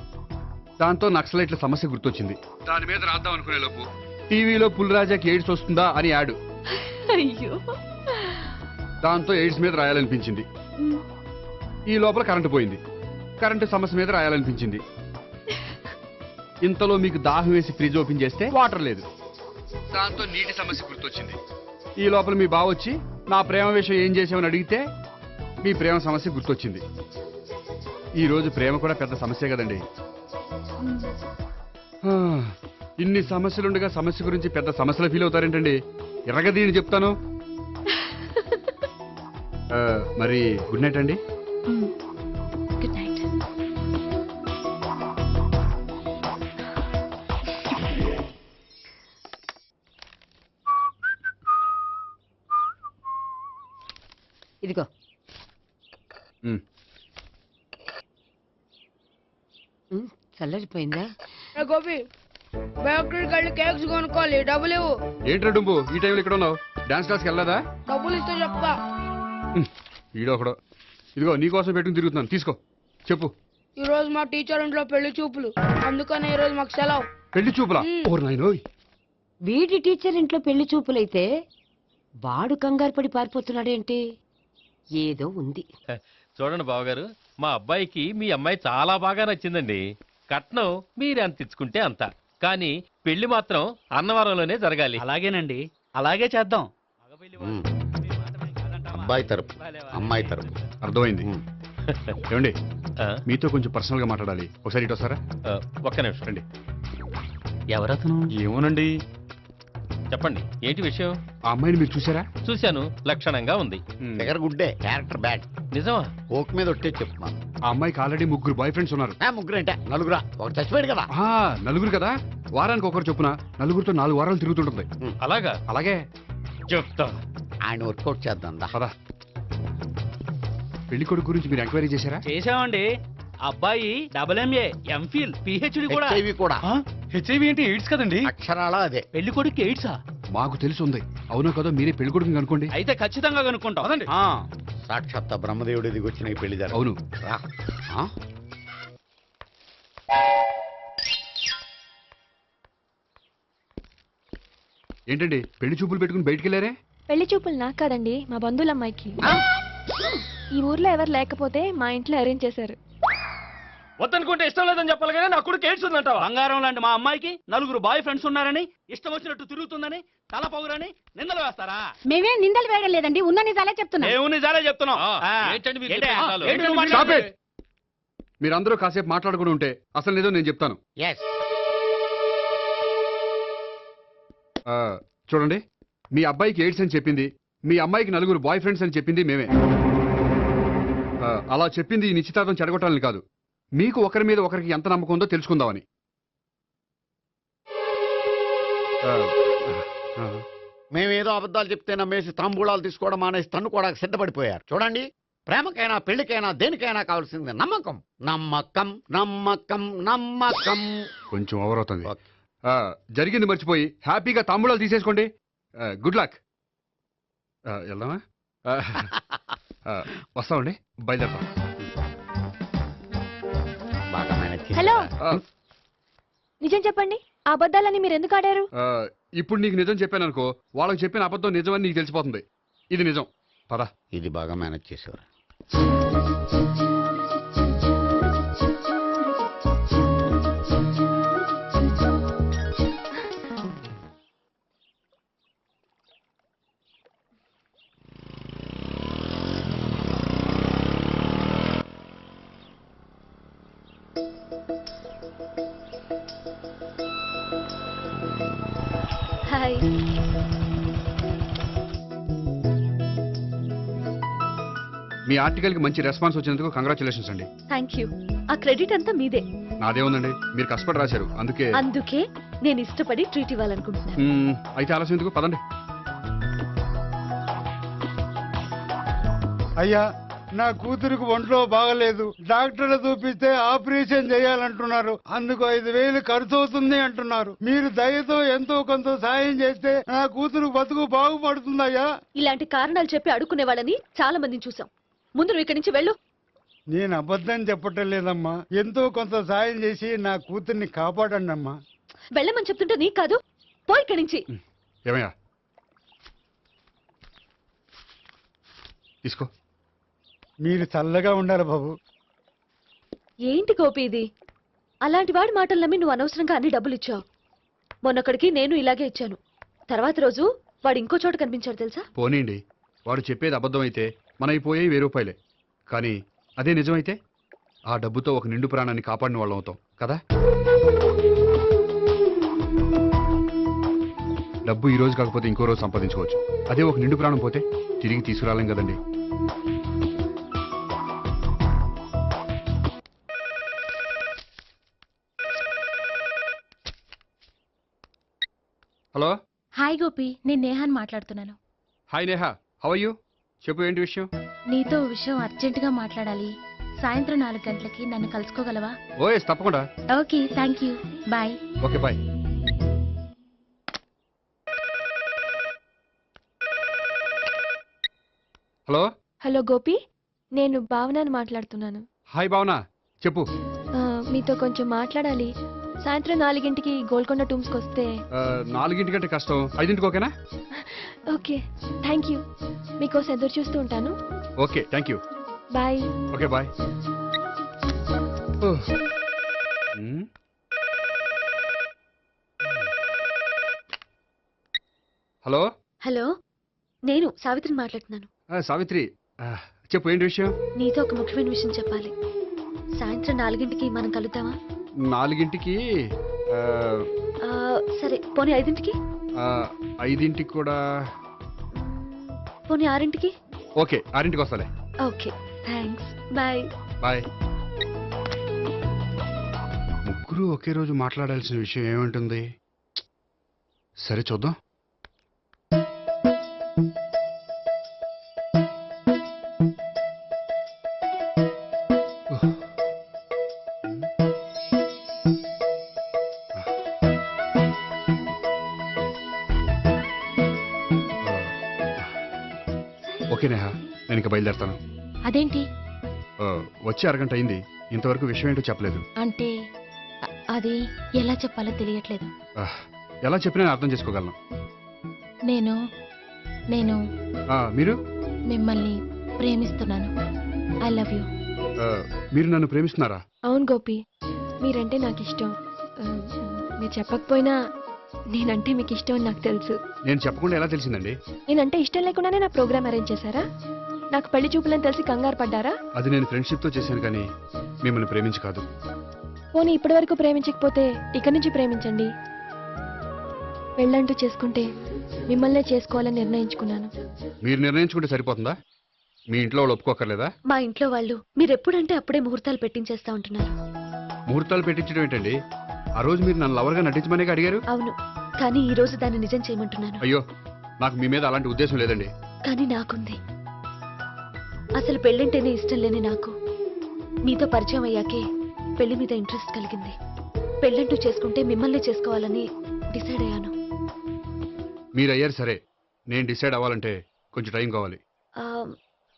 దాంతో నక్సలైట్ల సమస్య గుర్తొచ్చింది. దాని మీద రాద్దాం అనుకునే లోపు టీవీలో పుల్రాజాకి ఎయిడ్స్ వస్తుందా అని యాడ్. అయ్యో, దాంతో ఎయిడ్స్ మీద రాయాలనిపించింది. ఈ లోపల కరెంటు పోయింది. కరెంటు సమస్య మీద రాయాలనిపించింది. ఇంతలో మీకు దాహం వేసి ఫ్రిడ్జ్ ఓపెన్ చేస్తే వాటర్ లేదు. దాంతో నీటి సమస్య గుర్తొచ్చింది. ఈ లోపల మీ బావ వచ్చి నా ప్రేమ విషయం ఏం చేసామని అడిగితే మీ ప్రేమ సమస్య గుర్తొచ్చింది. ఈ రోజు ప్రేమ కూడా పెద్ద సమస్య కదండి. ఇన్ని సమస్యలుండగా సమస్య గురించి పెద్ద సమస్యలు ఫీల్ అవుతారేంటండి? ఎర్రగదీని చెప్తాను. మరి గుడ్ నైట్ అండి. Good night. ఇదిగో చల్లరిపోయిందా? గోపి బేకరీకి వెళ్ళి కేక్స్ కొనుక్కోవాలి, డబ్బులు ఇవ్వు. ఏంట్రా డుంబు ఈ టైంలో ఇక్కడ ఉన్నావు? డాన్స్ క్లాస్కి వెళ్ళదా? డబ్బులు ఇస్తే చెప్తా. ఈడొకడు. ఇదిగో నీకోసం పెట్టుకుని తిరుగుతున్నాను, తీసుకో. చెప్పు. ఈ రోజు మా టీచర్ ఇంట్లో పెళ్లి చూపులు, అందుకని ఈ రోజు మాకు సెలవు. పెళ్లి చూపులా? ఓర్ నాయనోయ్. వీడి టీచర్ ఇంట్లో పెళ్లి చూపులైతే వాడు కంగారు పడి పారిపోతున్నాడేంటి? ఏదో ఉంది. చూడండి బావగారు, మా అబ్బాయికి మీ అమ్మాయి చాలా బాగా నచ్చిందండి. కట్నం మీరు ఎంత ఇచ్చుకుంటే అంత, కానీ పెళ్లి మాత్రం అన్నవరంలోనే జరగాలి. అలాగేనండి, అలాగే చేద్దాం. అబ్బాయి తరపు అమ్మాయి తరపు. అర్థమైంది. ఏమండి మీతో కొంచెం పర్సనల్ గా మాట్లాడాలి. ఒకసారి ఇటు వస్తారా? ఒక్క నిమిషం రండి. ఎవరతను? ఏమోనండి. చెప్పండి, ఏంటి విషయం? ఆ అమ్మాయిని మీరు చూసారా? చూశాను, లక్షణంగా ఉంది. దగ్గర గుడ్డే, క్యారెక్టర్ బ్యాడ్. నిజమా? ఓక్ మీద ఒట్టే చెప్తున్నాను. ఆ అమ్మాయికి ఆల్రెడీ 3 బాయ్ ఫ్రెండ్స్ ఉన్నారు. ముగ్గురు అంటే నలుగురా? ఒక చచ్చిపోయాడు కదా. నలుగురు కదా, వారానికి ఒకరు చొప్పున 4 4 వారాలు తిరుగుతుంటుంది. అలాగా? అలాగే చెప్తా. ఆయన వర్కౌట్ చేద్దాం పదా. పెళ్లి కొడుకు గురించి మీరు ఎంక్వైరీ చేశారా? చేశామండి. అబ్బాయి MA, MPhil, PhD కూడా. హెచ్ఐవి కూడా. హెచ్ఐవి అంటే ఎయిడ్స్ కదండి. అక్షరాలా అదే. పెళ్లి కొడుకు ఎయిడ్సా? మాకు తెలిసి ఉంది. అవునో కదా, మీరే పెళ్లి కొడుకుని అనుకోండి. అయితే ఖచ్చితంగా కనుక్కుంటాం. అదండి. సాక్షాత్ బ్రహ్మదేవుడి దిగొచ్చిన ఈ పెళ్లి జరగదు. అవును. ఏంటండి పెళ్లి చూపులు పెట్టుకుని బయటికి వెళ్ళారే? పెళ్లి చూపులు నాకు కాదండి, మా బంధువుల అమ్మాయికి. ఈ ఊర్లో ఎవరు లేకపోతే మా ఇంట్లో అరేంజ్ చేశారు. వద్దనుకుంటే ఇష్టం లేదని చెప్పాలి కానీ నా కొడుకు ఎయిడ్స్ ఉందంటావా? బంగారం లాంటి మా అమ్మాయికి 4 బాయ్ ఫ్రెండ్స్ ఉన్నారని, ఇష్టం వచ్చినట్టు తిరుగుతుందని, తల పౌరని నిందలు వేస్తారా? మేమేం నిందలు వేయడం లేదండి, ఉన్న నిజాలే చెప్తున్నాం. మేము నిజాలే చెప్తున్నాం. ఏంటండి మీరు ఏంటి? చెప్పే నిజాలు? ఏంటి నువ్వు మాట్లాడేది? మీరందరూ కాసేపు మాట్లాడుకుని ఉంటే అసలు ఏదో నేను చెప్తాను. చూడండి, మీ అబ్బాయికి ఎయిడ్స్ అని చెప్పింది, మీ అమ్మాయికి 4 బాయ్ ఫ్రెండ్స్ అని చెప్పింది మేమే. అలా చెప్పింది ఈ నిశ్చితార్థం చెడగొట్టాలని కాదు, మీకు ఒకరి మీద ఒకరికి ఎంత నమ్మకం ఉందో తెలుసుకుందామని. మేమేదో అబద్ధాలు చెప్తే నమ్మేసి తాంబూలాలు తీసుకోవడం మానేసి తన్ను కూడా సిద్ధపడిపోయారు. చూడండి, ప్రేమకైనా పెళ్లికైనా దేనికైనా కావాల్సింది నమ్మకం. నమ్మకం నమ్మకం నమ్మకం. కొంచెం ఓవర్ అవుతుంది. జరిగింది మర్చిపోయి హ్యాపీగా తాంబూలాలు తీసేసుకోండి. Good luck. వెళ్దామా? వస్తామండి, బయలుదేరతాం. హలో, నిజం చెప్పండి, ఆ అబద్ధాలని మీరు ఎందుకు ఆడారు? ఇప్పుడు నీకు నిజం చెప్పాను అనుకో, వాళ్ళకి చెప్పిన అబద్ధం నిజమని నీకు తెలిసిపోతుంది. ఇది నిజం. పదా. ఇది బాగా మేనేజ్ చేసేవారు. హాయ్. మీ ఆర్టికల్ కి మంచి రెస్పాన్స్ వచ్చినందుకు కంగ్రాచులేషన్స్ అండి. Thank you. ఆ క్రెడిట్ అంతా మీదే. నాదే ఉందండి, మీరు కష్టపడి రాశారు. అందుకే నేను ఇష్టపడి ట్రీట్ ఇవ్వాలనుకుంటున్నాను. అయితే ఆలస్యం ఎందుకు, పదండి. అయ్యా, నా కూతురికి ఒంట్లో బాగలేదు, డాక్టర్లు చూపిస్తే ఆపరేషన్ చేయాలంటున్నారు, అందుకు 5,000 ఖర్చు అవుతుంది అంటున్నారు. మీరు దయతో ఎంతో కొంత సాయం చేస్తే నా కూతురు బతుకు బాగుపడుతుందయ్యా. ఇలాంటి కారణాలు చెప్పి అడుక్కునే వాళ్ళని చాలా మందిని చూసాం. ముందు నువ్వు ఇక్కడి నుంచి వెళ్ళు. నేను అబద్ధం చెప్పటం లేదమ్మా, ఎంతో కొంత సాయం చేసి నా కూతుర్ని కాపాడండి అమ్మా. వెళ్ళమని చెప్తుంటే నీకు కాదు, పో ఇక్కడి నుంచి. ఏమయ్యా తీసుకో. మీరు చల్లగా ఉండాలి బాబు. ఏంటి గోపి ఇది? అలాంటి వాడి మాటలు నమ్మి నువ్వు అనవసరంగా అన్ని డబ్బులు ఇచ్చావు. మొన్నొక్కడికి నేను ఇలాగే ఇచ్చాను. తర్వాత రోజు వాడు ఇంకో చోట కనిపించాడు తెలుసా? పోనీండి, వాడు చెప్పేది అబద్ధం అయితే మనైపోయాయి 1000 రూపాయలే. కానీ అదే నిజమైతే ఆ డబ్బుతో ఒక నిండు ప్రాణాన్ని కాపాడిన వాళ్ళం అవుతాం కదా. డబ్బు ఈ రోజు కాకపోతే ఇంకో రోజు సంపాదించుకోవచ్చు. అదే ఒక నిండు ప్రాణం పోతే తిరిగి తీసుకురాలేం కదండి. హలో. హాయ్ గోపి, నేను నేహాన్ మాట్లాడుతున్నాను. Hi Neha, how are you? చెప్పు, ఏంటి విషయం? నీతో విషయం అర్జెంటుగా మాట్లాడాలి. సాయంత్రం 4 గంటలకి నన్ను కలుసుకోగలవా? ఓఎస్, తప్పకుండా. Okay, thank you, bye. Okay, bye. Hello. Hello Gopi, నేను భావనని మాట్లాడుతున్నాను. హాయ్ భావన, చెప్పు. మీతో కొంచెం మాట్లాడాలి. సాయంత్రం 4 గోల్కొండ టూమ్స్కి వస్తే. 4 కష్టం, 5 ఓకేనా? Okay, thank you. మీకోసం ఎదురు చూస్తూ ఉంటాను. Okay, thank you. Bye. Okay, bye. Hello. Hello, నేను సావిత్రిని మాట్లాడుతున్నాను. సావిత్రి, చెప్పు, ఏంటి విషయం? నీతో ఒక ముఖ్యమైన విషయం చెప్పాలి. సాయంత్రం 4 మనం కలుద్దామా? 4 సరే, పోనీ 5 5 కూడా. పోనీ 6 ఓకే, 6 వస్తాలే. Okay, thanks, bye. బాయ్. ముగ్గురు ఒకే రోజు మాట్లాడాల్సిన విషయం ఏముంటుంది? సరే, చూద్దాం. ఓకే నేహా, నేను ఇక బయలుదేరుతాను. అదేంటి? వచ్చి అరగంట అయింది, ఇంతవరకు విషయం ఏంటో చెప్పలేదు. అంటే అది ఎలా చెప్పాలో తెలియట్లేదు. ఎలా చెప్పినా అర్థం చేసుకోగలను. నేను నేను మీరు? మిమ్మల్ని ప్రేమిస్తున్నాను. I love you. మీరు నన్ను ప్రేమిస్తున్నారా? అవును గోపి, మీరంటే నాకు ఇష్టం. మీరు చెప్పకపోయినా నేనంటే మీకు ఇష్టం అని నాకు తెలుసు. నేను చెప్పకుండా ఎలా తెలిసిందండి? నేనంటే ఇష్టం లేకుండానే నా ప్రోగ్రామ్ అరేంజ్ చేశారా? నాకు పెళ్లి చూపులని తెలిసి కంగారు పడ్డారా? అది నేను ఫ్రెండ్షిప్ తో చేశాను, కానీ మిమ్మల్ని ప్రేమించి కాదు. పోనీ ఇప్పటి వరకు ప్రేమించకపోతే ఇక నుంచి ప్రేమించండి. పెళ్ళంటూ చేసుకుంటే మిమ్మల్నే చేసుకోవాలని నిర్ణయించుకున్నాను. మీరు నిర్ణయించుకుంటే సరిపోతుందా? మీ ఇంట్లో వాళ్ళు ఒప్పుకోకర్లేదా? మా ఇంట్లో వాళ్ళు మీరెప్పుడంటే అప్పుడే ముహూర్తాలు పెట్టించేస్తా ఉంటున్నారు. ముహూర్తాలు పెట్టించడం ఏంటండి? ఆ రోజు మీరు నన్ను లవర్గా నటించమనే అడిగారు. అవును, కానీ ఈ రోజు దాన్ని నిజం చేయమంటున్నాను. అయ్యో, నాకు మీ మీద అలాంటి ఉద్దేశం లేదండి. కానీ నాకుంది. అసలు పెళ్ళంటేనే ఇష్టం లేని నాకు మీతో పరిచయం అయ్యాకే పెళ్లి మీద ఇంట్రెస్ట్ కలిగింది. పెళ్ళంటూ చేసుకుంటే మిమ్మల్ని చేసుకోవాలని డిసైడ్ అయ్యాను. మీరు అయ్యారు సరే, నేను డిసైడ్ అవ్వాలంటే కొంచెం టైం కావాలి.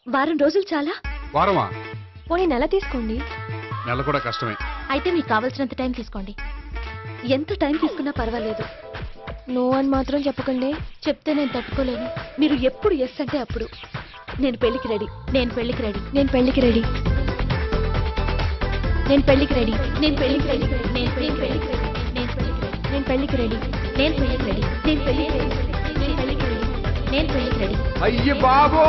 వారం రోజులు చాలా? వారమా? పోనీ నెల తీసుకోండి. నెల కూడా కష్టమే. అయితే మీకు కావాల్సినంత టైం తీసుకోండి. ఎంత టైం తీసుకున్నా పర్వాలేదు. నో అని మాత్రం చెప్పకండి, చెప్తే నేను తట్టుకోలేను. మీరు ఎప్పుడు ఎస్ అంటే అప్పుడు. నేను పెళ్లికి రెడీ. నేను పెళ్లికి రెడీ. నేను పెళ్లికి రెడీ. నేను పెళ్లికి రెడీ. నేను పెళ్లికి రెడీ. నేను పెళ్లికి రెడీ. నేను పెళ్లికి రెడీ. నేను పెళ్లికి రెడీ. నేను పెళ్లికి రెడీ. నేను పెళ్లికి రెడీ. నేను పెళ్లికి రెడీ. అయ్య బాబో!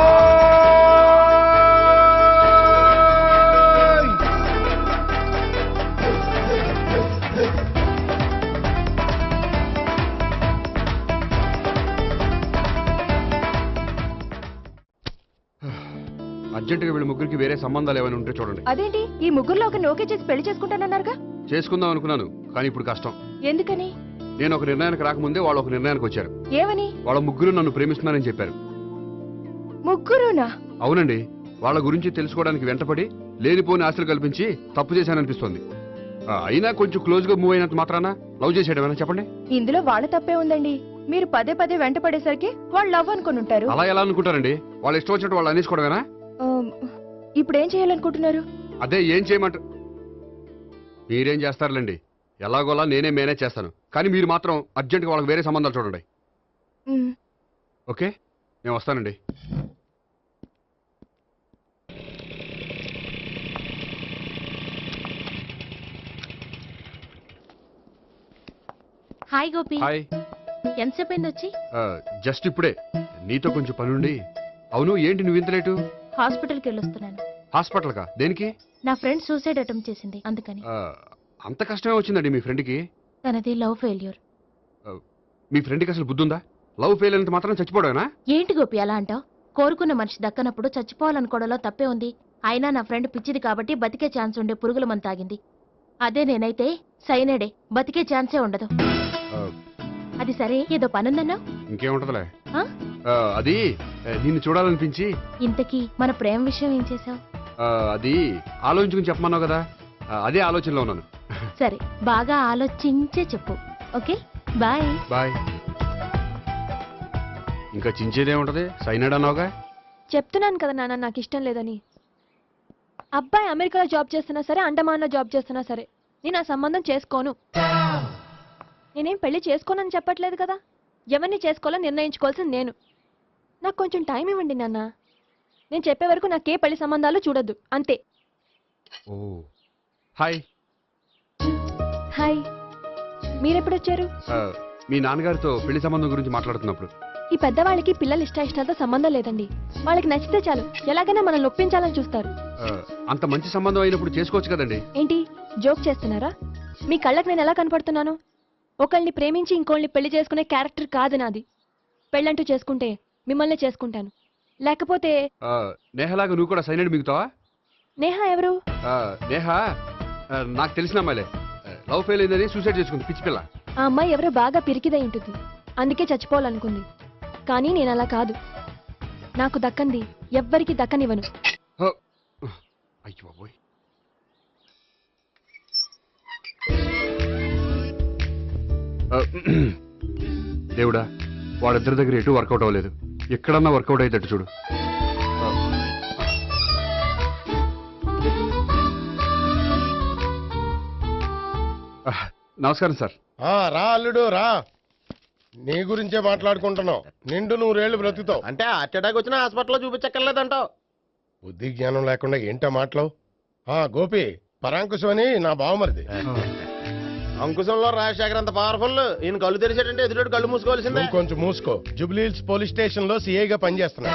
అర్జెంటుగా వీళ్ళ ముగ్గురికి వేరే సంబంధాలు ఏమైనా ఉంటే చూడండి. అదేంటి, ఈ ముగ్గురులో ఒక ఓకే చేసి పెళ్లి చేసుకుంటానన్నారుగా? చేసుకుందాం అనుకున్నాను, కానీ ఇప్పుడు కష్టం. ఎందుకని? నేను ఒక నిర్ణయానికి రాకముందే వాళ్ళు ఒక నిర్ణయానికి వచ్చారు. ఏమని? వాళ్ళ ముగ్గురు నన్ను ప్రేమిస్తున్నారని చెప్పారు. ముగ్గురునా? అవునండి, వాళ్ళ గురించి తెలుసుకోవడానికి వెంటపడి లేనిపోని ఆశలు కల్పించి తప్పు చేశాననిపిస్తోంది. అయినా కొంచెం క్లోజ్ గా మూవ్ అయినంత మాత్రాన లవ్ చేసేయడమేనా చెప్పండి? ఇందులో వాళ్ళ తప్పే ఉందండి. మీరు పదే పదే వెంట పడేసరికి వాళ్ళు లవ్ అనుకుని ఉంటారు. అలా ఎలా అనుకుంటారండి? వాళ్ళు ఇష్టం వచ్చినట్టు వాళ్ళు అనేసుకోవడమేనా? ఇప్పుడు ఏం చేయాలనుకుంటున్నారు? అదే ఏం చేయమంట మీరేం చేస్తారులేండి, ఎలాగోలా నేనే మేనేజ్ చేస్తాను. కానీ మీరు మాత్రం అర్జెంట్గా వాళ్ళకి వేరే సంబంధాలు చూడండి. ఓకే, నేను వస్తానండి. హాయ్ గోపి. హాయ్. ఎంతసేపు అయింది వచ్చి? జస్ట్ ఇప్పుడే. నీతో కొంచెం పనుండి. అవును, ఏంటి నువ్వు ఇంత లేటు? హాస్పిటల్కి వెళ్ళొస్తున్నాను. హాస్పిటల్ కా? దేనికి? నా ఫ్రెండ్ సూసైడ్ అటెంప్ట్ చేసింది, అందుకని. అంత కష్టమే వచ్చిందండి మీ ఫ్రెండ్కి? తనది లవ్ ఫెయిల్యూర్. మీ ఫ్రెండ్కి అసలు బుద్ధుందా? లవ్ ఫెయిల్ అయినంత మాత్రం చచ్చిపోవడమేనా? ఏంటి గోపి అలా అంటావు? కోరుకున్న మనిషి దక్కనప్పుడు చచ్చిపోవాలనుకోవడంలో తప్పే ఉంది. అయినా నా ఫ్రెండ్ పిచ్చిది కాబట్టి బతికే ఛాన్స్ ఉండే పురుగుల మందు తాగింది. అదే నేనైతే సైనడే, బతికే ఛాన్సే ఉండదు. అది సరే, ఏదో పనుందన్నావు. ఇంకేముంటదిలే. అది నిన్ను చూడాలనిపించి. ఇంతకీ మన ప్రేమ విషయం ఏం చేసావు? అది ఆలోచించుకుని చెప్పమన్నావు కదా, అదే ఆలోచనలో ఉన్నాను. సరే, బాగా ఆలోచించే చెప్పు. Okay, bye. బాయ్. ఇంకా చించేదే ఉంటది, సైనడ్ అన్నావుగా. చెప్తున్నాను కదా నాన్న, నాకు ఇష్టం లేదని. అబ్బాయి అమెరికాలో జాబ్ చేస్తున్నా సరే, అండమాన్లో జాబ్ చేస్తున్నా సరే, నేను ఆ సంబంధం చేసుకోను. నేనేం పెళ్లి చేసుకోనని చెప్పట్లేదు కదా. ఎవరిని చేసుకోవాలో నిర్ణయించుకోవాల్సింది నేను. నాకు కొంచెం టైం ఇవ్వండి నాన్న. నేను చెప్పే వరకు నాకే పెళ్లి సంబంధాలు చూడొద్దు, అంతే. హాయ్. హాయ్. మీరెప్పుడు వచ్చారు? మీ నాన్నగారితో పెళ్లి సంబంధం గురించి మాట్లాడుతున్నప్పుడు. ఈ పెద్దవాళ్ళకి పిల్లల ఇష్టాలతో సంబంధం లేదండి. వాళ్ళకి నచ్చితే చాలు, ఎలాగైనా మనల్ని ఒప్పించాలని చూస్తారు. అంత మంచి సంబంధం అయినప్పుడు చేసుకోవచ్చు కదండి. ఏంటి జోక్ చేస్తున్నారా? మీ కళ్ళకి నేను ఎలా కనపడుతున్నాను? ఒకళ్ళని ప్రేమించి ఇంకోళ్ళని పెళ్లి చేసుకునే క్యారెక్టర్ కాదు నాది. పెళ్ళంటూ చేసుకుంటే మిమ్మల్ని చేసుకుంటాను, లేకపోతే. నేహలాగా నువ్వు కూడా సైనడ్ మిగుతావా? నేహ ఎవరు? నేహ నాకు తెలిసిన అమ్మాయిలే. లవ్ ఫెయిల్ అయిందని సూసైడ్ చేసుకుంది, పిచ్చి పిల్ల. ఆ అమ్మాయి ఎవరో బాగా పిరికిదై ఉంటుంది, అందుకే చచ్చిపోవాలనుకుంది. కానీ నేను అలా కాదు. నాకు దక్కంది ఎవ్వరికి దక్కనివ్వను. అయ్యో బాబోయ్. దేవుడా, వాళ్ళిద్దరి దగ్గర ఎటు వర్కౌట్ అవ్వలేదు. ఎక్కడన్నా వర్కౌట్ అయ్యేటట్టు చూడు. నమస్కారం సార్. రా అల్లుడు రా. నీ గురించే మాట్లాడుకుంటున్నావు. నిండు 100 ఏళ్ళు బ్రతుకుతావు అంటే హార్ట్ అటాక్ వచ్చిన హాస్పిటల్లో చూపించక్కర్లేదంటావు. బుద్ధి జ్ఞానం లేకుండా ఏంటో మాటలు. గోపి, పరాంకుశం అని నా బావమరిది. అంకుశంలో రాజశేఖర్ అంత పవర్ఫుల్. ఈయన కళ్ళు తెరిచాడంటే ఎదురు కళ్ళు మూసుకోవాల్సిందే. కొంచెం మూసుకో. జూబ్లీహిల్స్ పోలీస్ స్టేషన్ లో సిఐగా పనిచేస్తున్నా.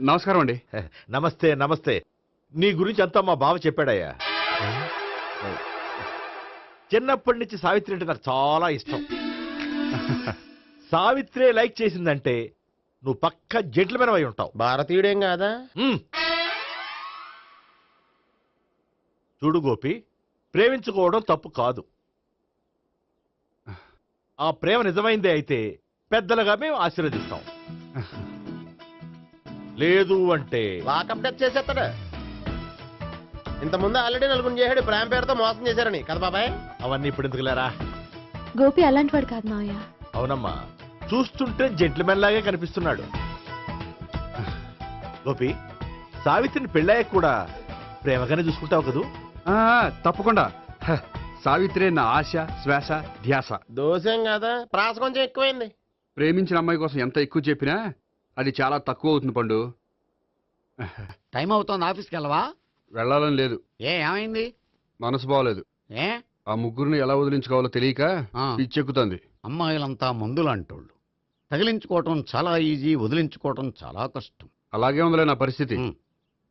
నమస్కారం అండి. నమస్తే నమస్తే. నీ గురించి అంతా మా బావ చెప్పాడయ్యా. చిన్నప్పటి నుంచి సావిత్రి అంటే నాకు చాలా ఇష్టం. సావిత్రి లైక్ చేసిందంటే నువ్వు పక్క జెంట్లమెన్ అయి ఉంటావు. భారతీయుడేం కాదా? చూడు గోపి, ప్రేమించుకోవడం తప్పు కాదు. ఆ ప్రేమ నిజమైందే అయితే పెద్దలుగా మేము ఆశీర్వదిస్తాం. లేదు అంటే లాకప్ డెత్ చేసేస్తాడు. ఇంతకుముందు ఆల్రెడీ నలుగురు చేశాడు ప్రేమ పేరుతో మోసం చేశారని కదా బాబాయ్. అవన్నీ ఇప్పుడు ఎందుకు లేరా? గోపి అలాంటి వాడు కాదు మావయ్య. అవునమ్మా, చూస్తుంటే జెంట్లమెన్ లాగే కనిపిస్తున్నాడు. గోపి, సావిత్రిని పెళ్ళాక కూడా ప్రేమగానే చూసుకుంటావు కదూ? తప్పకుండా. సావిత్రి నా ఆశ, శ్వాస, ధ్యాస. దోషం కదా, ప్రాస కొంచెం ఎక్కువైంది. ప్రేమించిన అమ్మాయి కోసం ఎంత ఎక్కువ చెప్పినా అది చాలా తక్కువ అవుతుంది పండు. టైం అవుతోంది, ఆఫీస్కి వెళ్ళవా? వెళ్ళాలని లేదు. ఏమైంది? మనసు బాగోలేదు. ఆ ముగ్గురిని ఎలా వదిలించుకోవాలో తెలియక పిచ్చెక్కుతుంది. అమ్మాయిలంతా మందులాంటోళ్ళు. తగిలించుకోవటం చాలా ఈజీ, వదిలించుకోవటం చాలా కష్టం. అలాగే ఉందిలే నా పరిస్థితి.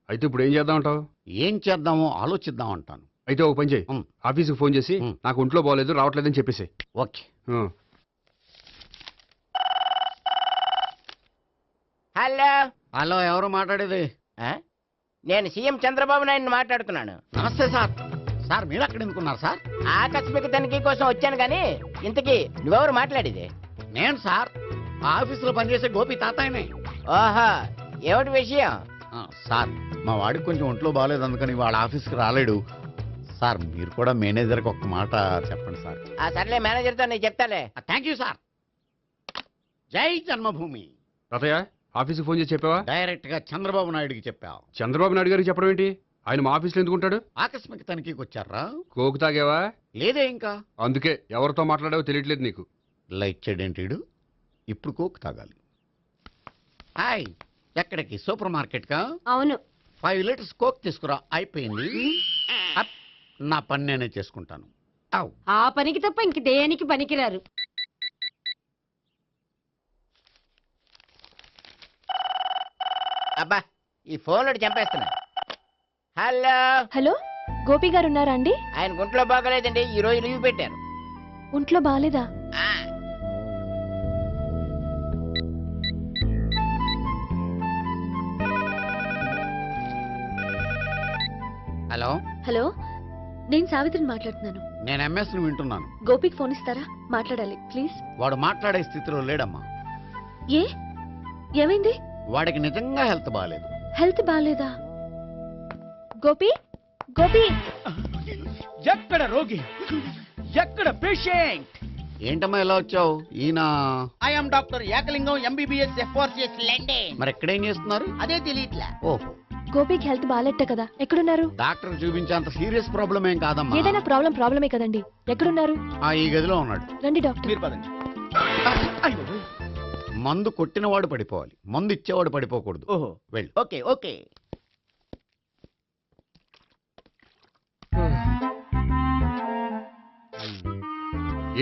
అయితే ఇప్పుడు ఏం చేద్దామంటావు? ఏం చేద్దామో ఆలోచిద్దాం అంటాను. అయితే ఒక పని చేయి, ఆఫీస్కి ఫోన్ చేసి నాకు ఒంట్లో బాగోలేదు రావట్లేదని చెప్పేసి. ఓకే. హలో హలో, ఎవరు మాట్లాడేది? నేను సీఎం చంద్రబాబు నాయుడు మాట్లాడుతున్నాను. నమస్తే సార్. సార్ మీరు అక్కడ ఎందుకున్నారు సార్? ఆకస్మిక తనిఖీ కోసం వచ్చాను కానీ ఇంతకీ నువ్వెవరు మాట్లాడేది? నేను సార్, ఆఫీసులో పనిచేసే గోపి తాతాయనే. ఓహో, ఏమిటి విషయం? సార్ మా వాడికి కొంచెం ఒంట్లో బాగాలేదు అందుకని వాళ్ళ ఆఫీస్కి రాలేడు సార్ మీరు కూడా మేనేజర్కి ఒక్క మాట చెప్పండి సార్. సర్లే మేనేజర్తో నేను చెప్తాలే. Thank you sir. జై జన్మభూమి. తాతయ్య ఆఫీస్కి ఫోన్ చేసి చెప్పావా? డైరెక్ట్ గా చంద్రబాబు నాయుడుకి చెప్పావు. చంద్రబాబు నాయుడు గారికి చెప్పడం ఏంటి? ఆయన మా ఆఫీస్లో ఎందుకుంటాడు? ఆకస్మిక తనిఖీకి వచ్చారా? కోకు తాగావా? లేదే ఇంకా. అందుకే ఎవరితో మాట్లాడావో తెలియట్లేదు నీకు. లైక్ చేయడేంటిడు ఇప్పుడు కోక్ తాగాలి. హాయ్ ఎక్కడికి? సూపర్ మార్కెట్ కా? అవును. 5 లీటర్స్ కోక్ తీసుకురా. అయిపోయింది. అప్, నా పని నేనే చేసుకుంటాను. ఆ పనికి తప్ప ఇంక దేనికి పనికిరారు. అబ్బా ఈ ఫోన్లో చంపేస్తున్నా. హలో హలో, గోపి గారు ఉన్నారా అండి? ఆయన గుంట్లో బాగలేదండి, ఈ రోజు లీవ్ పెట్టారు. ఒంట్లో బాగాలేదా? హలో హలో, నేను సావిత్రిని మాట్లాడుతున్నాను. నేను ఎంఎస్ ను వింటున్నాను. గోపికి ఫోన్ ఇస్తారా? మాట్లాడాలి ప్లీజ్. వాడు మాట్లాడే స్థితిలో లేడమ్మా. ఏ ఏమైంది? వాడికి నిజంగా హెల్త్ బాగాలేదు. హెల్త్ బాగాలేదా? గోపి గోపి, ఎక్కడ రోగి, ఎక్కడ పేషెంట్? ఏంటమ్మా ఎలా వచ్చావు? ఈయన I'm doctor Ekalingam MBBS FRCS London. మరి ఎక్కడేం చేస్తున్నారు? అదే తెలియట్లే. ఓహో, గోపికి హెల్త్ బాగాలెట్ట కదా, ఎక్కడున్నారు? డాక్టర్ చూపించేంత సీరియస్ ప్రాబ్లం ఏం కాదమ్మా. ఏదైనా ప్రాబ్లమే కదండి. ఎక్కడున్నారు? ఈ గదిలో ఉన్నాడు. రండి డాక్టర్. మీరు పదండి. మందు కొట్టినవాడు పడిపోవాలి, మందు ఇచ్చేవాడు పడిపోకూడదు. ఓహో, వెళ్ళు. Okay okay.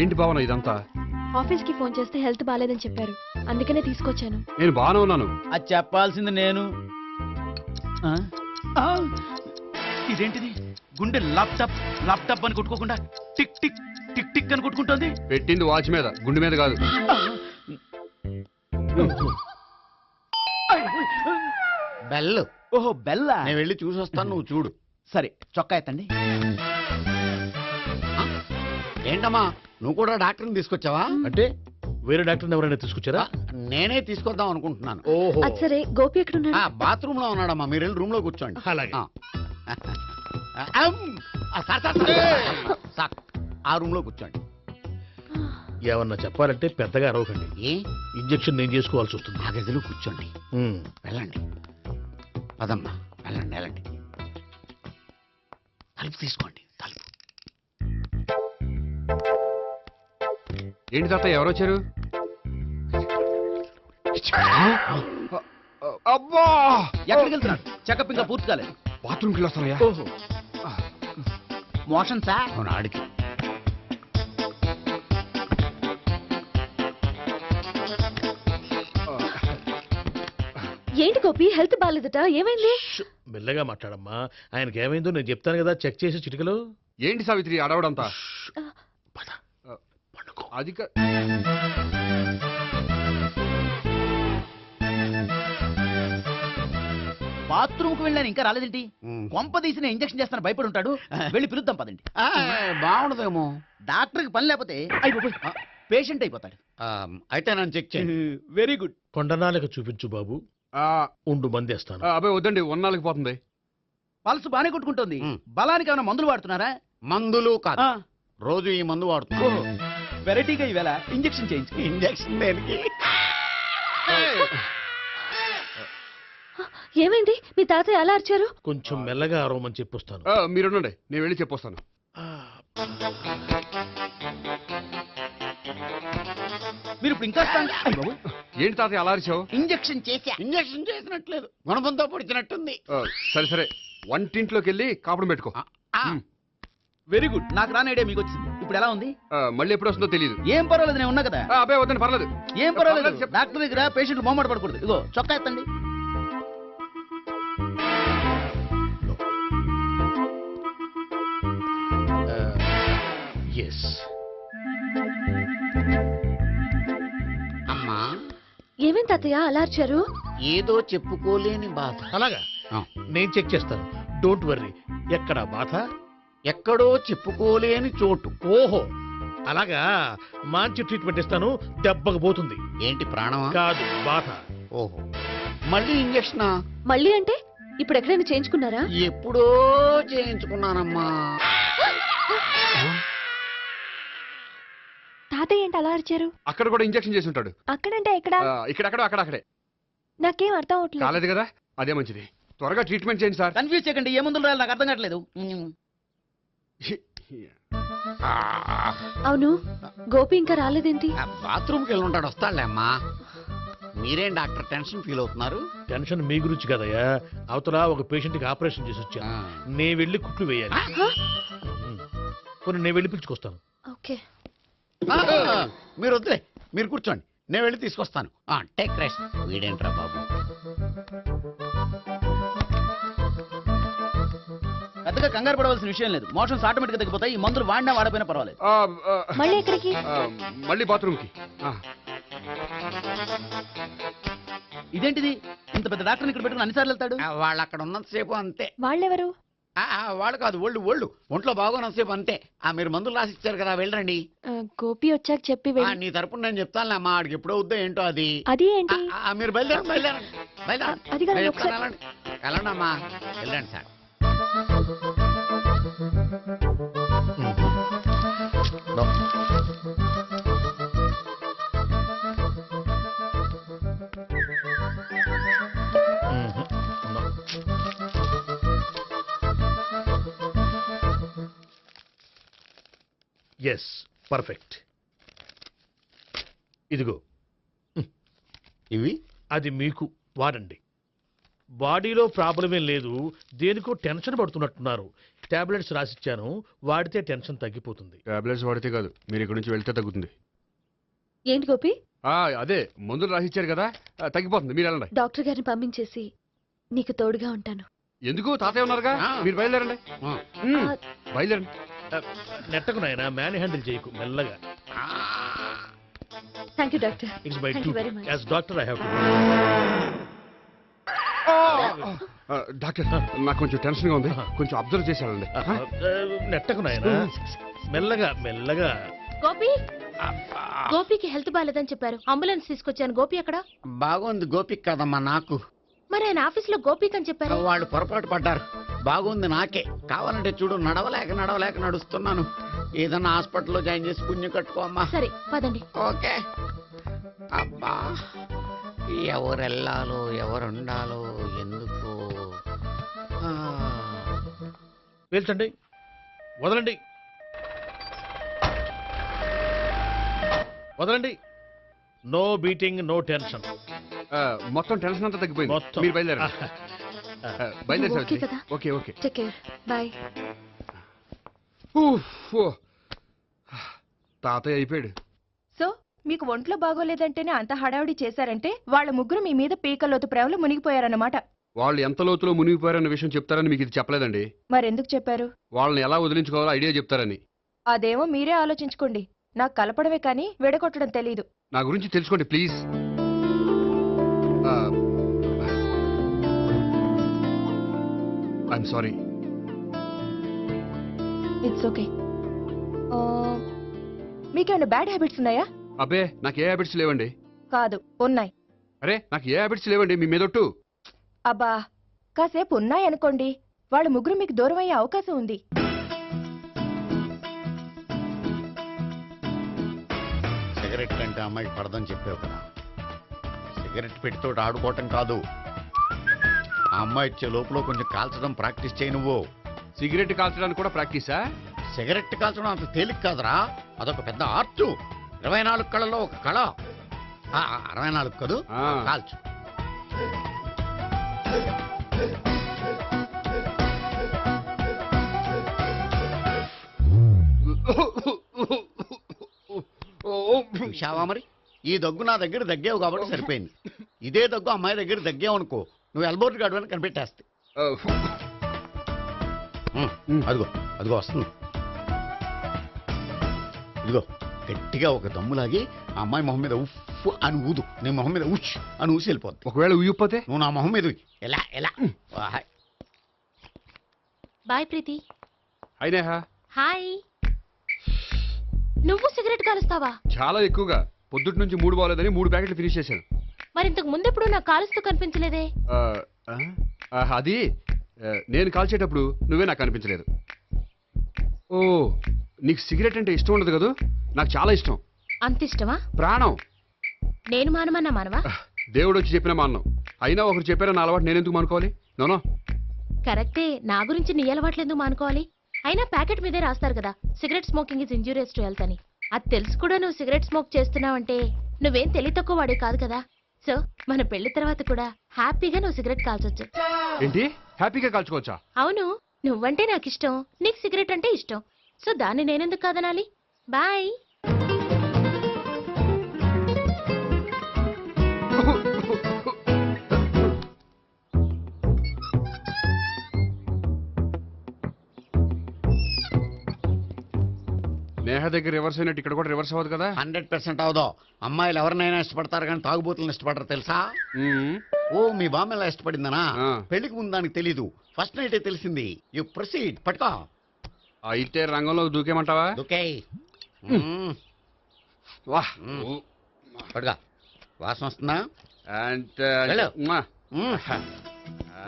ఏంటి భావన ఇదంతా? ఆఫీస్ కి ఫోన్ చేస్తే హెల్త్ బాగాలేదని చెప్పారు, అందుకనే తీసుకొచ్చాను. నేను బాగానే ఉన్నాను. అది చెప్పాల్సింది నేను. ఇదేంటిది? గుండె ల్యాప్టాప్ ల్యాప్టాప్ అని కొట్టుకోకుండా టిక్ టిక్ టిక్ టిక్ అని కొట్టుకుంటోంది. పెట్టింది వాచ్ మీద, గుండె మీద కాదు. బెల్. ఓహో బెల్లా. నేను వెళ్ళి చూసొస్తాను, నువ్వు చూడు. సరే, చొక్కా ఎత్తండి. ఏంటమ్మా నువ్వు కూడా డాక్టర్ని తీసుకొచ్చావా? అంటే వేరే డాక్టర్ని ఎవరైనా తీసుకొచ్చారా? నేనే తీసుకొద్దాం అనుకుంటున్నాను. ఓహో, అది సరే, గోపి ఎక్కడున్నాడు? బాత్రూమ్ లో ఉన్నాడమ్మా, మీరు వెళ్ళి రూమ్ లో కూర్చోండి. అలాగే. సార్ ఆ రూమ్ లో కూర్చోండి. ఏమన్నా చెప్పాలంటే పెద్దగా అరవకండి. ఏ ఇంజెక్షన్ నేను చేసుకోవాల్సి వస్తుంది. ఆ గదిలో కూర్చోండి. వెళ్ళండి, పదమ్మా, వెళ్ళండి వెళ్ళండి. తలుపు తీసుకోండి, తలుపు. ఏంటి తాత ఎవరు వచ్చారు? అబ్బా, ఎక్కడికి వెళ్తున్నాడు? చెకప్ ఇంకా పూర్తి కాలేదు. బాత్రూమ్కి వెళ్ళొస్తానయ్యా. ఓహో, మోషన్ సార్. అవును, ఆడికి. ఏంటి గోపి, హెల్త్ బాగాలేదట, ఏమైంది? మెల్లగా మాట్లాడమ్మా, ఆయనకి ఏమైందో నేను చెప్తాను కదా, చెక్ చేసి చిటికలో. ఏంటి సావిత్రి అడవడంతా? అది బాత్రూమ్ కు వెళ్ళాను, ఇంకా రాలేదేంటి? కొంప తీసిన ఇంజక్షన్ చేస్తాను భయపడి ఉంటాడు. వెళ్ళి పిలుద్దాం పదండి. బాగుండదేమో. డాక్టర్ కి పని లేకపోతే పేషెంట్ అయిపోతాడు. అయితే నన్ను చెక్ చేయండి. Very good. కొండనాలకు చూపించు బాబు. ఉండు, మందేస్తాను. అబ్బాయి వద్దండి, ఉన్నాళ్ళకి పోతుంది. పల్స్ బానే కొట్టుకుంటుంది. బలానికి ఏమైనా మందులు వాడుతున్నారా? మందులు కాదు, రోజు ఈ మందు వాడుతున్నా. వెరైటీగా ఈవేళ ఇంజక్షన్ చేయించు. ఇంజక్షన్ దేనికి? ఏమైంది? మీ తాతయ్య ఎలా అరిచారు? కొంచెం మెల్లగా అరవమని చెప్పొస్తాను. మీరుండండి, నేను వెళ్ళి చెప్పొస్తాను. మీరు ఇప్పుడు ఇంకా ఏంటి తాతయ్య అలా అరిచావు? ఇంజక్షన్ చేసా. ఇంజక్షన్ చేసినట్లేదు, గుణపంతో పొడిచినట్టుంది. సరే సరే, వంటింట్లోకి వెళ్ళి కాపుడు పెట్టుకో. Very good. నాకు రాని ఐడియా మీకు వచ్చింది. ఇప్పుడు ఎలా ఉంది? మళ్ళీ ఎప్పుడు వస్తుందో తెలియదు. ఏం పర్వాలేదు, నేను ఉన్నా కదా. అబ్బాయి వద్దండి, పర్లేదు. ఏం పర్వాలేదు. డాక్టర్ దగ్గర పేషెంట్లు మొహమాట పడకూడదు. ఇగో చొక్కా ఎత్తండి. అమ్మా, ఏమేం తాతయ్య అలా అరిచారు? ఏదో చెప్పుకోలేని బాధ. అలాగా, నేను చెక్ చేస్తాను. Don't worry. ఎక్కడ బాధ? ఎక్కడో చెప్పుకోలేని చోటు. ఓహో, అలాగా. మంచి ట్రీట్మెంట్ ఇస్తాను, దెబ్బకు పోతుంది. ఏంటి ప్రాణమా? కాదు, బాధ. ఓహో, మళ్ళీ ఇంజక్షనా? మళ్ళీ అంటే ఇప్పుడు ఎక్కడైనా చేయించుకున్నారా? ఎప్పుడో చేయించుకున్నానమ్మా. తాతయ్య ఏంటి అలా అరిచారు? అక్కడ కూడా ఇంజెక్షన్ చేసి ఉంటాడు. అక్కడంటే ఎక్కడ? ఇక్కడక్కడ అక్కడే. నాకేం అర్థం అవట్లేదు. కాలేదు కదా, అదే మంచిది. త్వరగా ట్రీట్మెంట్ చేయండి సార్. కన్ఫ్యూజ్ చేయకండి, ఏ మందులు రాయాలి నాకు అర్థం కావట్లేదు. అవును, గోపి ఇంకా రాలేదేంటి? బాత్రూమ్కి వెళ్ళి ఉంటాడు, వస్తాడులే అమ్మా. మీరేం డాక్టర్ టెన్షన్ ఫీల్ అవుతున్నారు? టెన్షన్ మీ గురించి కదయ్యా, అవతల ఒక పేషెంట్ కి ఆపరేషన్ చేసి వచ్చాను. నేను వెళ్ళి కుట్లు వేయాలి. నేను వెళ్ళి పిలుచుకొస్తాను. ఓకే, మీరు వద్దులే, మీరు కూర్చోండి, నేను వెళ్ళి తీసుకొస్తాను. Take rest. వీడేంట్రా బాబు, పెద్దగా కంగారు పడవలసిన విషయం లేదు. మోషన్స్ ఆటోమేటిక్ గా తగ్గిపోతాయి. ఈ మందులు వాడినా వాడపోయినా పర్వాలేదు. మళ్ళీ ఎక్కడికి? మళ్ళీ బాత్రూమ్ కి. ఇదేంటిది, ఇంత పెద్ద డాక్టర్ ఇక్కడ పెట్టుకుని అన్నిసార్లు వెళ్తాడు? వాళ్ళు అక్కడ ఉన్నంతసేపు అంతే. వాళ్ళెవరు? వాళ్ళు కాదు, ఒళ్ళు ఒంట్లో బాగోనంతసేపు అంతే. మీరు మందులు రాసి ఇచ్చారు కదా, వెళ్ళండి. గోపి వచ్చాక చెప్పి నీ తరపున నేను చెప్తానులే అమ్మా, ఆడికి ఎప్పుడో వద్దో ఏంటో అది. అది ఏంటి? మీరు బయలుదేరండి. అది కాదు, వెళ్ళండి అమ్మా, వెళ్ళండి సార్. Yes, perfect. ఇదిగో ఇవి, అది మీకు వాడండి. బాడీలో ప్రాబ్లం ఏం లేదు, దేనికో టెన్షన్ పడుతున్నట్టున్నారు. టాబ్లెట్స్ రాసిచ్చాను, వాడితే టెన్షన్ తగ్గిపోతుంది. టాబ్లెట్స్ వాడితే కాదు, మీరు ఇక్కడ నుంచి వెళ్తే తగ్గుతుంది. ఏంటి గోపి? అదే మందులు రాసిచ్చారు కదా, తగ్గిపోతుంది. మీరు వెళ్ళండి. డాక్టర్ గారిని పంపించేసి నీకు తోడుగా ఉంటాను. ఎందుకు, తాతయ్య ఉన్నారుగా, మీరు బయలుదేరండి. బయలుదేరండి. నెట్టకు నాయన, మ్యాన్ హ్యాండిల్ చేయకు, మెల్లగా. Thank you doctor. It's my Thank you very duty much. As doctor. I have to. Doctor, నాకు కొంచెం టెన్షన్ గా ఉంది, కొంచెం అబ్జర్వ్ చేశానండి. నెట్టకు నాయన, మెల్లగా మెల్లగా. గోపి, గోపికి హెల్త్ బాగాలేదని చెప్పారు, అంబులెన్స్ తీసుకొచ్చాను. గోపి అక్కడ? బాగుంది గోపిక్ కదమ్మా, నాకు. మరి ఆయన ఆఫీస్ లో గోపిక్ అని చెప్పారు. వాళ్ళు పొరపాటు పడ్డారు. బాగుంది నాకే. కావాలంటే చూడు, నడవలేక నడుస్తున్నాను. ఏదన్నా హాస్పిటల్లో జాయిన్ చేసి పుణ్యం కట్టుకో అమ్మా. సరే పదండి. ఓకే. అబ్బా, ఎవరు వెళ్ళాలో ఎవరు ఉండాలో ఎందుకు. పేల్చండి, వదలండి, వదలండి. No beating, no tension. మొత్తం టెన్షన్ అంతా తగ్గిపోయింది. మొత్తం. మీరు బయలుదేరండి. బయలుదేరి ఓకే కదా? Okay okay. Take care, bye. తాతయ్య అయిపోయాడు. సో మీకు ఒంట్లో బాగోలేదంటేనే అంత హడావిడి చేశారంటే వాళ్ళ ముగ్గురు మీ మీద పీకలోతు ప్రేమలో మునిగిపోయారన్నమాట. వాళ్ళు ఎంత లోతులో మునిగిపోయారన్న విషయం చెప్తారని మీకు ఇది చెప్పలేదండి. మరెందుకు చెప్పారు? వాళ్ళని ఎలా వదిలించుకోవాలో ఐడియా చెప్తారని. అదేమో మీరే ఆలోచించుకోండి. నాకు కలపడమే కానీ విడగొట్టడం తెలీదు. నా గురించి తెలుసుకోండి please. I'm sorry. It's okay. మీకేమైనా బ్యాడ్ హ్యాబిట్స్ ఉన్నాయా? అబ్బే, నాకు ఏ హ్యాబిట్స్ లేవండి. కాదు, ఉన్నాయి. అరే, నాకు ఏ హ్యాబిట్స్ లేవండి, మీ మీదొట్టు. అబ్బా, కాసేపు ఉన్నాయనుకోండి, వాళ్ళ ముగ్గురు మీకు దూరం అయ్యే అవకాశం ఉంది. సిగరెట్ కంటే అమ్మాయికి పడదని చెప్పావు కదా. సిగరెట్ పెట్టితో ఆడుకోవటం కాదు, ఆ అమ్మాయి ఇచ్చే లోపల కొంచెం కాల్చడం ప్రాక్టీస్ చేయి నువ్వు. సిగరెట్ కాల్చడానికి కూడా ప్రాక్టీసా? సిగరెట్ కాల్చడం అంత తేలిక కాదురా, అదొక పెద్ద ఆర్ట్. 24 కళలో ఒక కళ. 64 కదూ, కాల్చు. చూశావా మరి, ఈ దగ్గు నా దగ్గర దగ్గేవు కాబట్టి సరిపోయింది. ఇదే దగ్గు అమ్మాయి దగ్గర దగ్గేవు అనుకో, నువ్వు ఎల్బోర్డ్ గార్డు అని కనిపెట్టేస్తే. అదిగో వస్తుంది. ఇదిగో గట్టిగా ఒక దమ్ములాగి ఆ అమ్మాయి మొహం మీద ఉఫ్ అని ఊదు, నీ మొహం మీద ఉచ్ అని ఊసి వెళ్ళిపోద్ది. ఒకవేళ ఊయకపోతే నువ్వు నా మొహం మీద ఎలా ఎలా. బాయ్ ప్రీతి. అయినా హాయ్. నువ్వు సిగరెట్ కాలుస్తావా? చాలా ఎక్కువగా. పొద్దుటి నుంచి 3 బాగలేదని 3 ప్యాకెట్లు ఫినిష్ చేశాను. మరి ఇంతకు ముందెప్పుడు నాకు కాలుస్తూ కనిపించలేదే? అది నేను కాల్చేటప్పుడు నువ్వే నాకు కనిపించలేదు. ఓ, నీకు సిగరెట్ అంటే ఇష్టం ఉండదు కదా? నాకు చాలా ఇష్టం. అంత ఇష్టమా? ప్రాణం. నేను మానమన్నా మానవా? దేవుడు వచ్చి చెప్పినా మాన్నాం. అయినా ఒకరు చెప్పారా నా అలవాటు నేనెందుకు మానుకోవాలి? నోనో. కరెక్టే, నా గురించి నీ అలవాట్లు ఎందుకు మానుకోవాలి? అయినా ప్యాకెట్ మీదే రాస్తారు కదా, cigarette smoking is injurious to health అని. అది తెలుసు కూడా నువ్వు సిగరెట్ స్మోక్ చేస్తున్నావంటే నువ్వేం తెలివి తక్కువ వాడే కాదు కదా. సో మన పెళ్లి తర్వాత కూడా హ్యాపీగా నువ్వు సిగరెట్ కాల్చొచ్చు. ఏంటి? హ్యాపీగా కాల్చుకోవచ్చా? అవును, నువ్వంటే నాకు ఇష్టం, నీకు సిగరెట్ అంటే ఇష్టం. సో దాన్ని నేనెందుకు కాదనాలి? బాయ్. నేహ దగ్గర రివర్స్ అయినట్టు ఇక్కడ కూడా రివర్స్ అవ్వదు కదా? 100% అవదో. అమ్మాయిలు ఎవరినైనా ఇష్టపడతారు కానీ తాగుబోతులను ఇష్టపడరు తెలుసా? ఓ, మీ బామ్మ ఎలా ఇష్టపడిందనా? పెళ్లికి ముందు దానికి తెలీదు, ఫస్ట్ నైట్ తెలిసింది. You proceed. పట్టుకో. అయితే రంగంలో దూకేమంటావా? దూకే. వాహ్, పట్టుకో. వాసన వస్తుందా? వెళ్ళు.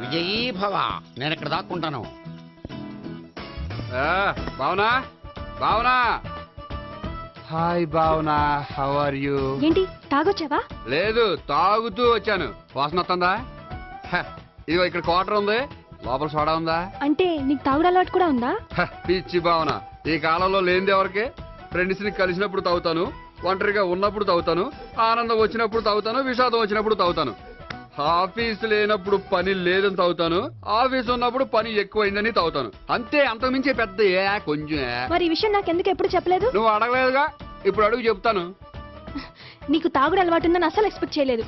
విజయీ భవ. నేను ఇక్కడ దాక్కుంటాను. Bhavana, Bhavana. Hi Bhavana, how are you? ఏంటి తాగొచ్చావా? లేదు, తాగుతూ వచ్చాను. వాసన వస్తుందా? ఇదిగో ఇక్కడ క్వార్టర్ ఉంది, లోపల సోడా ఉందా? అంటే నీకు తాగుడు అలవాటు కూడా ఉందా? పిచ్చి భావన, ఈ కాలంలో లేనిది ఎవరికి? ఫ్రెండ్స్ ని కలిసినప్పుడు తాగుతాను, ఒంటరిగా ఉన్నప్పుడు తాగుతాను, ఆనందం వచ్చినప్పుడు తాగుతాను, విషాదం వచ్చినప్పుడు తాగుతాను. ఆఫీస్ లేనప్పుడు పని లేదని తాగుతాను, ఆఫీస్ ఉన్నప్పుడు పని ఎక్కువైందని తాగుతాను. అంతే, అంతకుమించే పెద్ద కొంచెం. మరి ఈ విషయం నాకెందుకు ఎప్పుడు చెప్పలేదు? నువ్వు అడగలేదుగా, ఇప్పుడు అడుగు చెప్తాను. నీకు తాగుడు అలవాటు ఉందని అసలు ఎక్స్పెక్ట్ చేయలేదు.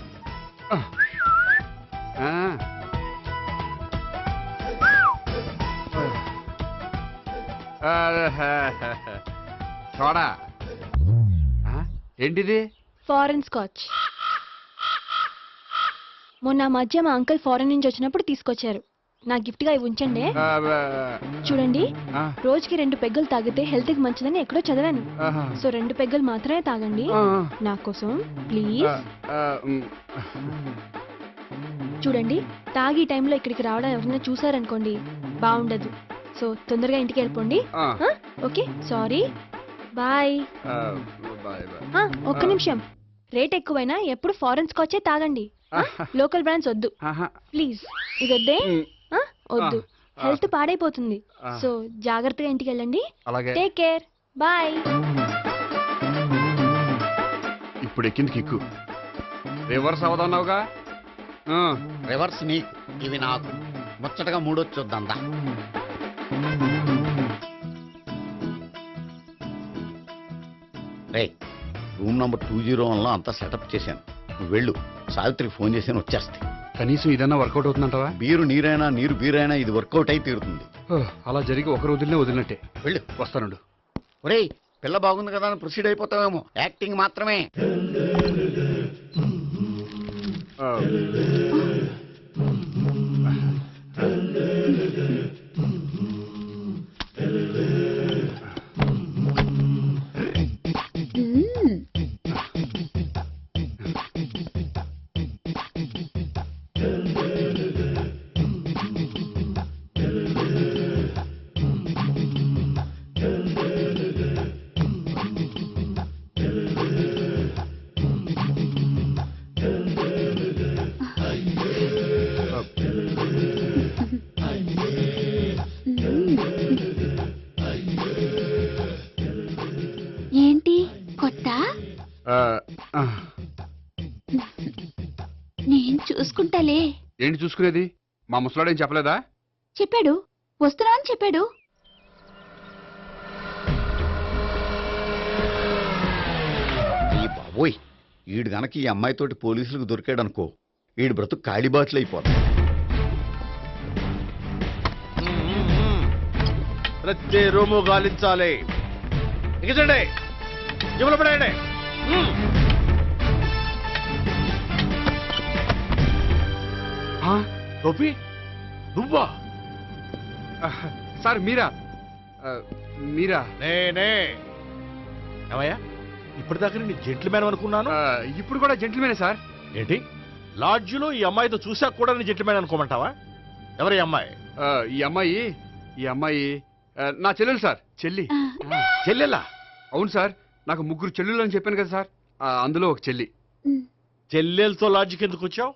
చూడా, ఏంటిది? Foreign scotch. మొన్న మధ్య మా అంకుల్ ఫారెన్ నుంచి వచ్చినప్పుడు తీసుకొచ్చారు. నా గిఫ్ట్ గా ఇవి ఉంచండి. చూడండి, రోజుకి 2 పెగ్గులు తాగితే హెల్త్ కి మంచిదని ఎక్కడో చదివాను. సో 2 పెగ్గులు మాత్రమే తాగండి నా కోసం ప్లీజ్. చూడండి, తాగి టైంలో ఇక్కడికి రావడం ఎవరైనా చూసారనుకోండి బాగుండదు. సో తొందరగా ఇంటికి వెళ్ళిపోండి. Okay, sorry, bye. ఒక్క నిమిషం, రేట్ ఎక్కువైనా ఎప్పుడు ఫారెన్ స్కాచే తాగండి, లోకల్ బ్రాండ్స్ వద్దు ప్లీజ్. ఇది వద్దే, వద్దు, హెల్త్ పాడైపోతుంది. సో జాగ్రత్తగా ఇంటికి వెళ్ళండి. Take care, bye. ఇప్పుడు ఎక్కింది కిక్కు. రివర్స్ అవదన్నావుగా? రివర్స్ నీకు, ఇవి నాకు. ముచ్చటగా మూడొచ్చు చూద్దాందా. రే, రూమ్ నంబర్ 201లో అంతా సెటప్ చేశాను. నువ్వు వెళ్ళు, సావిత్రికి ఫోన్ చేశాను, వచ్చేస్తే. కనీసం ఇదన్నా వర్కౌట్ అవుతుందంటావా? బీరు నీరైనా, నీరు బీరైనా ఇది వర్కౌట్ అయి తీరుతుంది. అలా జరిగి ఒక రోజులనే వదిలినట్టే. వెళ్ళు, వస్తానుండు. ఒరేయ్, పిల్ల బాగుంది కదా అని ప్రొసీడ్ అయిపోతావేమో. యాక్టింగ్ మాత్రమే. ఏంటి కొత్త? నేను చూసుకుంటాలే. ఏంటి చూసుకునేది? మా ముసలాడేం చెప్పలేదా? చెప్పాడు, వస్తున్నా అని చెప్పాడు. ఈ బాబోయ్, ఈడు గనక ఈ అమ్మాయితోటి పోలీసులకు దొరికాడనుకో, ఈడు బ్రతుకు కాళీబాట్లు అయిపోతుంది. ప్రతి రూము గాలించాలి. ఎగచండి, జబ్బులు పడేయండి. గోపి, నువ్వా? సార్ మీరా? మీరా? నేనే. ఏమయ్యా, ఇప్పటిదాకా నేను జెంట్ల్మ్యాన్ అనుకున్నాను. ఇప్పుడు కూడా జెంట్ల్మ్యానే సార్. ఏంటి, లాడ్జిలో ఈ అమ్మాయితో చూసాక కూడా నేను జెంటిల్మెన్ అనుకోమంటావా? ఎవరి అమ్మాయి? ఈ అమ్మాయి నా చెల్లెలు సార్. చెల్లెలా? అవును సార్, నాకు 3 చెల్లెలు అని చెప్పాను కదా సార్, అందులో ఒక చెల్లి. చెల్లెలతో లాడ్జికి ఎందుకు వచ్చావు?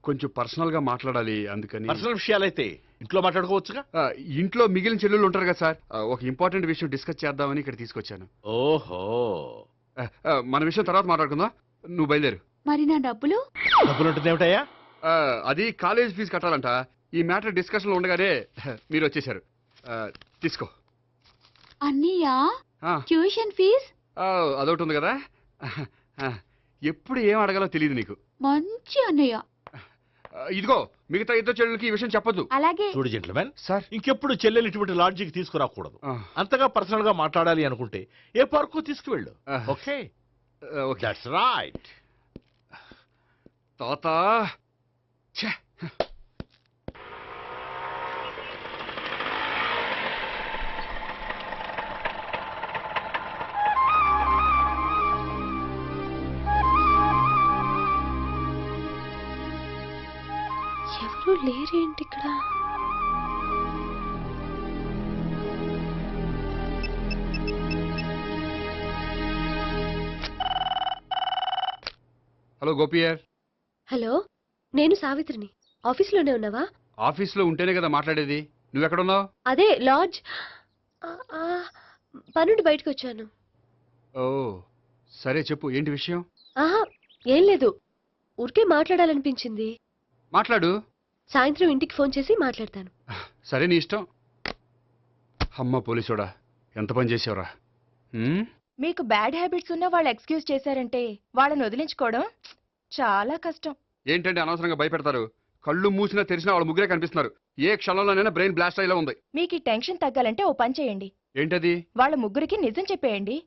కొంచెం పర్సనల్ గా మాట్లాడాలి, అందుకని. పర్సనల్ విషయాలైతే ఇంట్లో మాట్లాడుకోవచ్చుగా. ఇంట్లో మిగిలిన చెల్లెలు ఉంటారు కదా సార్, ఒక ఇంపార్టెంట్ విషయం డిస్కస్ చేద్దామని ఇక్కడ తీసుకొచ్చాను. ఓహో, మన విషయం తర్వాత మాట్లాడుకుందాం, నువ్వు బయలుదేరు. మరి నా డబ్బులు? డబ్బులు ఉంటుంది ఏమిటయ్యా? అది కాలేజ్ ఫీజు కట్టాలంట. ఈ మ్యాటర్ డిస్కషన్ లో ఉండగానే మీరు వచ్చేసారు. తీసుకో. అన్నయ్యా, ఆ, ట్యూషన్ ఫీజ్ అదొకటి ఉంది కదా. ఎప్పుడు ఏం అడగాలో తెలియదు నీకు. మంచి అన్నయ్య. ఇదిగో, మిగతా 2 చెల్లెలకి ఈ విషయం చెప్పొద్దు. అలాగే. చూడు జెంట్లమెన్ సార్, ఇంకెప్పుడు చెల్లెలు ఇటువంటి లాడ్జికి తీసుకురాకూడదు. అంతగా పర్సనల్ గా మాట్లాడాలి అనుకుంటే ఏ పార్కు తీసుకువెళ్ళు. Okay, that's right. తాత ఎవరు లేరేంటి ఇక్కడ? హలో గోపియర్. హలో, నేను సావిత్రిని. ఆఫీస్లోనే ఉన్నావా? ఆఫీస్లో ఉంటేనే కదా మాట్లాడేది. నువ్వెక్కడున్నావు? అదే లాడ్జ్. పనుండి బయటకు వచ్చాను. ఓ సరే, చెప్పు, ఏంటి విషయం? ఆహా, ఏం లేదు, ఊరికే మాట్లాడాలనిపించింది. మాట్లాడు. సాయంత్రం ఇంటికి ఫోన్ చేసి మాట్లాడతాను. సరే, నీ ఇష్టం. అమ్మ పోలీసోడా, ఎంత పని చేసావురా. మీకు బ్యాడ్ హ్యాబిట్స్ ఉన్న వాళ్ళు ఎక్స్క్యూజ్ చేశారంటే వాళ్ళని వదిలించుకోవడం చాలా కష్టం. ఏంటంటే అనవసరంగా భయపెడతారు. కళ్ళు మూసినా తెరిచినా వాళ్ళ ముగ్గురే కనిపిస్తున్నారు. ఏ క్షణంలోనైనా బ్రెయిన్ బ్లాస్ట్ అయ్యేలా ఉంది. మీకు ఈ టెన్షన్ తగ్గాలంటే ఓ పని చేయండి. ఏంటది? వాళ్ళ ముగ్గురికి నిజం చెప్పేయండి.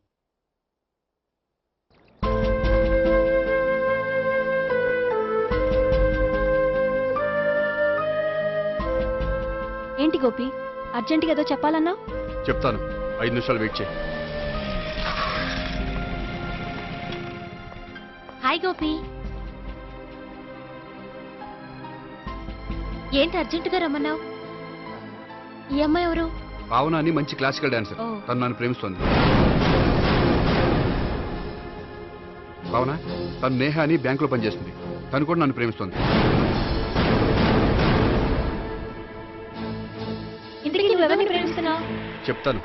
ఏంటి గోపి, అర్జెంటుగా ఏదో చెప్పాలన్నా? చెప్తాను, 5 నిమిషాలు వెయిట్ చేయి. హాయ్ గోపి. ఏంటి అర్జెంటుగా రమ్మన్నావు? ఈ అమ్మాయి ఎవరు? భావన అని మంచి క్లాసికల్ డాన్సర్. ఓ. తను నన్ను ప్రేమిస్తోంది. భావన, తను నేహ అని బ్యాంకులో పనిచేస్తుంది. తను కూడా నన్ను ప్రేమిస్తోంది. ఇంతకీ నువ్వెవరిని ప్రేమిస్తున్నావు? చెప్తాను.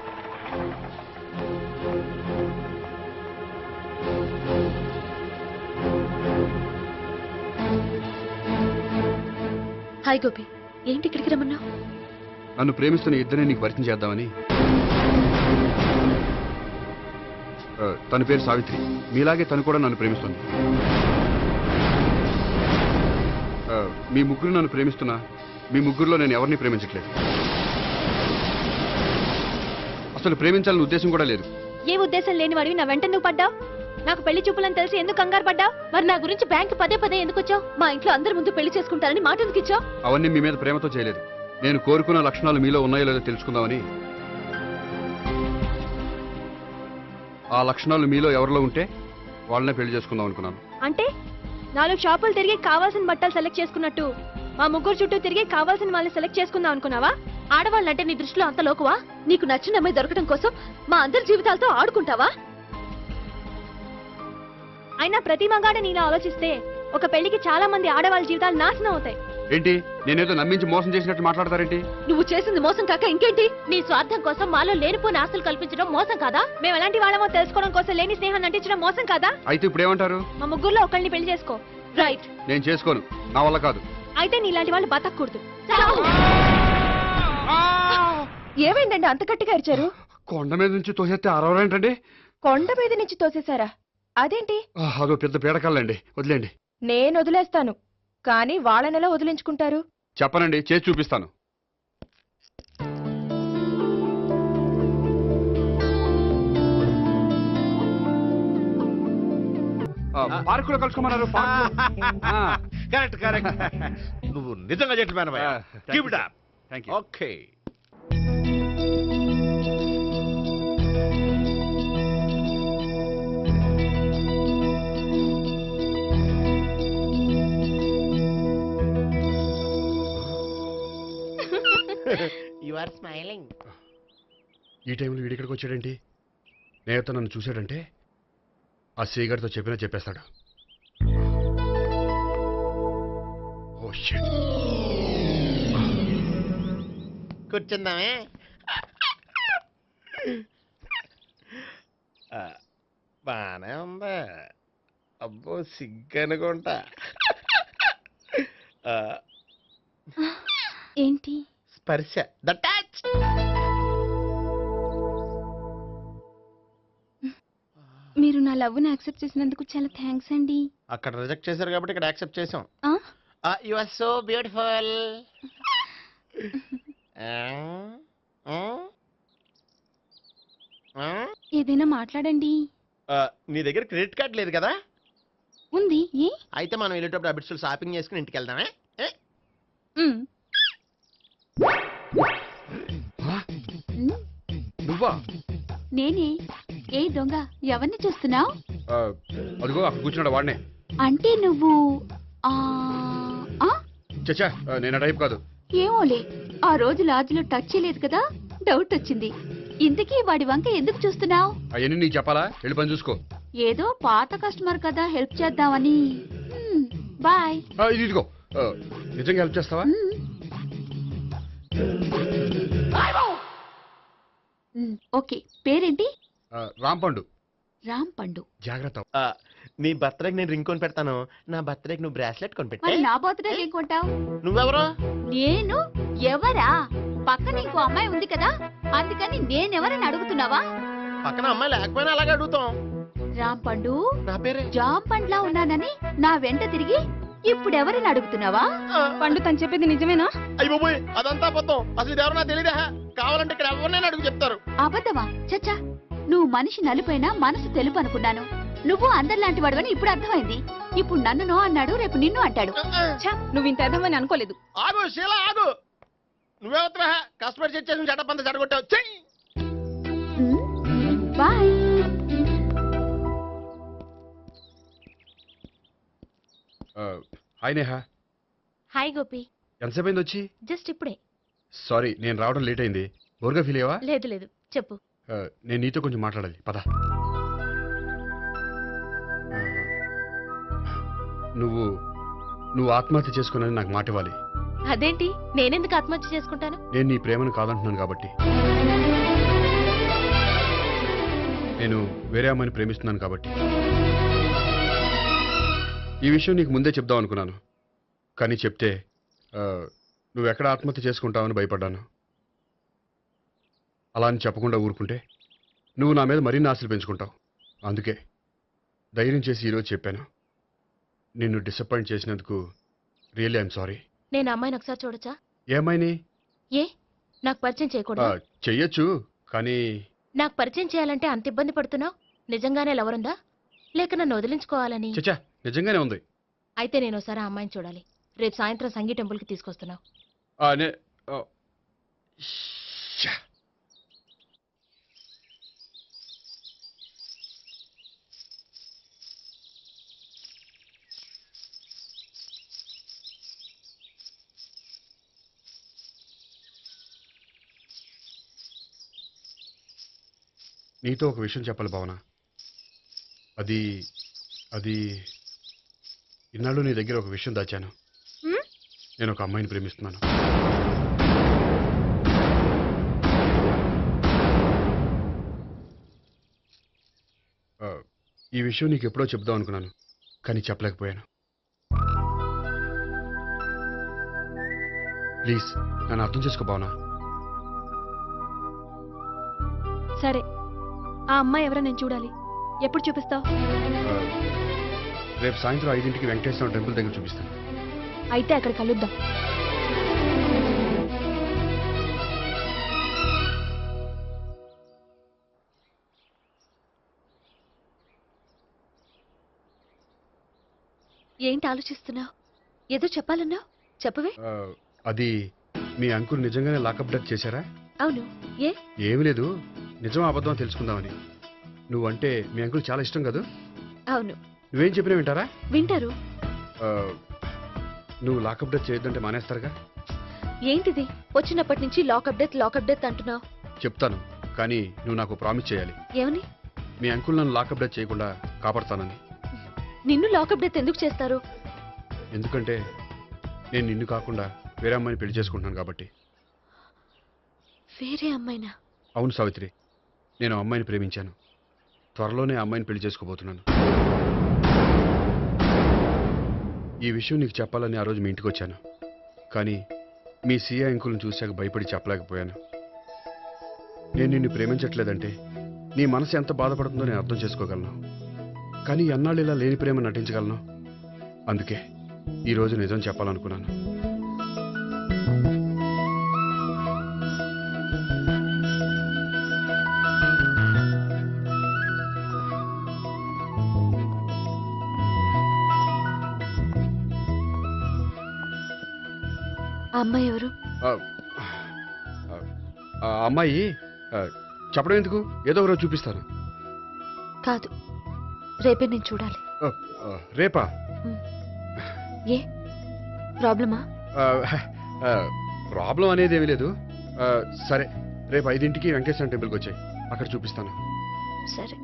హాయ్ గోపి, ఏంటి ఇక్కడికి రమ్మన్నావు? నన్ను ప్రేమిస్తున్న ఇద్దరిని నీకు పరిచయం చేద్దామని. తన పేరు సావిత్రి. మీలాగే తను కూడా నన్ను ప్రేమిస్తుంది. మీ ముగ్గురు నన్ను ప్రేమిస్తున్నా, మీ ముగ్గురులో నేను ఎవరిని ప్రేమించట్లేదు. అసలు ప్రేమించాలని ఉద్దేశం కూడా లేదు. ఏ ఉద్దేశం లేని వాడివి నా వెంట నువ్వు పడ్డావు? నాకు పెళ్లి చూపులని తెలిసి ఎందుకు కంగారు పడ్డావు? మరి నా గురించి బ్యాంక్ పదే ఎందుకు వచ్చావు? మా ఇంట్లో అందరి ముందు పెళ్లి చేసుకుంటారని మాట ఎందుకు ఇచ్చావు? అవన్నీ మీ మీద ప్రేమతో చేయలేదు. నేను కోరుకున్న లక్షణాలు మీలో ఉన్నాయో లేదో తెలుసుకుందామని. ఆ లక్షణాలు మీలో ఎవరిలో ఉంటే వాళ్ళనే పెళ్లి చేసుకుందాం అనుకున్నాను. అంటే 4 షాపులు తిరిగి కావాల్సిన బట్టలు సెలెక్ట్ చేసుకున్నట్టు మా ముగ్గురు చుట్టూ తిరిగి కావాల్సిన వాళ్ళని సెలెక్ట్ చేసుకుందాం అనుకున్నావా? ఆడవాళ్ళంటే నీ దృష్టిలో అంత లోకువా? నీకు నచ్చిన అమ్మాయి దొరకడం కోసం మా అందరి జీవితాలతో ఆడుకుంటావా? అయినా ప్రతి మగాడ నీలా ఆలోచిస్తే ఒక పెళ్లికి చాలా మంది ఆడవాళ్ళ జీవితాలు నాశనం అవుతాయి. ఏంటి, నేనేదో నమ్మించి మోసం చేసినట్టు మాట్లాడతారేంటి? నువ్వు చేసింది మోసం కాక ఇంకేంటి? నీ స్వార్థం కోసం మాలో లేనిపోని ఆస్తులు కల్పించడం మోసం కాదా? మేము ఎలాంటి వాళ్ళమో తెలుసుకోవడం కోసం లేని స్నేహాన్ని నటించడం మోసం కాదా? అయితే ఇప్పుడు ఏమంటారు? మా ముగ్గురులో ఒకళ్ళని పెళ్లి చేసుకో. రైట్. నేను చేసుకోను, నా వల్ల కాదు. అయితే నీలాంటి వాళ్ళు బతకూడదు. ఏమైందండి అంత గట్టిగా అరిచారు? కొండ మీద నుంచి తోసేస్తే అరవరేంటండి? కొండ మీద నుంచి తోసేశారా? అదేంటి? అదో పెద్ద పీడకాలండి, వదిలేండి. నేను వదిలేస్తాను, కానీ వాళ్ళనెలా వదిలించుకుంటారు? చెప్పనండి, చేసి చూపిస్తాను. పార్కులో కలుసుకోమన్నారు. Correct correct. నువ్వు నిజంగా gentlemen. Keep it up. Thank you. Okay. You are smiling. ఈ టైంలో వీడి ఇక్కడికి వచ్చాడేంటి? నేత నన్ను చూశాడంటే ఆ సీగారితో చెప్పినా చెప్పేస్తాడు. Oh shit. కూర్చుందామే. బానే ఉందా? అబ్బో సిగ్గనుకుంటా. ఏంటి? స్పర్శ. The touch. మీరు నా లవ్ని యాక్సెప్ట్ చేసినందుకు చాలా థ్యాంక్స్ అండి. అక్కడ రిజెక్ట్ చేశారు కాబట్టి ఇక్కడ యాక్సెప్ట్ చేసాం. ఆ? You are so beautiful. ఏదైనా మాట్లాడండి. నీ దగ్గర క్రెడిట్ కార్డ్ లేదు కదా? ఉంది. ఏ? అయితే మనం వెళ్ళేటప్పుడు అబిట్స్ షాపింగ్ చేసుకుని ఇంటికి వెళ్దామే. నువ్వా? నేనే. ఏ దొంగ, ఎవరిని చూస్తున్నావు? అదిగో అక్కడ కూర్చున్నాడు వాడినే. అంటే నువ్వు చచ్చా, నేను టైప్ కాదు. ఏమోలే, ఆ రోజు లాడ్జ్లో టచ్ చేయలేదు కదా, డౌట్ వచ్చింది. ఇంతకీ వాడి వంక ఎందుకు చూస్తున్నావు? అవన్నీ నీకు చెప్పాలా? వెళ్ళి పని చూసుకో. ఏదో పాత కస్టమర్ కదా, హెల్ప్ చేద్దామని. బాయ్. ఇదిగో, నిజంగా హెల్ప్ చేస్తావా? ఓకే. పేరేంటి? రాంపండు. రాంపండు. జాగ్రత్త. నీ బర్త్డేకి నేను రింగ్ కొని పెడతాను. నా బర్త్డేకి నువ్వు బ్రాస్లెట్ కొని పెట్టే. మరి నా బర్త్డే ఏం కొంటావు? నువ్వెవరు? నేను ఎవరా? పక్కన ఇంకో అమ్మాయి ఉంది కదా, అందుకని నేనెవరని అడుగుతున్నావా? పక్కన అమ్మాయి లేకపోయినా అలాగే అడుగుతాం. రాంపండు, నా పేరే జామ్ పండ్లా ఉన్నానని నా వెంట తిరిగి ఇప్పుడు ఎవరిని అడుగుతున్నావా? పండు తను చెప్పేది నిజమేనా? అయ్యి బాబోయ్, అదంతా అబద్ధం. అసలు ఇది ఎవరో నాకు తెలియదా? కావాలంటే ఇక్కడ ఎవరినైనా అడుగు చెప్తారు. అబద్ధమా? చచ్చా, నువ్వు మనిషి నలుపైనా మనసు తెలుపు అనుకున్నాను. నువ్వు అందరిలాంటి వాడువని ఇప్పుడు అర్థమైంది. ఇప్పుడు నన్ను నో అన్నాడు, రేపు నిన్ను అంటాడు. నువ్వు ఇంత అర్థమని అనుకోలేదు. ఆగు శీలా, ఆగు. నువ్వేవత్రా కస్టమర్ చేసి చెడ్డ చెడగొట్టావు. చెయ్యి. Bye. Hi Neha. Hi Gopi. ఎంతసేపు అయింది వచ్చి? జస్ట్ ఇప్పుడే. సారీ, నేను రావడం లేట్ అయింది. బోర్గా ఫీల్ అయ్యావా? లేదు లేదు, చెప్పు. నేను నీతో కొంచెం మాట్లాడాలి, పద. నువ్వు ఆత్మహత్య చేసుకున్నది నాకు మాట ఇవ్వాలి. అదేంటి, నేనెందుకు ఆత్మహత్య చేసుకుంటాను? నేను నీ ప్రేమను కాదంటున్నాను కాబట్టి. నేను వేరే అమ్మాయిని ప్రేమిస్తున్నాను కాబట్టి. ఈ విషయం నీకు ముందే చెప్దాం అనుకున్నాను, కానీ చెప్తే నువ్వు ఎక్కడ ఆత్మహత్య చేసుకుంటావని భయపడ్డాను. అలా అని చెప్పకుండా ఊరుకుంటే నువ్వు నా మీద మరిన్ని ఆశలు పెంచుకుంటావు. అందుకే ధైర్యం చేసి ఈరోజు చెప్పాను. నిన్ను డిసప్పాయింట్ చేసినందుకు రియల్లీ ఐఎమ్ సారీ. నేను అమ్మాయిని ఒకసారి చూడొచ్చా? ఏమైనా ఏ, నాకు పరిచయం చేయకూడదా? చెయ్యొచ్చు, కానీ నాకు పరిచయం చేయాలంటే అంత ఇబ్బంది పడుతున్నావు? నిజంగానే లవరుందా, లేక నన్ను వదిలించుకోవాలని? చచ్చా, నిజంగానే ఉంది. అయితే నేను ఒకసారి ఆ అమ్మాయిని చూడాలి. రేపు సాయంత్రం సంగీ టెంపుల్కి తీసుకొస్తున్నావు. నీతో ఒక విషయం చెప్పాలి భావన. అది ఇన్నాళ్ళు నీ దగ్గర ఒక విషయం దాచాను. నేను ఒక అమ్మాయిని ప్రేమిస్తున్నాను. ఈ విషయం నీకు ఎప్పుడో చెప్దాం అనుకున్నాను, కానీ చెప్పలేకపోయాను. ప్లీజ్ నన్ను అర్థం చేసుకో భావన. సరే, ఆ అమ్మాయి ఎవరో నేను చూడాలి. ఎప్పుడు చూపిస్తావు? రేపు సాయంత్రం 5ంటికి వెంకటేశ్వర టెంపుల్ దగ్గర చూపిస్తాను. అయితే అక్కడ కలుద్దాం. ఏంటి ఆలోచిస్తున్నావు? ఏదో చెప్పాలన్నావు, చెప్పవే. అది మీ అంకుల్ నిజంగానే లాకప్ డెత్ చేశారా? అవును. ఏ? ఏమి లేదు, నిజం అబద్ధం తెలుసుకుందామని. నువ్వంటే మీ అంకుల్ చాలా ఇష్టం కదా? అవును. నువ్వేం చెప్పినా వింటారా? వింటారు. నువ్వు లాకప్ డెత్ చేయొద్దంటే మానేస్తారుగా? ఏంటిది వచ్చినప్పటి నుంచి లాకప్ డెత్ అంటున్నావు? చెప్తాను, కానీ నువ్వు నాకు ప్రామిస్ చేయాలి. ఏమని? మీ అంకుల్ నన్ను లాకప్ డెత్ చేయకుండా కాపాడతానని. నిన్ను లాకప్ డెత్ ఎందుకు చేస్తారు? ఎందుకంటే నేను నిన్ను కాకుండా వేరే అమ్మాయిని పెళ్లి చేసుకుంటున్నాను కాబట్టి. వేరే అమ్మాయినా? అవును సావిత్రి, నేను అమ్మాయిని ప్రేమించాను. త్వరలోనే అమ్మాయిని పెళ్లి చేసుకోబోతున్నాను. ఈ విషయం నీకు చెప్పాలని ఆ రోజు మీ ఇంటికి వచ్చాను, కానీ మీ సీఏ అంకుల్ని చూశాక భయపడి చెప్పలేకపోయాను. నేను నిన్ను ప్రేమించట్లేదంటే నీ మనసు ఎంత బాధపడుతుందో నేను అర్థం చేసుకోగలను, కానీ ఎన్నాళ్ళు ఇలా లేని ప్రేమ నటించగలను. అందుకే ఈరోజు నిజం చెప్పాలనుకున్నాను. ఆ అమ్మాయి ఎవరు? ఆ అమ్మాయి చెప్పడం ఎందుకు, ఏదో ఒకరోజు చూపిస్తాను. కాదు, రేపే నేను చూడాలి. రేపా? ఏ ప్రాబ్లమా? ప్రాబ్లం అనేది ఏమీ లేదు. సరే, రేపు 5ంటికి వెంకటేశ్వర టెంపుల్కి వచ్చాయి, అక్కడ చూపిస్తాను. సరే.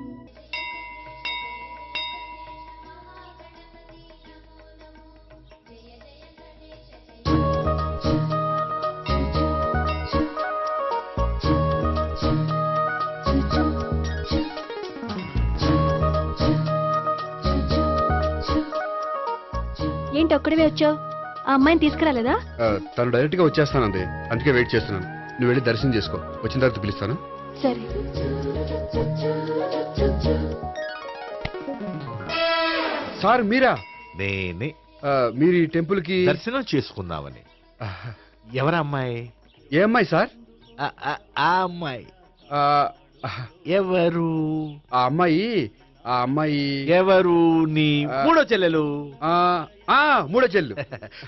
ఏంటి ఒక్కడివే వచ్చావు? ఆ అమ్మాయిని తీసుకురాలేదా? తను డైరెక్ట్ గా వచ్చేస్తానంది, అందుకే వెయిట్ చేస్తున్నాను. నువ్వు వెళ్ళి దర్శనం చేసుకో, వచ్చిన తర్వాత పిలుస్తాను. సరే. సార్ మీరా? నేనే. మీరు ఈ టెంపుల్ కి దర్శనం చేసుకుందామని. ఎవరు అమ్మాయి? ఏ అమ్మాయి సార్? ఆ అమ్మాయి ఎవరు? ఆ అమ్మాయి ఎవరు? నీ మూడో చెల్లెలు. మూడో చెల్లెలు.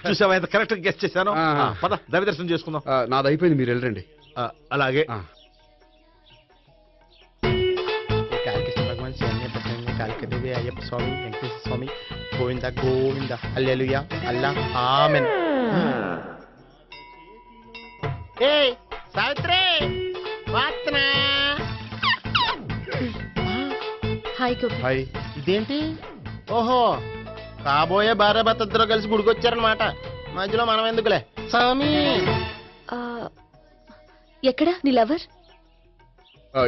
చూసావా ఎంత కరెక్ట్ గెస్ట్ చేశాను. పద దైవ దర్శనం చేసుకుందాం. నాది అయిపోయింది, మీరు వెళ్ళండి. అలాగే. భగవాన్ కాళికదేవి అయ్యప్ప స్వామి వెంకటేశ్వర స్వామి గోవింద గోవింద హల్లెలూయా అల్లా ఆమెన్. ఏయ్ సావిత్రి వాత్నా. హాయ్ గోపి. హాయ్. ఇదేంటి? ఓహో, కాబోయే భార్య భర్త ఇద్దరు కలిసి గుడికొచ్చారనమాట. మధ్యలో మనం ఎందుకులే స్వామి. ఎక్కడ నీ లవర్?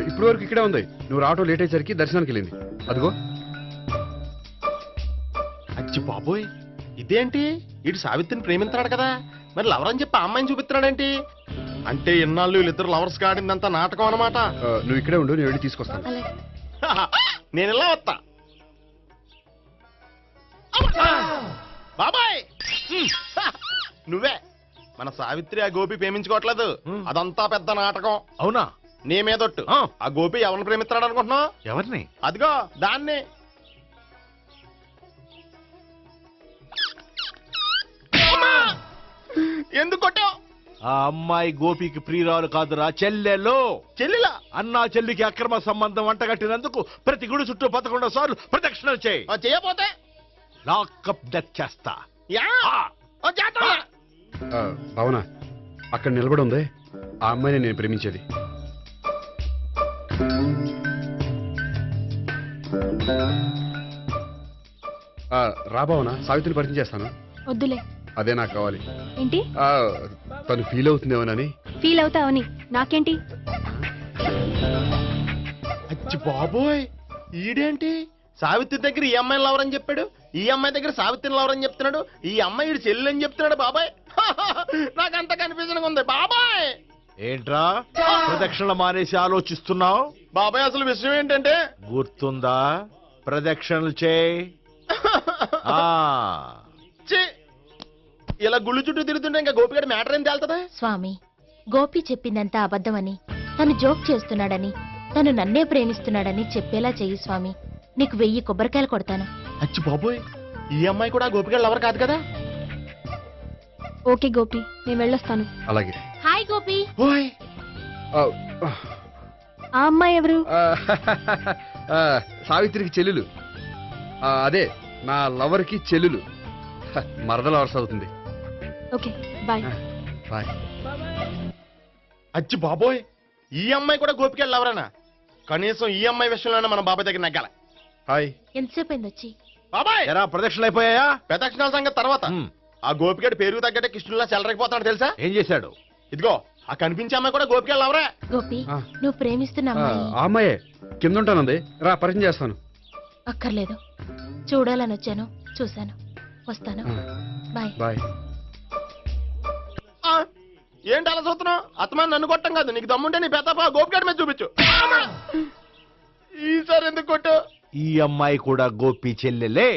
ఇప్పుడు వరకు ఇక్కడే ఉంది. నువ్వు రావటం లేట్ అయ్యేసరికి దర్శనానికి వెళ్ళింది. అదిగో. అచ్చి బాబోయ్, ఇదేంటి? ఇటు సావిత్రిని ప్రేమిస్తున్నాడు కదా, మరి లవర్ అని చెప్పి ఆ అమ్మాయిని చూపిస్తున్నాడేంటి? అంటే ఇన్నాళ్ళు వీళ్ళిద్దరు లవర్స్ కాడిందంతా నాటకం అనమాట. నువ్వు ఇక్కడే ఉండు, నేను వెళ్ళి తీసుకొస్తాను. నేను ఇలా వస్తా. బాబాయ్ నువ్వే. మన సావిత్రి ఆ గోపి ప్రేమించుకోవట్లేదు, అదంతా పెద్ద నాటకం. అవునా? నీ మీదొట్టు. ఆ గోపి ఎవరిని ప్రేమిస్తున్నాడు అనుకుంటున్నావు? ఎవరిని? అదిగో దాన్ని. ఎందుకు కొట్టావు? ఆ అమ్మాయి గోపికి ప్రియురాలు కాదురా, చెల్లెలు. చెల్లెలా? అన్నా చెల్లికి అక్రమ సంబంధం వంటగట్టినందుకు ప్రతి గుడి చుట్టూ 11 సార్లు ప్రదక్షిణలు చేయి. చేయకపోతే లాకప్ డెత్ చేస్తా. భావన, అక్కడ నిలబడి ఉంది ఆ అమ్మాయిని నేను ప్రేమించేది. రా భావన, సావిత్రిని పరిచయం చేస్తాను. వద్దులే. అదే నాకు కావాలి. ఏంటి? తను ఫీల్ అవుతుందేమోనని. ఫీల్ అవుతావని నాకేంటి? అచ్చి బాబోయ్, ఈడేంటి సావిత్రి దగ్గర ఈ అమ్మాయిని లవర్ అని చెప్పాడు, ఈ అమ్మాయి దగ్గర సావిత్రిని లవర్ అని చెప్తున్నాడు, ఈ అమ్మాయి ఈడు చెల్లి అని చెప్తున్నాడు. బాబాయ్ నాకంత కన్ఫ్యూజన్ ఉంది బాబాయ్. ఏంట్రా ప్రదక్షిణలు మానేసి ఆలోచిస్తున్నావు? బాబాయ్ అసలు విషయం ఏంటంటే, గుర్తుందా? ప్రదక్షిణలు చేయి. ఇలా గుళ్ళు చుట్టూ తిరుగుతుంటే ఇంకా గోపిగడ మ్యాటర్ ఏం తేలుతుందా? స్వామి, గోపి చెప్పిందంతా అబద్ధమని, తను జోక్ చేస్తున్నాడని, తను నన్నే ప్రేమిస్తున్నాడని చెప్పేలా చెయ్యి స్వామి. నీకు 1000 కొబ్బరికాయలు కొడతాను. అచ్చి బాబోయ్, ఈ అమ్మాయి కూడా గోపిగడ లవర్ కాదు కదా? ఓకే గోపి, నేను వెళ్ళొస్తాను. అలాగే. హాయ్ గోపి. ఆ అమ్మాయి ఎవరు? సావిత్రికి చెల్లెలు. అదే నా లవర్కి చెల్లెలు. మరద లవర్స్ అవుతుంది. Okay bye. బాయ్. అచ్చి బాబోయ్, ఈ అమ్మాయి కూడా గోపికి వెళ్ళవరానా? కనీసం ఈ అమ్మాయి విషయంలోనే మన బాబాయ్ దగ్గర నెగ్గాల. హాయ్ ఎంతసేపు అయింది వచ్చి? బాబాయ్ ఎరా ప్రదక్షిణలు అయిపోయాయా? ప్రదక్షిణాల సంగతి తర్వాత. ఆ గోపిగడు పేరు తగ్గట్టే కృష్ణులా చెలరైపోతాడు తెలుసా? ఏం చేశాడు? ఇదిగో ఆ కనిపించే అమ్మాయి కూడా గోపికి వెళ్ళవరా? గోపి, నువ్వు ప్రేమిస్తున్న అమ్మాయి ఆ అమ్మాయే కింద ఉంటానంది, రా పరిచయం చేస్తాను. అక్కర్లేదు. చూడాలని వచ్చాను, చూశాను, వస్తాను. బాయ్. బాయ్. ఏంటి అలా చూస్తున్నావు? అత్తమాని నన్ను కొట్టం కాదు, నీకు దమ్ముంటే నీ పెద్ద గోపిగడి మీద చూపించు. ఈసారి ఎందుకు కొట్టు? ఈ అమ్మాయి కూడా గోపి చెల్లెలే.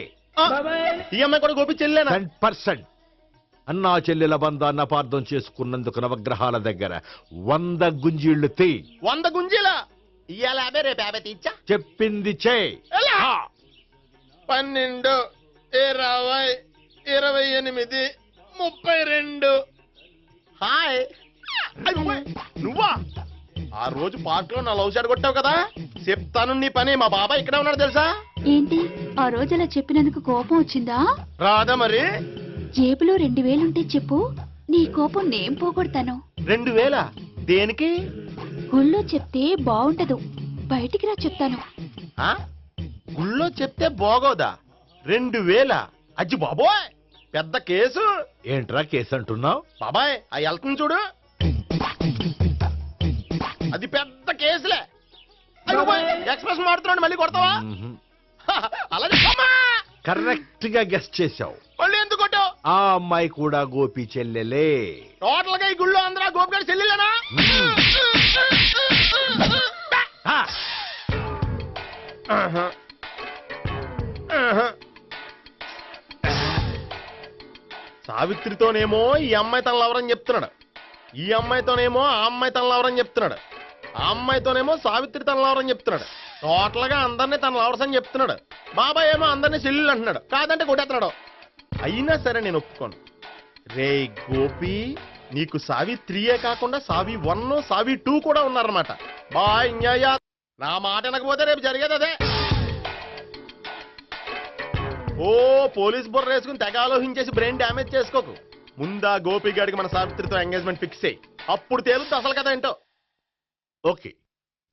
ఈ అమ్మాయి కూడా గోపి చెల్లెనా? 10%. అన్నా చెల్లెల బంధాన్ని అపార్థం చేసుకున్నందుకు నవగ్రహాల దగ్గర 100 గుంజీళ్లు తీ. 100 గుంజీలా? ఇవాళ 50, రేపు 50 తీచ్చా. చెప్పింది చే. 12, 20, 28, 32. హాయ్. నువ్వా? ఆ రోజు పార్క్ లో నా లవ్ షాట్ కొట్టావు కదా, చెప్తాను నీ పని. మా బాబాయ్ ఇక్కడే ఉన్నాడు తెలుసా? ఏంటి ఆ రోజు అలా చెప్పినందుకు కోపం వచ్చిందా? రాదా మరి? జేబులో 2000 ఉంటే చెప్పు, నీ కోపం నేను పోగొడతాను. 2000? దేనికి? గుళ్ళో చెప్తే బాగుంటదు, బయటికి రా చెప్తాను. గుళ్ళో చెప్తే బాగోదా? 2000? అజ్జి బాబోయ్, పెద్ద కేసు. ఏంట్రా కేసు అంటున్నావు? బాబాయ్ ఆ వెళ్తుంది చూడు, అది పెద్ద కేసులే. ఎక్స్ప్రెస్ మాడుతున్నాడు, మళ్ళీ కొడతావా? అలాగే కరెక్ట్ గా గెస్ట్ చేశావు. మళ్ళీ ఎందుకు కొట్టావు? ఆ అమ్మాయి కూడా గోపి చెల్లెలే. టోటల్ గా ఈ గుళ్ళో అందరూ గోపిగాడి చెల్లెలేనా? సావిత్రితోనేమో ఈ అమ్మాయి తనలు ఎవరని చెప్తున్నాడు, ఈ అమ్మాయితోనేమో ఆ అమ్మాయి తనలు ఎవరని చెప్తున్నాడు, ఆ అమ్మాయితోనేమో సావిత్రి తనలు ఎవరని చెప్తున్నాడు. టోటల్ గా అందరినీ తన లవర్స్ అని చెప్తున్నాడు. బాబాయ్ ఏమో అందరినీ చెల్లెలు అంటున్నాడు, కాదంటే కొట్టేస్తున్నాడు. అయినా సరే నేను ఒప్పుకోను. రే గోపి, నీకు సావిత్రియే కాకుండా సావి 1, సావి 2 కూడా ఉన్నారన్నమాట. బాయ్ న్యాయ. నా మాట వినకపోతే రేపు జరిగేది అదే. ఓ పోలీస్ బుర్ర వేసుకుని తెగ ఆలోచించేసి బ్రెయిన్ డ్యామేజ్ చేసుకోకు. ముందా గోపి గారికి మన సావిత్రితో ఎంగేజ్మెంట్ ఫిక్స్ అయ్యి అప్పుడు తేలుతుంది అసలు కదా ఏంటో. ఓకే,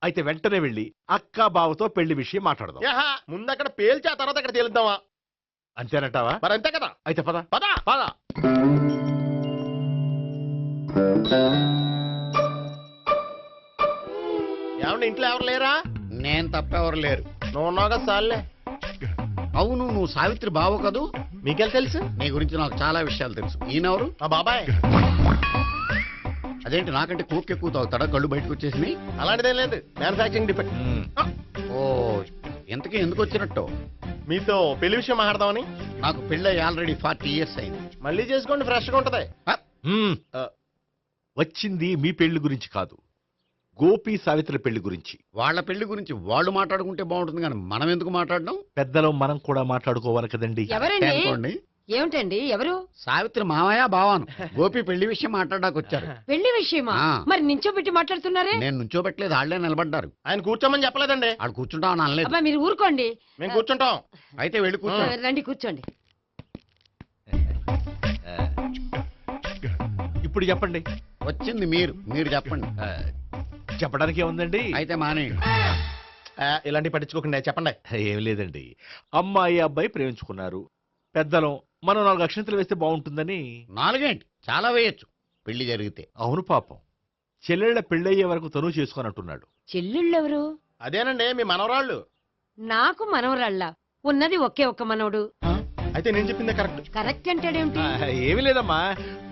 అయితే వెంటనే వెళ్ళి అక్క బావతో పెళ్లి విషయం మాట్లాడదాం. ముందు అక్కడ పేల్చి ఆ తర్వాత అక్కడ తేలుద్దామా? అంతేనంటావా? మరి అంతే కదా. అయితే పద పద పద. ఏమండి ఇంట్లో ఎవరు లేరా? నేను తప్పెవరు లేరు. నువ్వు ఉన్నావు కదా సార్లే. అవును, నువ్వు సావిత్రి బావు కదూ? మీకెళ్ళి తెలుసు? నీ గురించి నాకు చాలా విషయాలు తెలుసు. ఈయనెవరు? మా బాబాయ్. అదేంటి నాకంటే కోక్ ఎక్కువ తాగుతాడా? కళ్ళు బయటకు వచ్చేసి? అలాంటిదేం లేదు, మ్యానుఫాక్చరింగ్ డిఫెక్ట్. ఓ, ఇంతకీ ఎందుకు వచ్చినట్టు? మీతో పెళ్లి విషయం మాట్లాడదామని. నాకు పెళ్ళి ఆల్రెడీ 40 years అయింది. మళ్ళీ చేసుకోండి, ఫ్రెష్ గా ఉంటది. వచ్చింది మీ పెళ్లి గురించి కాదు, గోపి సావిత్రి పెళ్లి గురించి. వాళ్ళ పెళ్లి గురించి వాళ్ళు మాట్లాడుకుంటే బాగుంటుంది, కానీ మనం ఎందుకు మాట్లాడడం? పెద్దలో మనం కూడా మాట్లాడుకోవాలి కదండి. ఎవరండి? ఏమిటండి ఎవరు? సావిత్రి మామయ్య బావాను. గోపి పెళ్లి విషయం మాట్లాడడానికి వచ్చారు. పెళ్లి విషయమా? మరి నించోబెట్టి మాట్లాడుతున్నారే? నేను నుంచోబెట్టలేదు, వాళ్ళే నిలబడ్డారు. ఆయన కూర్చోమని చెప్పలేదండి. వాళ్ళు కూర్చుంటామని అనలేదు. అబ్బా మీరు ఊరుకోండి. మేము కూర్చుంటాం. అయితే వెళ్ళి కూర్చో. రండి కూర్చోండి. ఇప్పుడు చెప్పండి. వచ్చింది మీరు చెప్పండి. చెప్పడానికి ఏముందండి? అయితే మానేయండి. ఇలాంటి పట్టించుకోకుండా చెప్పండి. ఏం లేదండి, అమ్మాయి అబ్బాయి ప్రేమించుకున్నారు. పెద్దలం మనం 4 అక్షంతలు వేస్తే బాగుంటుందని. 4 ఏంటి, చాలా వేయొచ్చు పెళ్లి జరిగితే. అవును పాపం, చెల్లెళ్ళ పెళ్ళయ్యే వరకు తను చేసుకోనంటున్నాడు. చెల్లెళ్ళెవరు? అదేనండి మీ మనవరాళ్ళు. నాకు మనవరాళ్ళ? ఉన్నది ఒకే ఒక్క మనవడు. అయితే నేను చెప్పిందే కరెక్ట్. కరెక్ట్ అంటాడేమిటి? ఏమి లేదమ్మా,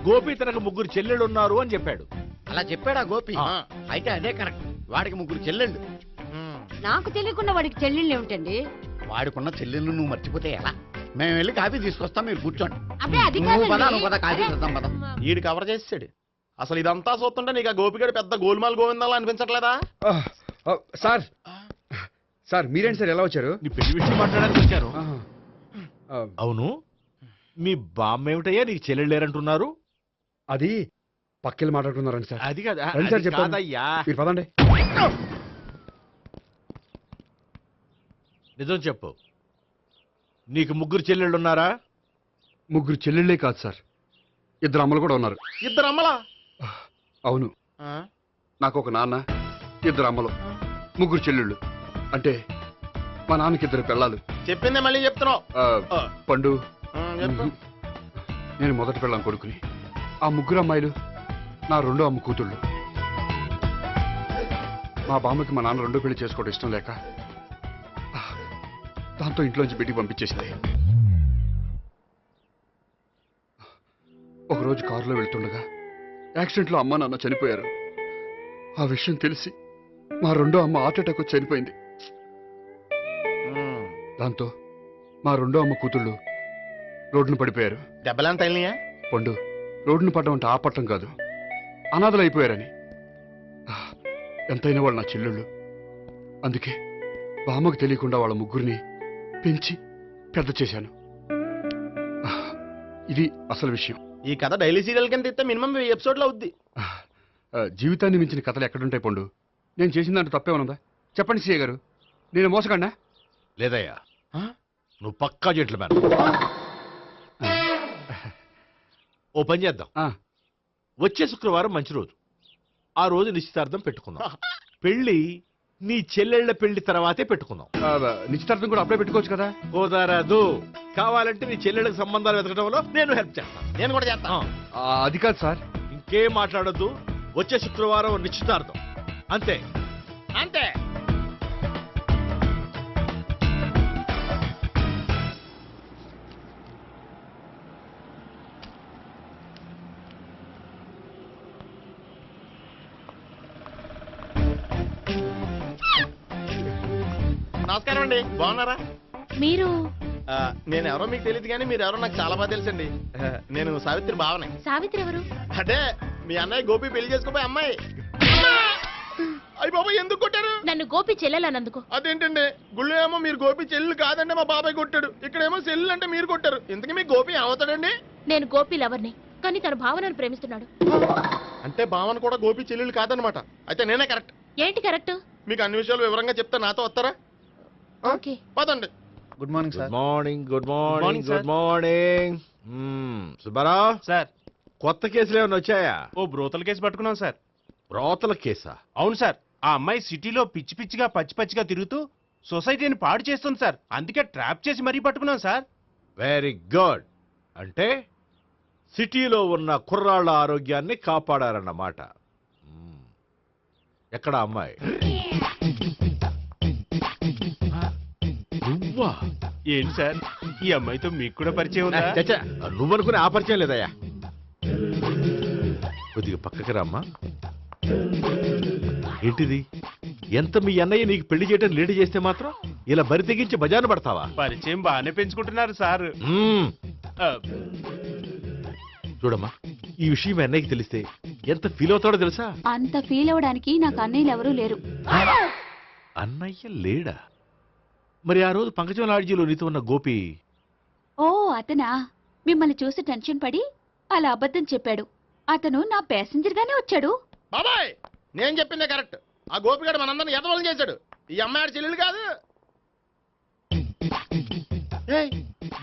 గోపి తనకు 3 చెల్లెళ్ళు ఉన్నారు అని చెప్పాడు. అలా చెప్పాడా గోపి? అయితే అదే కరెక్ట్. వాడికి 3 చెల్లెళ్ళు. నాకు తెలియకుండా వాడికి చెల్లెళ్ళు ఏమిటండి? వాడికున్న చెల్లెళ్ళు నువ్వు మర్చిపోతే ఎలా? మేము వెళ్ళి కాఫీ తీసుకొస్తాం, మీరు కూర్చోండి. అబ్బే అది కాఫీ చేద్దాం పద. ఈడు కవర్ చేసాడు. అసలు ఇదంతా చూస్తుంటే నీకు ఆ గోపిగడు పెద్ద గోల్మాల్ గోవిందాలు అనిపించట్లేదా? సార్ సార్ మీరేంటి సార్ ఎలా వచ్చారు? నీ పెళ్లి విషయం మాట్లాడడానికి వచ్చాను. అవును, మీ బామ్మ ఏమిటయ్యా నీకు చెల్లెళ్ళు లేరంటున్నారు? అది పక్కెళ్ళి మాట్లాడుకున్నారండి సార్. అది కాదు సార్ చెప్పండి. మీరు పదండి. నిజం చెప్పు, నీకు 3 చెల్లెళ్ళు ఉన్నారా? 3 చెల్లెళ్ళే కాదు సార్, 2 అమ్మలు కూడా ఉన్నారు. 2 అమ్మలా? అవును. నాకు ఒక నాన్న, 2 అమ్మలు, 3 చెల్లెళ్ళు. అంటే మా నాన్నకి 2 పిల్లలు. చెప్పిందే మళ్ళీ చెప్తున్నావు. పండు, చెప్పు. నేను మొదటి పెళ్ళాం కొడుకుని. ఆ 3 అమ్మాయిలు నా 2వ అమ్మ కూతుళ్ళు. మా బామ్మకి మా నాన్న 2వ పెళ్లి చేసుకోవడం ఇష్టం లేక దాంతో ఇంట్లోంచి బిడ్డికి పంపించేసింది. ఒకరోజు కారులో వెళ్తుండగా యాక్సిడెంట్లో అమ్మ నాన్న చనిపోయారు. ఆ విషయం తెలిసి మా 2వ అమ్మ హార్ట్ అటాక్ వచ్చి చనిపోయింది. దాంతో మా 2వ అమ్మ కూతుళ్ళు రోడ్డును పడిపోయారు. దెబ్బలంత తగిలినాయా? పండు, రోడ్డును పడ్డం అంటే ఆపట్టం కాదు, అనాథలు అయిపోయారని. ఎంతైనా వాళ్ళు నా చెల్లెళ్ళు. అందుకే బామ్మకు తెలియకుండా వాళ్ళ 3 పెంచి పెద్ద చేశాను. ఇది అసలు విషయం. ఈ కథ డైలీ సీరియల్ కింద ఇస్తే మినిమం 1000 ఎపిసోడ్లు అవుద్ది. జీవితాన్ని మించిన కథలు ఎక్కడుంటాయి పండు? నేను చేసిన దాంట్లో తప్పేమనుందా? చెప్పండి సీఏ గారు, నేను మోసకండా? లేదయ్యా, నువ్వు పక్కా జెంట్లమ్యాన్. ఓ పని చేద్దాం. వచ్చే శుక్రవారం మంచి రోజు. ఆ రోజు నిశ్చితార్థం పెట్టుకుందాం. పెళ్లి నీ చెల్లెళ్ల పెళ్లి తర్వాతే పెట్టుకుందాం. నిశ్చితార్థం కూడా అప్పుడే పెట్టుకోవచ్చు కదా? కుదరదు. కావాలంటే నీ చెల్లెళ్ళకి సంబంధాలు వెతకడంలో నేను హెల్ప్ చేస్తాను. నేను కూడా చేస్తాను. అది కాదు సార్. ఇంకేం మాట్లాడొద్దు. వచ్చే శుక్రవారం నిశ్చితార్థం, అంతే అంతే. నమస్కారం అండి, బాగున్నారా? మీరు నేను ఎవరో మీకు తెలియదు కానీ మీరు ఎవరో నాకు చాలా బాగా తెలుసండి. నేను సావిత్రి బావనే. సావిత్రి ఎవరు? అంటే మీ అన్నయ్య గోపి పెళ్లి చేసుకోపోయి అమ్మాయి. అయ్యి బాబాయ్, ఎందుకు కొట్టారు? నన్ను గోపి చెల్లెలన్నందుకు. అదేంటండి, గుళ్ళు ఏమో మీరు గోపి చెల్లు కాదంటే మా బాబాయ్ కొట్టాడు, ఇక్కడేమో చెల్లు అంటే మీరు కొట్టారు. ఇంతకీ మీ గోపి ఏమవుతాడండి? నేను గోపి లవర్ని, కానీ తన భావనను ప్రేమిస్తున్నాడు. అంటే భావన కూడా గోపి చెల్లెలు కాదనమాట. అయితే నేనే కరెక్ట్. ఏంటి కరెక్ట్? మీకు అన్ని విషయాలు వివరంగా చెప్తే నాతో వస్తారా? ఓకే, పదండి. Good morning sir. Morning, good morning, good morning. Subbarao sir, కొత్త కేసులు ఏమైనా వచ్చాయా? ఓ బ్రోతల కేసు పట్టుకున్నాం సార్. బ్రోతల కేసా? అవును సార్. ఆ అమ్మాయి సిటీలో పిచ్చి పిచ్చిగా పచ్చి పచ్చిగా తిరుగుతూ సొసైటీని పాడు చేస్తుంది సార్. అందుకే ట్రాప్ చేసి మరీ పట్టుకున్నాం సార్. Very good. అంటే సిటీలో ఉన్న కుర్రాళ్ళ ఆరోగ్యాన్ని కాపాడారన్నమాట. ఎక్కడ అమ్మాయి? నువ్వా? ఏంటి సార్, ఈ అమ్మాయితో మీకు కూడా పరిచయం ఉందా? నువ్వనుకునే ఆ పరిచయం లేదయ్యా. కొద్దిగా పక్కకి రామ్మా. ఏంటిది? ఎంత మీ అన్నయ్య నీకు పెళ్లి చేయడం లేట్ చేస్తే మాత్రం ఇలా బరి తెగించి బజారు పడతావా? పరిచయం బాగానే పెంచుకుంటున్నారు సార్. చూడమ్మా, ఈ విషయం మీ అన్నయ్యకి తెలిస్తే ఎంత ఫీల్ అవుతాడో తెలుసా? అంత ఫీల్ అవడానికి నాకు అన్నయ్యలు ఎవరూ లేరు. అన్నయ్య లేడా? మరి ఆ రోజు పంకజం లాడ్జీలో నీతో ఉన్న గోపి? ఓ అతనా? మిమ్మల్ని చూసి టెన్షన్ పడి అలా అబద్ధం చెప్పాడు. అతను నా ప్యాసింజర్ గానే వచ్చాడు. బాబాయ్, నేను చెప్పిందే కరెక్ట్. ఆ గోపిగాడు మనందరిని ఎదవలం చేశాడు. ఈ అమ్మాయి చెల్లెలు కాదు.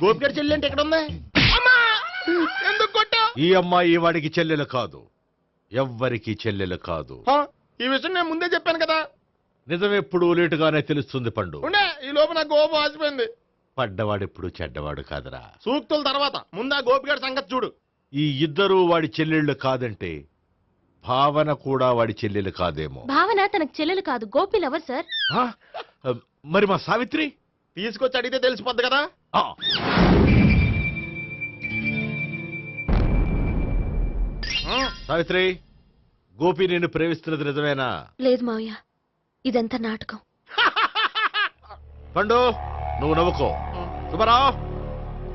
గోపిగాడి చెల్లెలు అంటే ఎక్కడ ఉంది? ఎందుకు కొట్టా? ఈ అమ్మాయి వాడికి చెల్లెలు కాదు, ఎవ్వరికి చెల్లెలు కాదు. ఈ విషయం నేను ముందే చెప్పాను కదా. నిజమెప్పుడు లేటుగానే తెలుస్తుంది పండు. ఉండే, ఈ లోపు నాకు గోపు ఆసిపోయింది. పడ్డవాడెప్పుడు చెడ్డవాడు కాదురా. సూక్తుల తర్వాత ముందు ఆ గోపిగాడి సంగతి చూడు. ఈ ఇద్దరూ వాడి చెల్లెళ్ళు కాదంటే భావన కూడా వాడి చెల్లెలు కాదేమో. భావన తనకు చెల్లెలు కాదు, గోపి లవర్ సార్. మరి మా సావిత్రి? తీసుకొచ్చి అడిగితే తెలిసిపోద్ది కదా. సావిత్రి, గోపి నేను ప్రేమిస్తున్నది నిజమేనా? లేదు మావయ్య, ఇదంతా నాటకం. పండు, నువ్వు నవ్వుకో. సుబ్బారావు,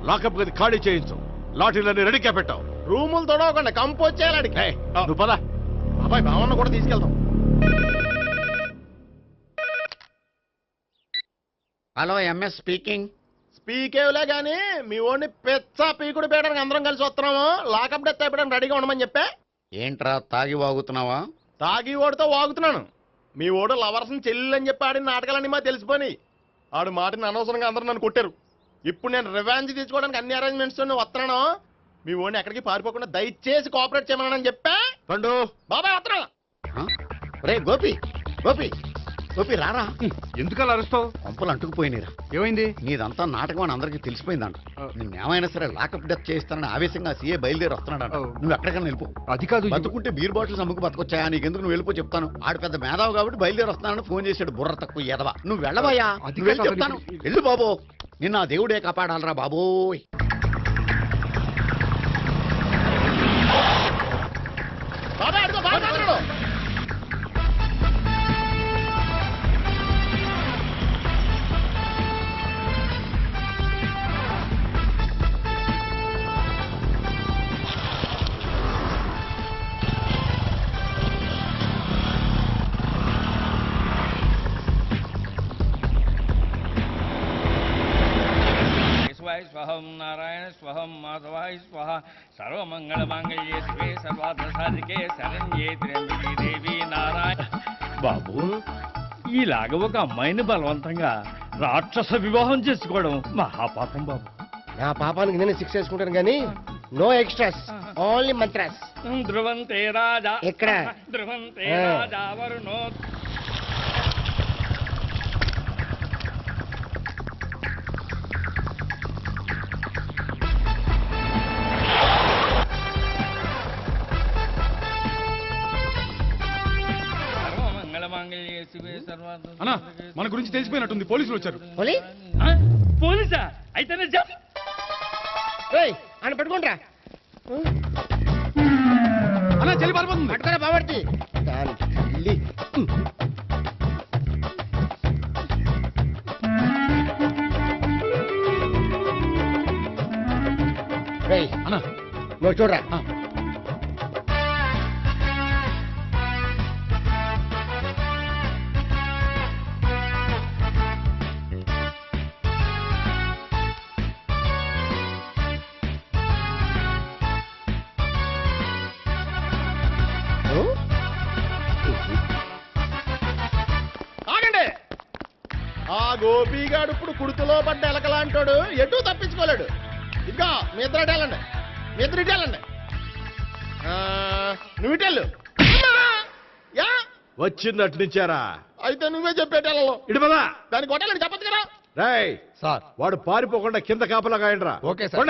లాకప్ గది ఖాళీ చేయించు. లాఠీలన్నీ రెడీగా పెట్టావు. రూములు తొడవకుండా కంపోజ్ చేయాలి. నువ్వు పద. అబ్బాయి భావన కూడా తీసుకెళ్తాం. Hello, MS speaking. స్పీకేవ్లే గానీ మీ ఓడిని పెచ్చ పీకుడు పేయడానికి అందరం కలిసి వస్తున్నాము. లాకప్ డెత్ అయిపోయడానికి రెడీగా ఉండమని చెప్పే. ఏంట్రా తాగి వాగుతున్నావా? తాగి ఓడితో వాగుతున్నాను. మీ ఓడు లవర్స్ని చెల్లెలని చెప్పి ఆడిన నాటకాలన్నీ మా తెలిసిపోయి ఆడు మాటని అనవసరంగా అందరూ నన్ను కొట్టారు. ఇప్పుడు నేను రివెంజ్ తీసుకోవడానికి అన్ని అరేంజ్మెంట్స్ వస్తున్నాను. మీ ఓడిని ఎక్కడికి పారిపోకుండా దయచేసి కోఆపరేట్ చేయమని చెప్పా. పండు బాబాయ్ వస్తున్నా. రే గోపి గోపి గోపి రారా. ఎందుకలా అరుస్తావు? పంపులు అంటుకుపోయినరా. ఏమైంది? నీదంతా నాటకం అని అందరికీ తెలిసిపోయిందంట. నిన్నేమైనా సరే లాకప్ డెత్ చేయిస్తానని ఆవేశంగా సీఏ బయలుదేరి వస్తున్నాడంట. నువ్వు ఎక్కడికైనా వెళ్ళిపో. అది కాదు, బతుకుంటే బీర్ బాటిల్స్ అమ్ముకు బతకొచ్చాయా, నీకెందుకు నువ్వు వెళ్ళిపో చెప్తాను. ఆడు పెద్ద మేధావు కాబట్టి బయలుదేరి వస్తానని ఫోన్ చేశాడు. బుర్ర తక్కువ ఎదవా. నువ్వు వెళ్ళవయ్యా, నువ్వు వెళ్ళి చెప్తాను. వెళ్ళు బాబో, నిన్న ఆ దేవుడే కాపాడాలరా బాబోయ్. స్వహం నారాయణ స్వహం మాధవాయ స్వహ సర్వమంగళ మాంగళ్యే శివే సర్వార్థ సాధికే శరణ్యే త్ర్యంబకే దేవి నారాయణ. బాబు, ఇలాగ ఒక అమ్మాయిని బలవంతంగా రాక్షస వివాహం చేసుకోవడం మహాపాపం బాబు. నా పాపానికి నేను శిక్ష వేసుకుంటాను కానీ నో ఎక్స్ట్రాస్, ఓన్లీ మంత్రాస్. ధ్రువంతే రాజా ఎక్కడ? ధ్రువంతే రాజా వరుణో. అన్నా, మన గురించి తెలిసిపోయినట్టుంది, పోలీసులు వచ్చారు. పోలీసా? అయితేనే చెప్పు. ఆయన పట్టుకుంటా అన్నా, చెల్లి పారిపోతుంది. పట్టుకురా బాబర్తి. అన్నా నువ్వు చూడరా. ఆ గోపిగాడు ఇప్పుడు కుడుతులో పడ్డ ఎలకలాంటాడు, ఎటు తప్పించుకోలేడు. ఇంకా మీ ఇద్దరు ఇటేళ్ళండి, మీ ఇద్దరు ఇటేళ్ళండి. నువ్వు ఇటెళ్ళు. వచ్చిందటు నుంచారా? అయితే నువ్వే చెప్పేటెళ్ళలో ఇటు పదా. దానికి కొట్టాలని చెప్పదు కదా. రాయ్ సార్, వాడు పారిపోకుండా కింద కాపలా కాయండిరా. Okay sir.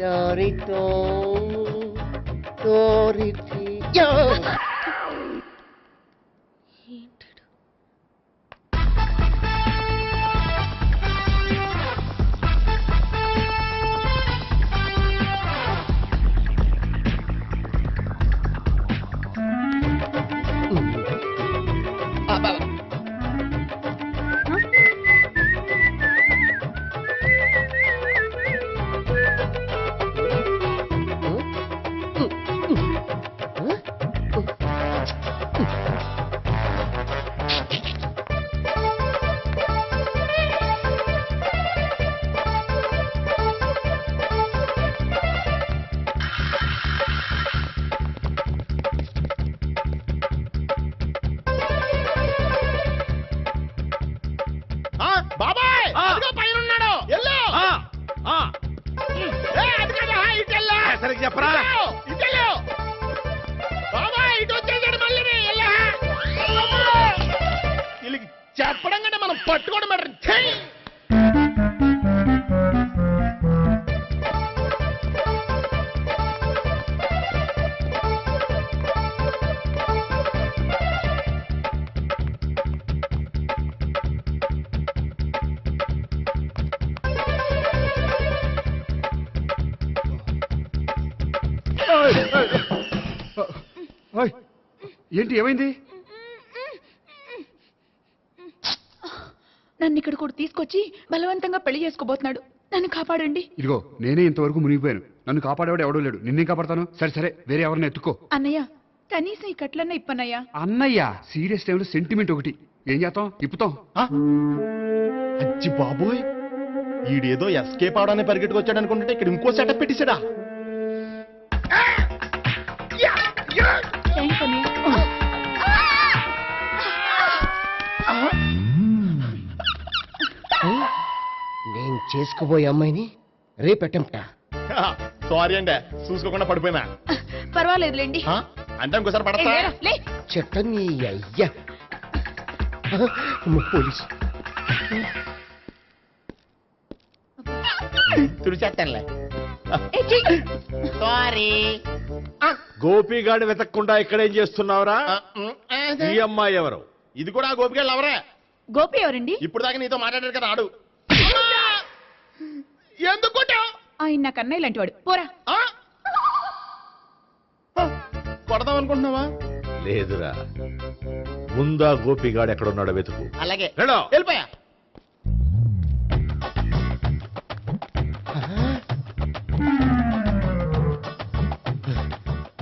Torito, Torito. బాబాయ్ పైన ఉన్నాడు. సరిగ్గా చెప్పరా? బాబాయ్ ఇటు వచ్చేసాడు మళ్ళీ. వీళ్ళకి చెప్పడం కంటే మనం పట్టుకోవడం బెటర్. ఏంటి, ఏమైంది? నన్ను ఇక్కడ కూడా తీసుకొచ్చి బలవంతంగా పెళ్లి చేసుకోబోతున్నాడు. నన్ను కాపాడండి. ఇదిగో నేనే ఇంతవరకు మునిగిపోయాను. నన్ను కాపాడేవాడు ఎవడో లేడు. నిన్నే కాపాడతాను. సరే సరే, వేరే ఎవరిని ఎత్తుకో. అన్నయ్య, కనీసం ఈ కట్లన్నా ఇప్పన్నయ్యా. అన్నయ్య సీరియస్ టైంలో సెంటిమెంట్ ఒకటి. ఏం చేస్తాం? ఇప్పుతాం. అచ్చి బాబోయ్, ఈడేదో ఎస్కేప్ అవడానికి పరిగెట్టుకొచ్చాడు అనుకుంటే ఇక్కడ ఇంకో సెటప్ పెట్టేశాడా? నేను చేసుకోబోయే అమ్మాయిని రేపెట్టంటా. సారీ అండి, చూసుకోకుండా పడిపోయినా. పర్వాలేదులేండి. అంటే ఇంకోసారి పడతా. చెట్ట నీ అయ్యా పోలీసు తుడిచేస్తానులే. సారీ. గోపిగాడు వెతకకుండా ఇక్కడేం చేస్తున్నావురా? ఈ అమ్మాయి ఎవరు? ఇది కూడా గోపిగాళ్ళు ఎవరే? గోపి ఎవరండి? ఇప్పుడు దాకా నీతో మాట్లాడారు కదా, ఆడు. ఎందుకు ఆయన నాకు అన్నయ్య లాంటి వాడు. పోరా. కొడదాం అనుకుంటున్నావా? లేదురా, ముందా గోపిగాడు ఎక్కడున్నాడో వెతుకు. అలాగే వెళ్ళో. వెళ్ళిపోయా.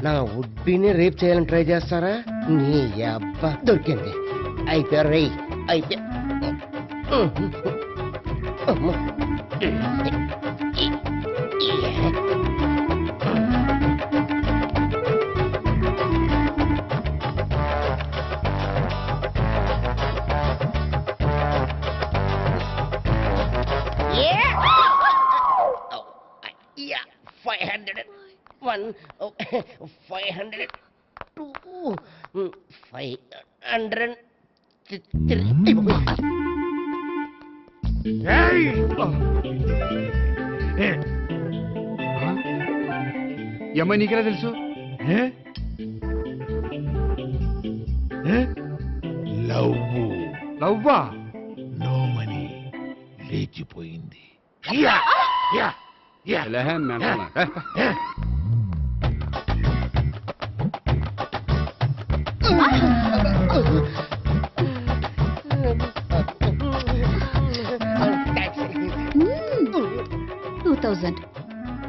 నా ఉడ్బీని రేప్ చేయాలని ట్రై చేస్తారా? నీ అబ్బా దొరికింది. అయిపోయా రై అయిపోయా. ఈ అమ్మాయి నీకెలా తెలుసు? లవ్వా? నో మనీ, లేచిపోయింది.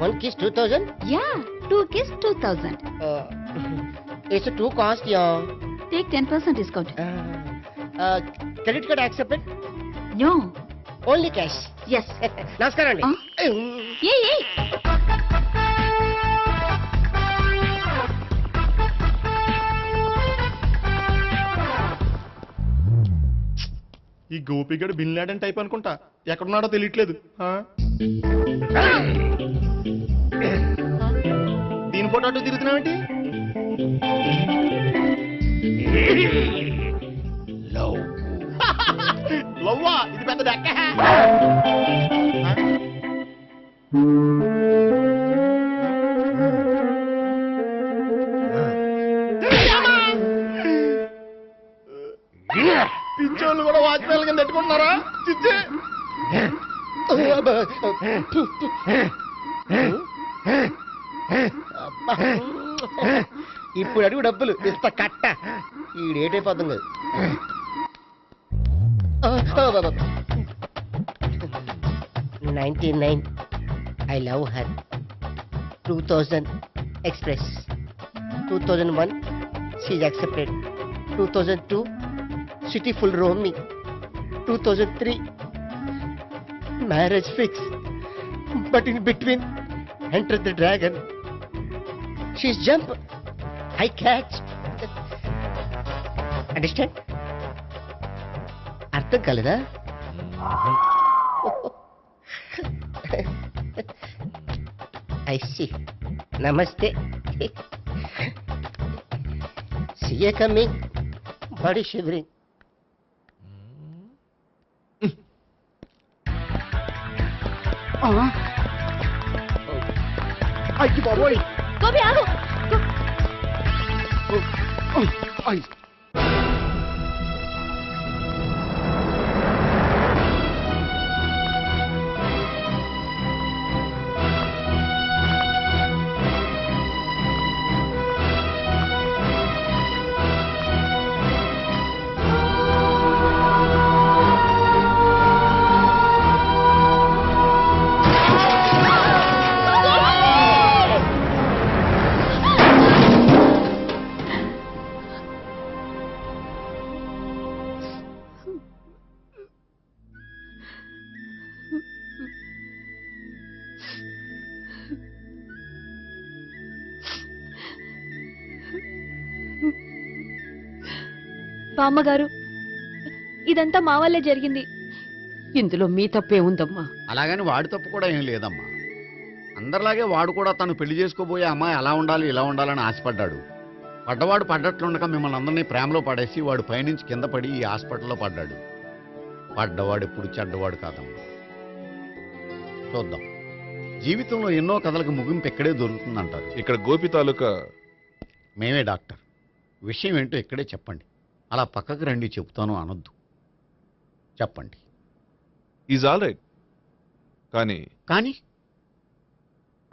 One kiss 2000? Yeah, 2 kiss 2000. It's too cost, yeah. Take 10% discount. Credit card accepted? No. Only cash? Yes. నమస్కారం అండి. Hey. ఈ గోపిగడు బిన్ లాడెన్ టైప్ అనుకుంటా, ఎక్కడున్నాడో తెలియట్లేదు. దీని ఫోటో అటు తిరుగుతున్నావేంటి? లవ్వా? ఇది పెద్ద డెక్క. పింఛోళ్ళు కూడా వాచ్మెన్ కింద పెట్టుకుంటున్నారా? చిచ్చే. ఇప్పుడు అడుగు డబ్బులు ఇంత కట్ట. ఈ డేట్ అయిపోతుంది. 99 I love her. 2000 express. 2001 she's accepted. 2002 city full roaming. 2003 marriage fix. But in between entered the dragon. She's jump. I catch. Understand? అర్థం కాలేదా? I see. Namaste. See you coming. Body shivering. అయ్యి బాబోయ్. గోపి ఆగు. బామ్మగారు ఇదంతా మా వల్లే జరిగింది. ఇందులో మీ తప్పే ఉందమ్మా. అలాగని వాడి తప్పు కూడా ఏం లేదమ్మా. అందరిలాగే వాడు కూడా తను పెళ్లి చేసుకోబోయే అమ్మాయి అలా ఉండాలి ఇలా ఉండాలని ఆశపడ్డాడు. పడ్డవాడు పడ్డట్లుండగా మిమ్మల్ని అందరినీ ప్రేమలో పడేసి వాడు పైనుంచి కింద పడి ఈ హాస్పిటల్లో పడ్డాడు. పడ్డవాడు ఎప్పుడు చెడ్డవాడు కాదమ్మా. చూద్దాం, జీవితంలో ఎన్నో కథలకు ముగింపు ఎక్కడే దొరుకుతుందంటారు. ఇక్కడ గోపి తాలూకా మేమే డాక్టర్. విషయం ఏంటో ఇక్కడే చెప్పండి. అలా పక్కకు రండి చెప్తాను అనొద్దు. చెప్పండి. Is all right. కానీ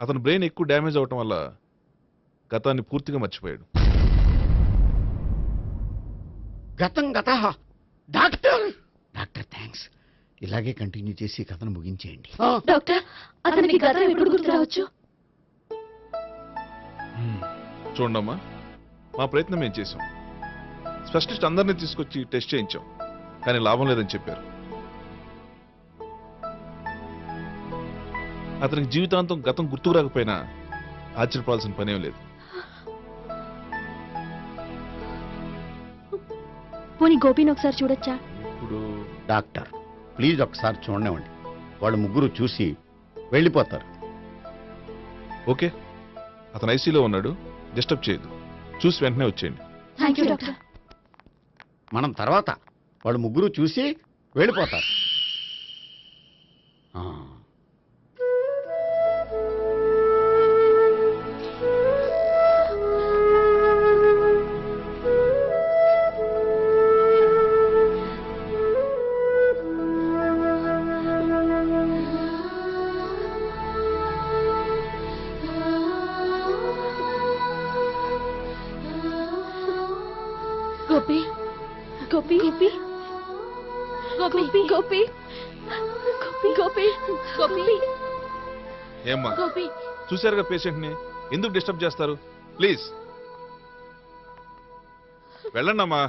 అతని బ్రెయిన్ ఎక్కువ డ్యామేజ్ అవటం వల్ల గతాన్ని పూర్తిగా మర్చిపోయాడు. గతం గత డాక్టర్ డాక్టర్ థ్యాంక్స్. ఇలాగే కంటిన్యూ చేసి కథను ముగించేయండి. డాక్టర్ అతనికి గతం ఎప్పుడు గుర్తు రావచ్చు? చూడమ్మా, మా ప్రయత్నం మేము చేసాం. స్పెషలిస్ట్ అందరినీ తీసుకొచ్చి టెస్ట్ చేయించాం, కానీ లాభం లేదని చెప్పారు. అతనికి జీవితాంతం గతం గుర్తుకు రాకపోయినా ఆశ్చర్యపడాల్సిన పనేం లేదు. పోనీ గోపిని ఒకసారి చూడొచ్చా? ఇప్పుడు డాక్టర్ ప్లీజ్ ఒకసారి చూడనివ్వండి. వాళ్ళు ముగ్గురు చూసి వెళ్ళిపోతారు. ఓకే, అతను ఐసీలో ఉన్నాడు, డిస్టర్బ్ చేయదు. చూసి వెంటనే వచ్చేయండి. Thank you doctor. మనం తర్వాత వాళ్ళు ముగ్గురు చూసి వెళ్ళిపోతారు. గోపి గోపి గోపి గోపి గోపి గోపి గోపి ఏమ్మా, గోపి చూశారుగా పేషెంట్ ని, ఎందుకు డిస్టర్బ్ చేస్తారు? ప్లీజ్ వెళ్ళండి అమ్మా.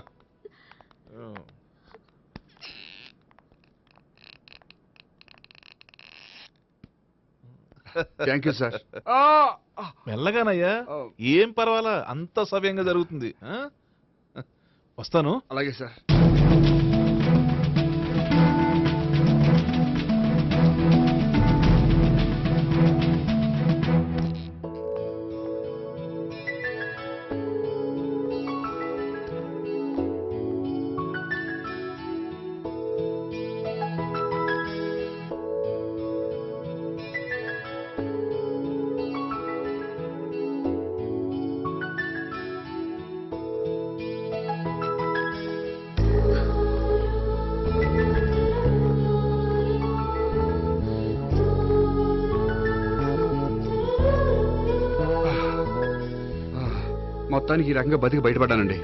Thank you sir. మెల్లగానయ్యా, ఏం పర్వాలా, అంత సవ్యంగా జరుగుతుంది. వస్తాను. అలాగే సార్. మొత్తానికి ఈ రకంగా బతికి బయటపడ్డానండి.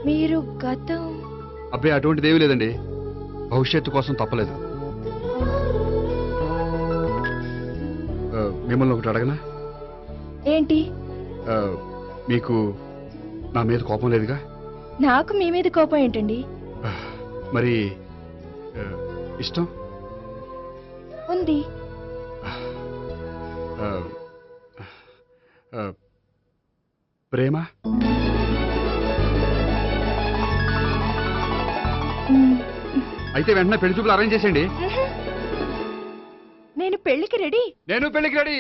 మీరు గతం అబ్బాయి అటువంటిది ఏమీ లేదండి. భవిష్యత్తు కోసం తప్పలేదు. మిమ్మల్ని ఒకటి అడగనా? ఏంటి? మీకు నా మీద కోపం లేదుగా? నాకు మీ మీద కోపం ఏంటండి? మరి ఇష్టం ఉంది. ప్రేమ అయితే వెంటనే పెళ్లి చూపులు అరేంజ్ చేసేయండి. నేను పెళ్లికి రెడీ. నేను పెళ్లికి రెడీ.